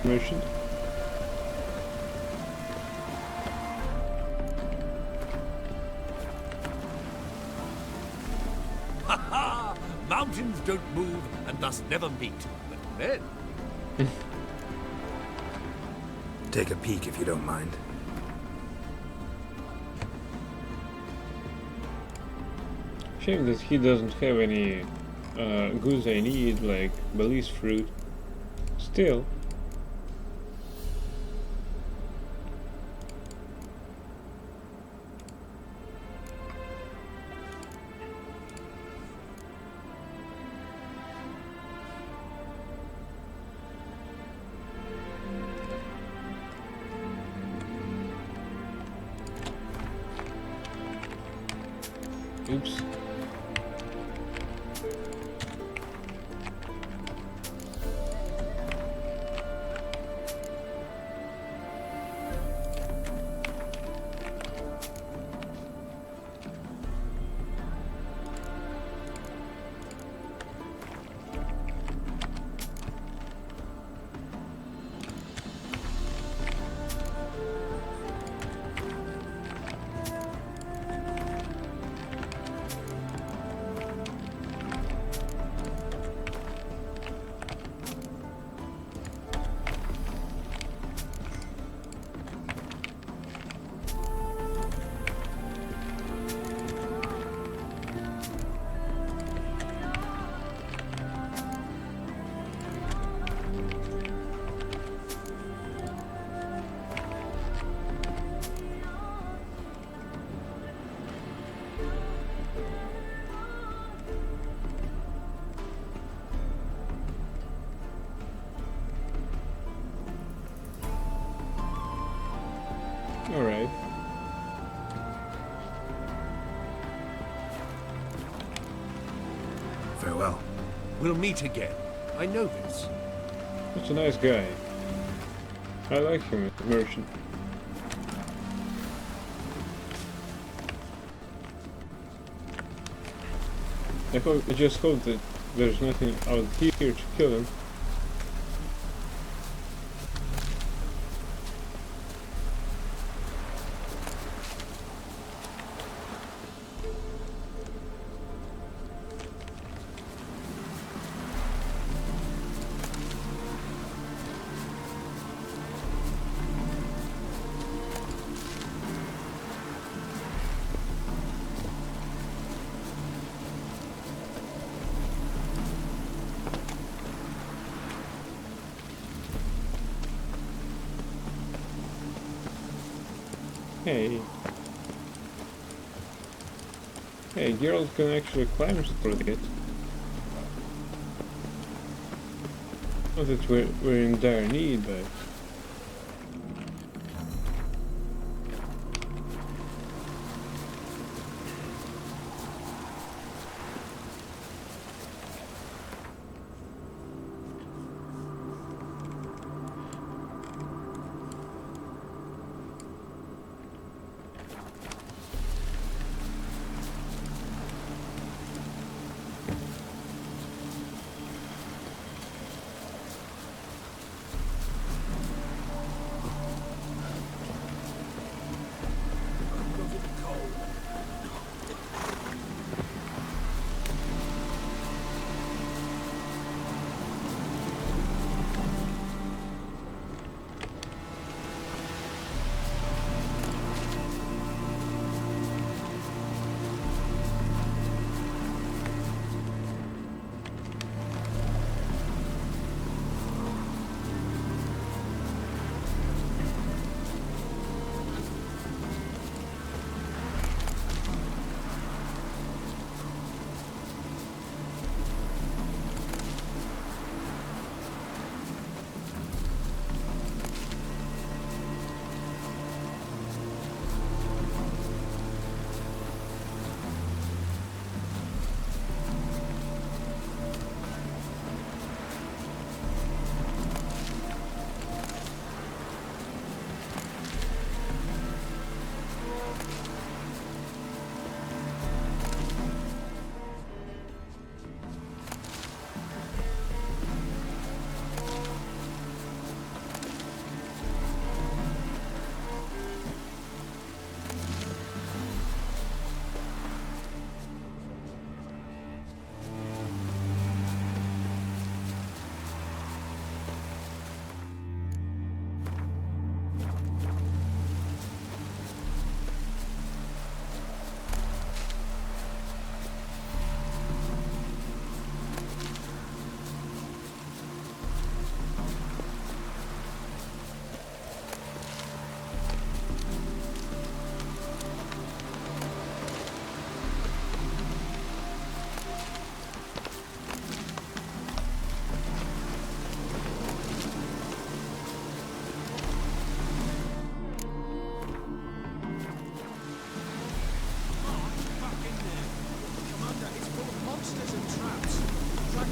Mission. Ha ha! Mountains don't move and thus never meet, but men. Take a peek if you don't mind. Shame that he doesn't have any goods I need, like Belize fruit. Still. Oops. Alright. Farewell. We'll meet again. I know this. That's a nice guy. I like him as a merchant. I just hope that there's nothing out here to kill him. Hey. Hey, Geralt can actually climb through it. Not that we're in dire need, but...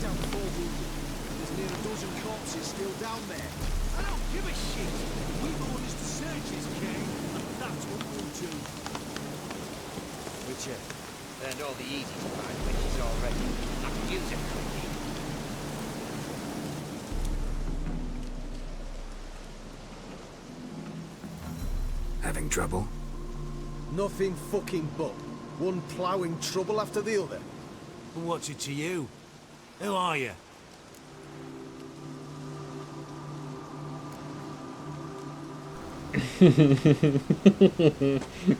down 4 wounded. There's near a dozen corpses still down there. I don't give a shit. We've orders to search his king, and that's what we'll do. Witcher, learned all the easy to find witches already. I could use a quickie. Having trouble? Nothing fucking but. One ploughing trouble after the other. What's it to you? Who are you?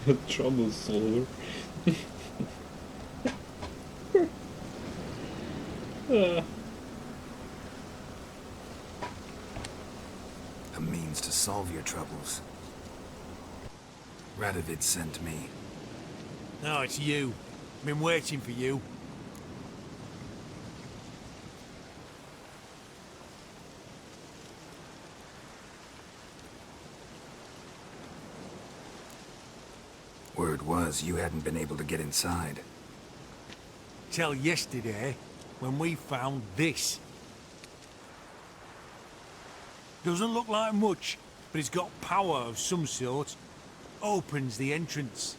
A trouble solver. A means to solve your troubles. Radovid sent me. No, it's you. Been waiting for you. Word was you hadn't been able to get inside. Till yesterday, when we found this. Doesn't look like much, but it's got power of some sort. Opens the entrance.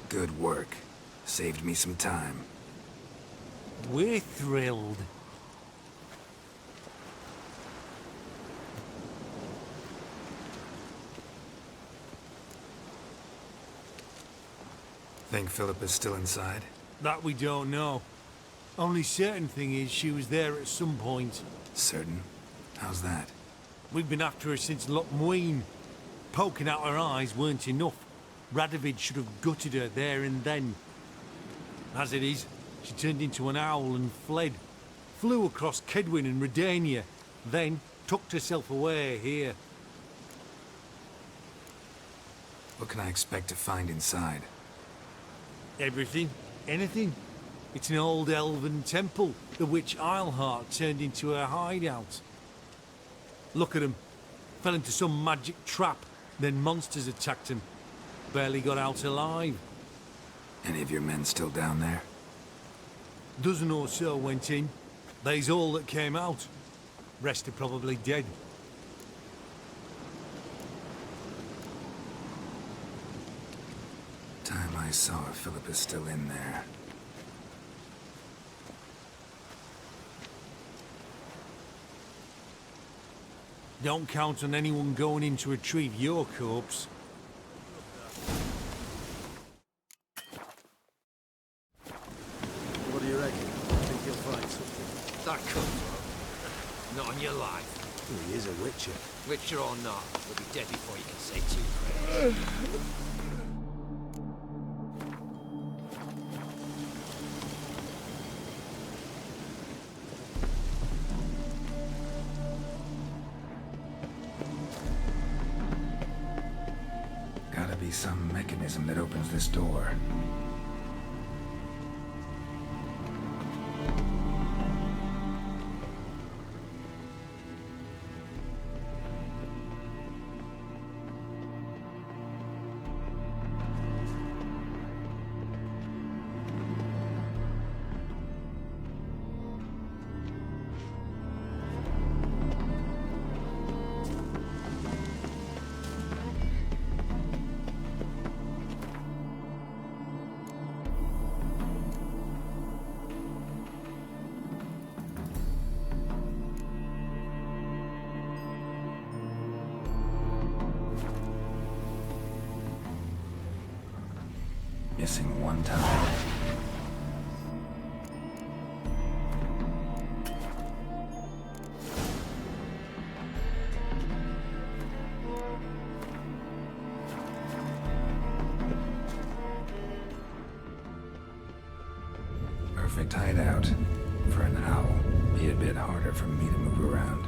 Good work. Saved me some time. We're thrilled. Think Philippa's still inside? That we don't know. Only certain thing is she was there at some point. Certain? How's that? We've been after her since Lochmuin. Poking out her eyes weren't enough. Radovid should have gutted her there and then. As it is, she turned into an owl and fled. Flew across Kedwin and Redania, then tucked herself away here. What can I expect to find inside? Everything. Anything. It's an old elven temple, the witch Eilhart turned into her hideout. Look at him. Fell into some magic trap, then monsters attacked him. Barely got out alive. Any of your men still down there? Dozen or so went in. They's all that came out. Rest are probably dead. Time I saw her, Philippa's still in there. Don't count on anyone going in to retrieve your corpse. What do you reckon? Think you'll find something? That could. Not on your life. He is a witcher. Witcher or not, we'll be dead before you can say 2 prayers. Gotta be some mechanism that opens this door. Missing one time. Perfect hideout. For an owl. Be a bit harder for me to move around.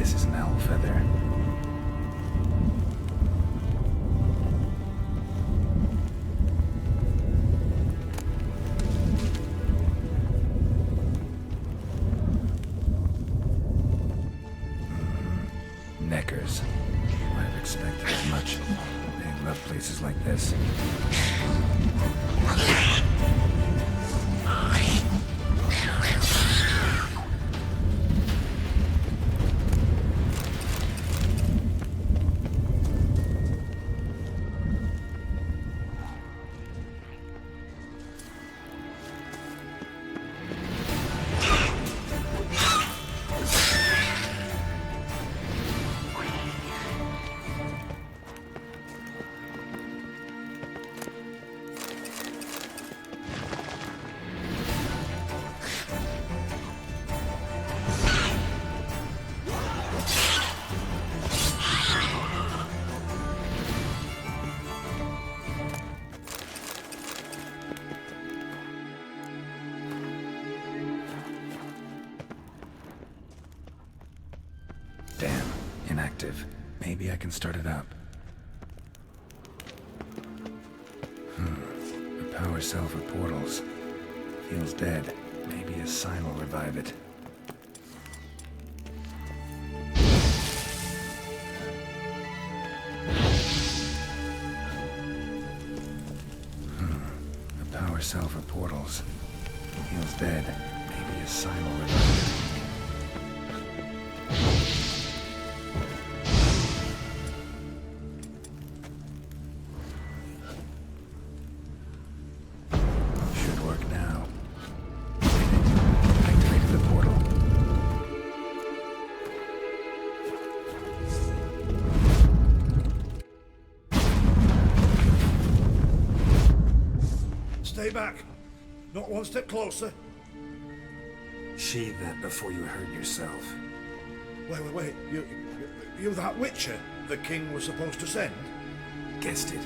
This is an owl feather. Neckers. Might have expected as much. They love places like this. Damn, inactive. Maybe I can start it up. The power cell for portals. Feels dead. Maybe a sign will revive it. The power cell for portals. Feels dead. Maybe a sign will revive it. Stay back. Not one step closer. Sheathe that before you hurt yourself. Wait. You that Witcher the king was supposed to send? Guessed it.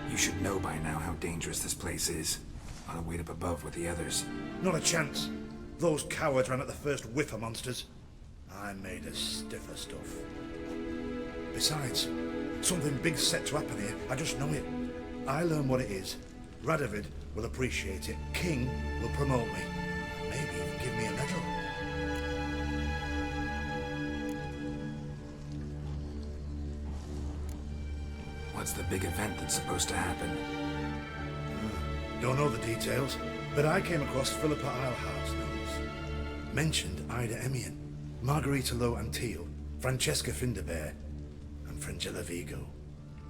You should know by now how dangerous this place is. Ought to wait up above with the others. Not a chance. Those cowards ran at the first whiff of monsters. I made a stiffer stuff. Besides, something big's set to happen here. I just know it. I learn what it is. Radovid will appreciate it. King will promote me. Maybe even give me a medal. What's the big event that's supposed to happen? Don't know the details, but I came across Philippa Eilhart's notes. Mentioned Ida Emian, Margarita Lo Antille, Francesca Finderbear, and Frangella Vigo.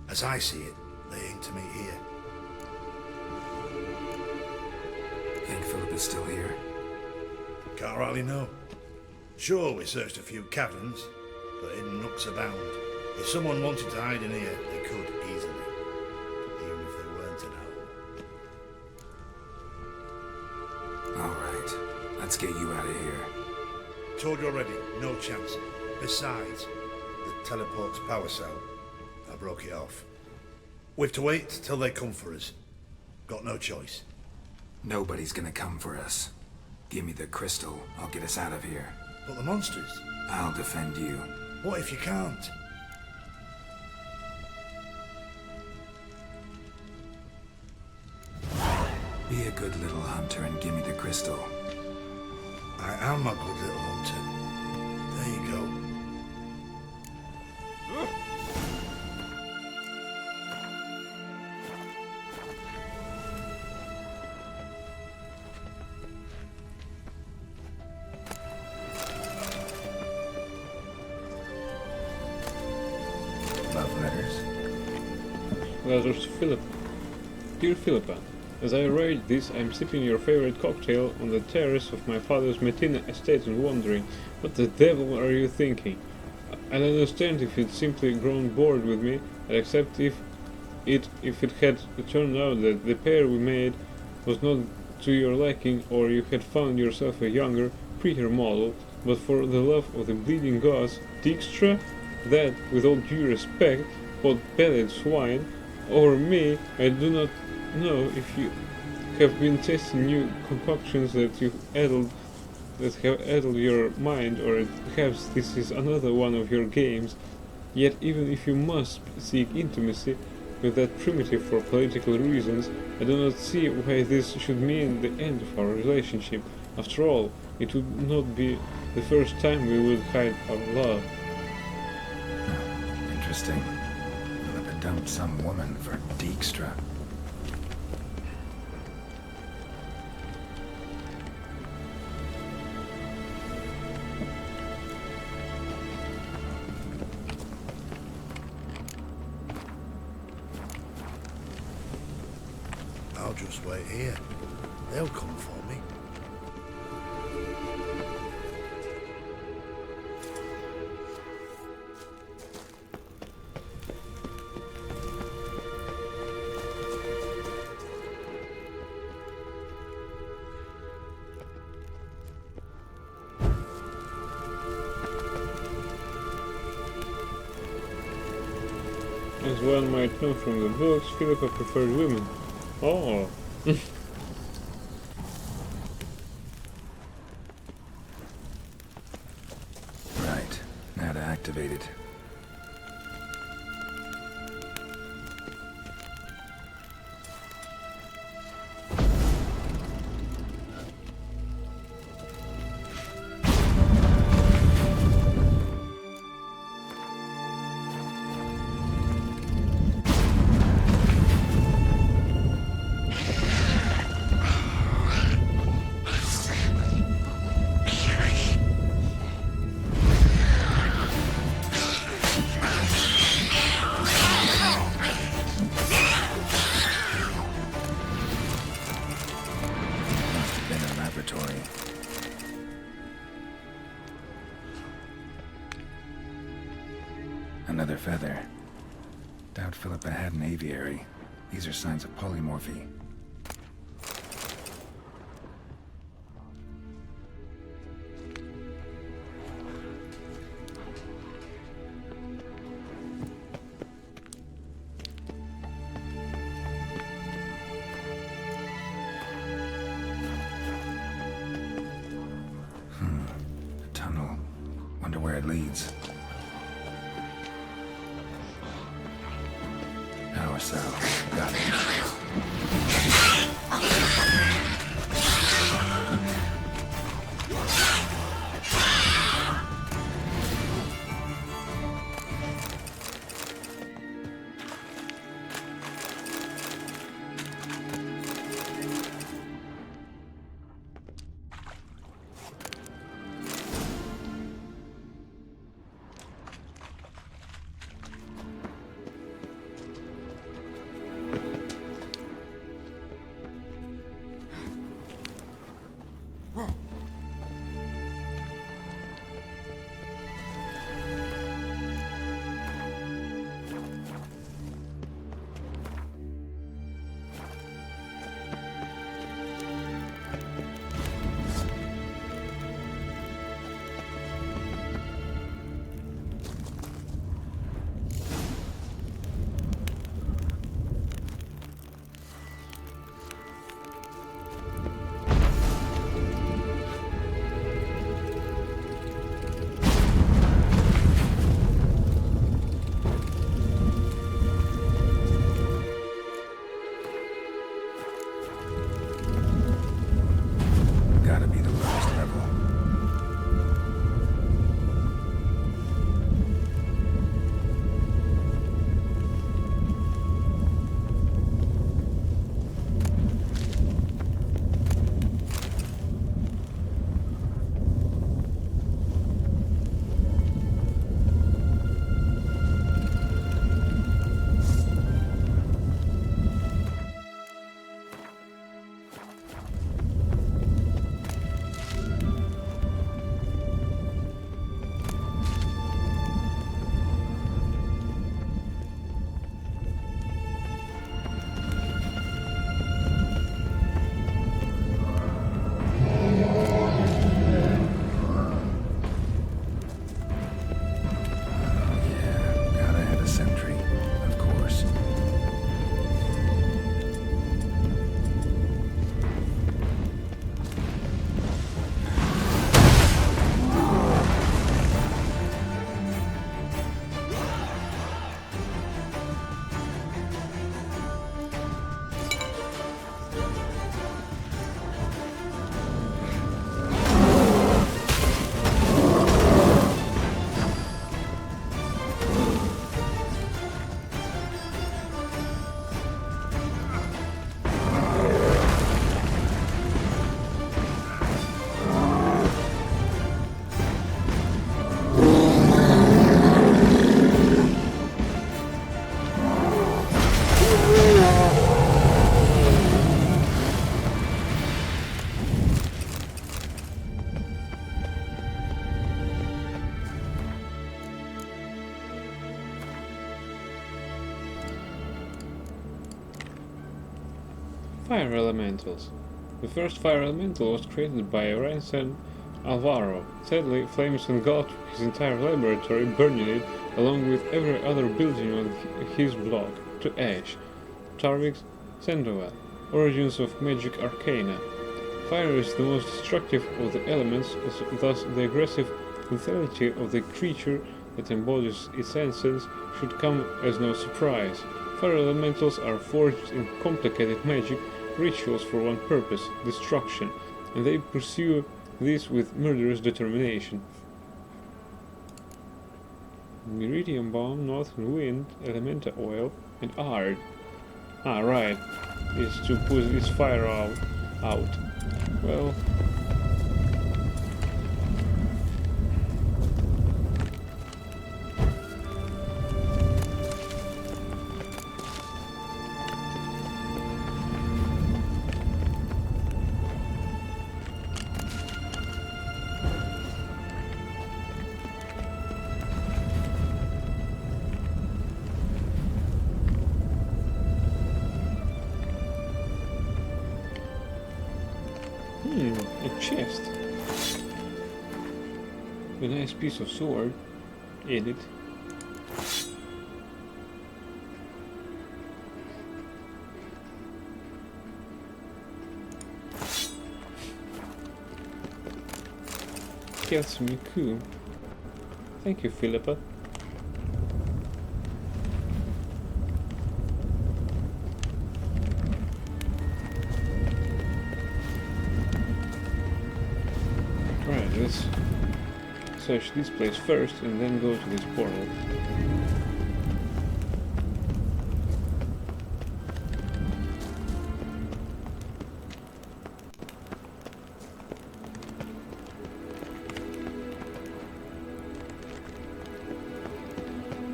As I see it, they aim to meet here. Think Philip is still here? Can't rightly know. Sure, we searched a few caverns, but hidden nooks abound. If someone wanted to hide in here, they could easily. Even if they weren't an owl. Alright, let's get you out of here. Told you already, no chance. Besides, the teleport's power cell, I broke it off. We've to wait till they come for us. Got no choice. Nobody's gonna come for us. Give me the crystal, I'll get us out of here. But the monsters? I'll defend you. What if you can't? Be a good little hunter and give me the crystal. I am a good little hunter. There you go. Love letters. Letters to Philippa. Dear Philippa, as I write this, I'm sipping your favorite cocktail on the terrace of my father's Metina estate and wondering, what the devil are you thinking? I'd understand if you'd simply grown bored with me, I'd accept if it had turned out that the pair we made was not to your liking, or you had found yourself a younger, prettier model, but for the love of the bleeding gods, Dijkstra, that, with all due respect, pot-bellied swine, or me, I do not know if you have been tasting new concoctions that you've addled that have addled your mind, or perhaps this is another one of your games. Yet even if you must seek intimacy with that primitive for political reasons, I do not see why this should mean the end of our relationship. After all, it would not be the first time we would hide our love. Interesting. Philippa dumped some woman for Dijkstra. I'll just wait here. They'll come for me. As one might know from the books, Philippa preferred women. Oh. Right. Now to activate it. Another feather. Doubt Philippa had an aviary. These are signs of polymorphy. A tunnel. Wonder where it leads. Power cell. Got it. Fire elementals. The first fire elemental was created by Ransan Alvaro. Sadly, flames engulfed his entire laboratory, burning it, along with every other building on his block, to ash. Tarvix Sandoval. Origins of Magic Arcana. Fire is the most destructive of the elements, thus the aggressive lethality of the creature that embodies its essence should come as no surprise. Fire elementals are forged in complicated magic rituals for one purpose, destruction, and they pursue this with murderous determination. Meridian Bomb, Northern Wind, Elemental Oil, and Ard. Ah, right. Is to put this fire out. Well... a chest. A nice piece of sword in it. Kelsumiku. Thank you, Philippa. Let's search this place first and then go to this portal.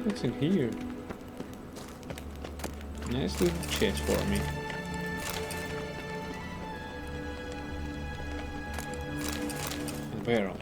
What's in here? Nice little chest for me. Barrel.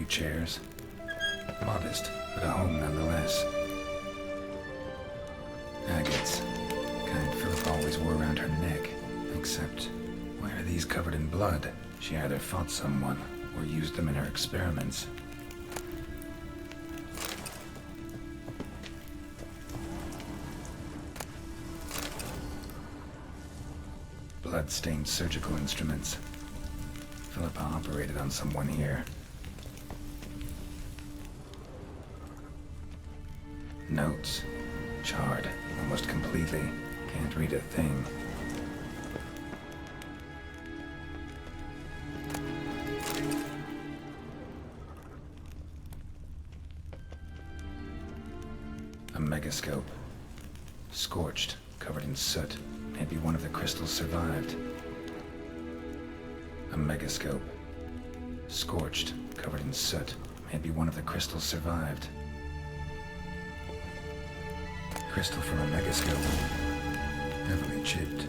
Chairs. Modest, but a home nonetheless. Agates. Kind Philip always wore around her neck. Except, why are these covered in blood? She either fought someone, or used them in her experiments. Blood-stained surgical instruments. Philippa operated on someone here. Notes. Charred, almost completely. Can't read a thing. A megascope. Scorched, covered in soot. Maybe one of the crystals survived. A megascope. Scorched, covered in soot. Maybe one of the crystals survived. Crystal from a megascope. Heavily chipped.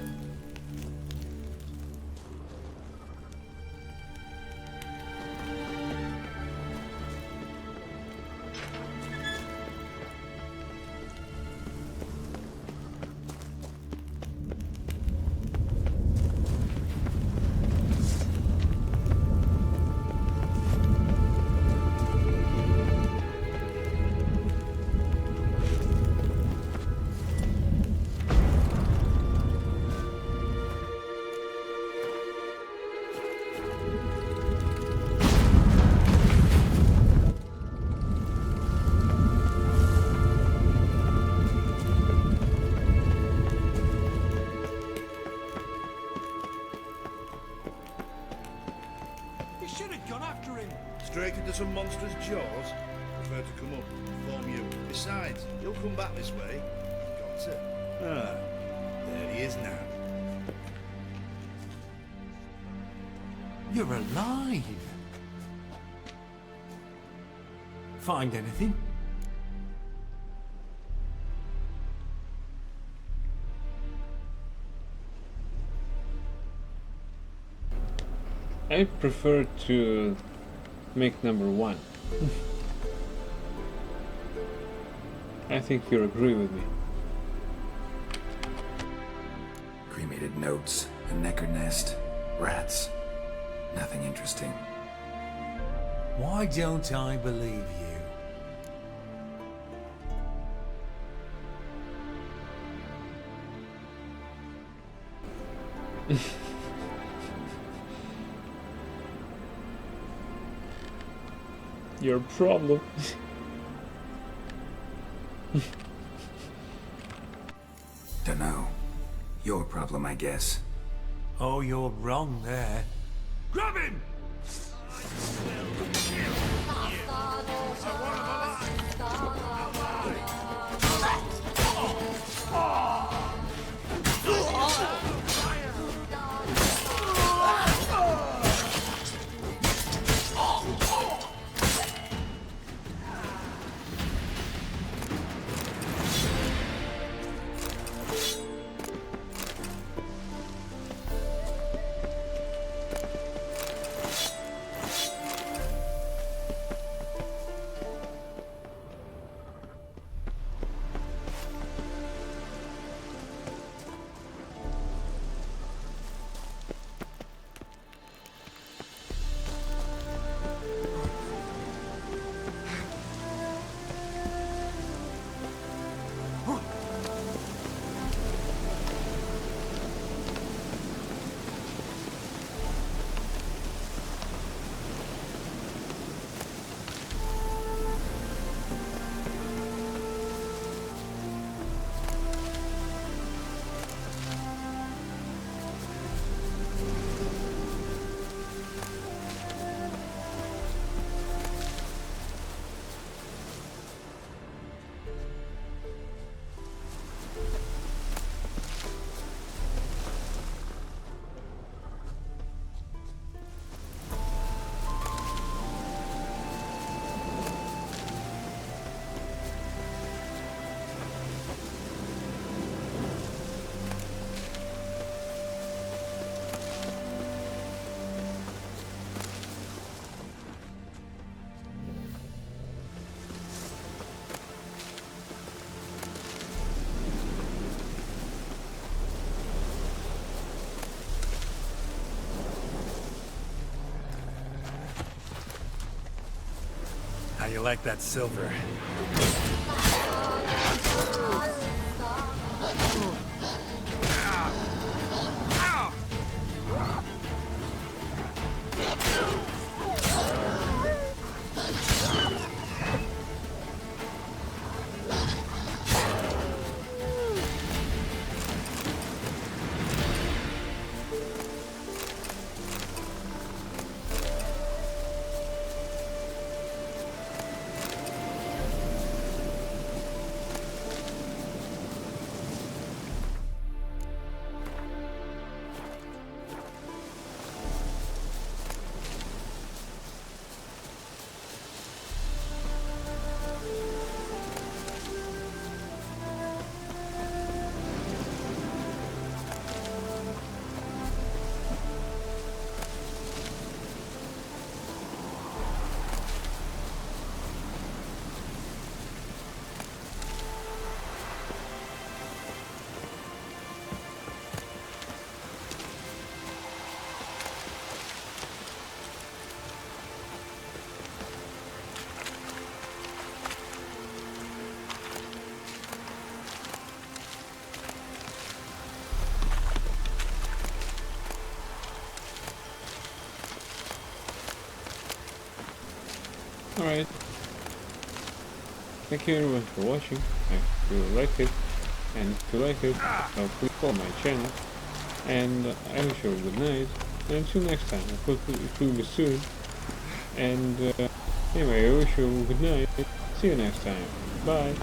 straight into some monster's jaws? Prefer to come up and form you. Besides, you'll come back this way. You've got to. Ah, there he is now. You're alive. Find anything? I prefer to make number 1. I think you agree with me. Cremated notes, a necker nest, rats. Nothing interesting. Why don't I believe you? Your problem. Dunno. Your problem, I guess. Oh, you're wrong there. Grab him! How you like that silver? Alright. Thank you everyone for watching. If you liked it, and if you like it, please follow my channel. And I wish you a good night. And until next time, I hope it will be soon. And anyway, I wish you a good night. See you next time. Bye.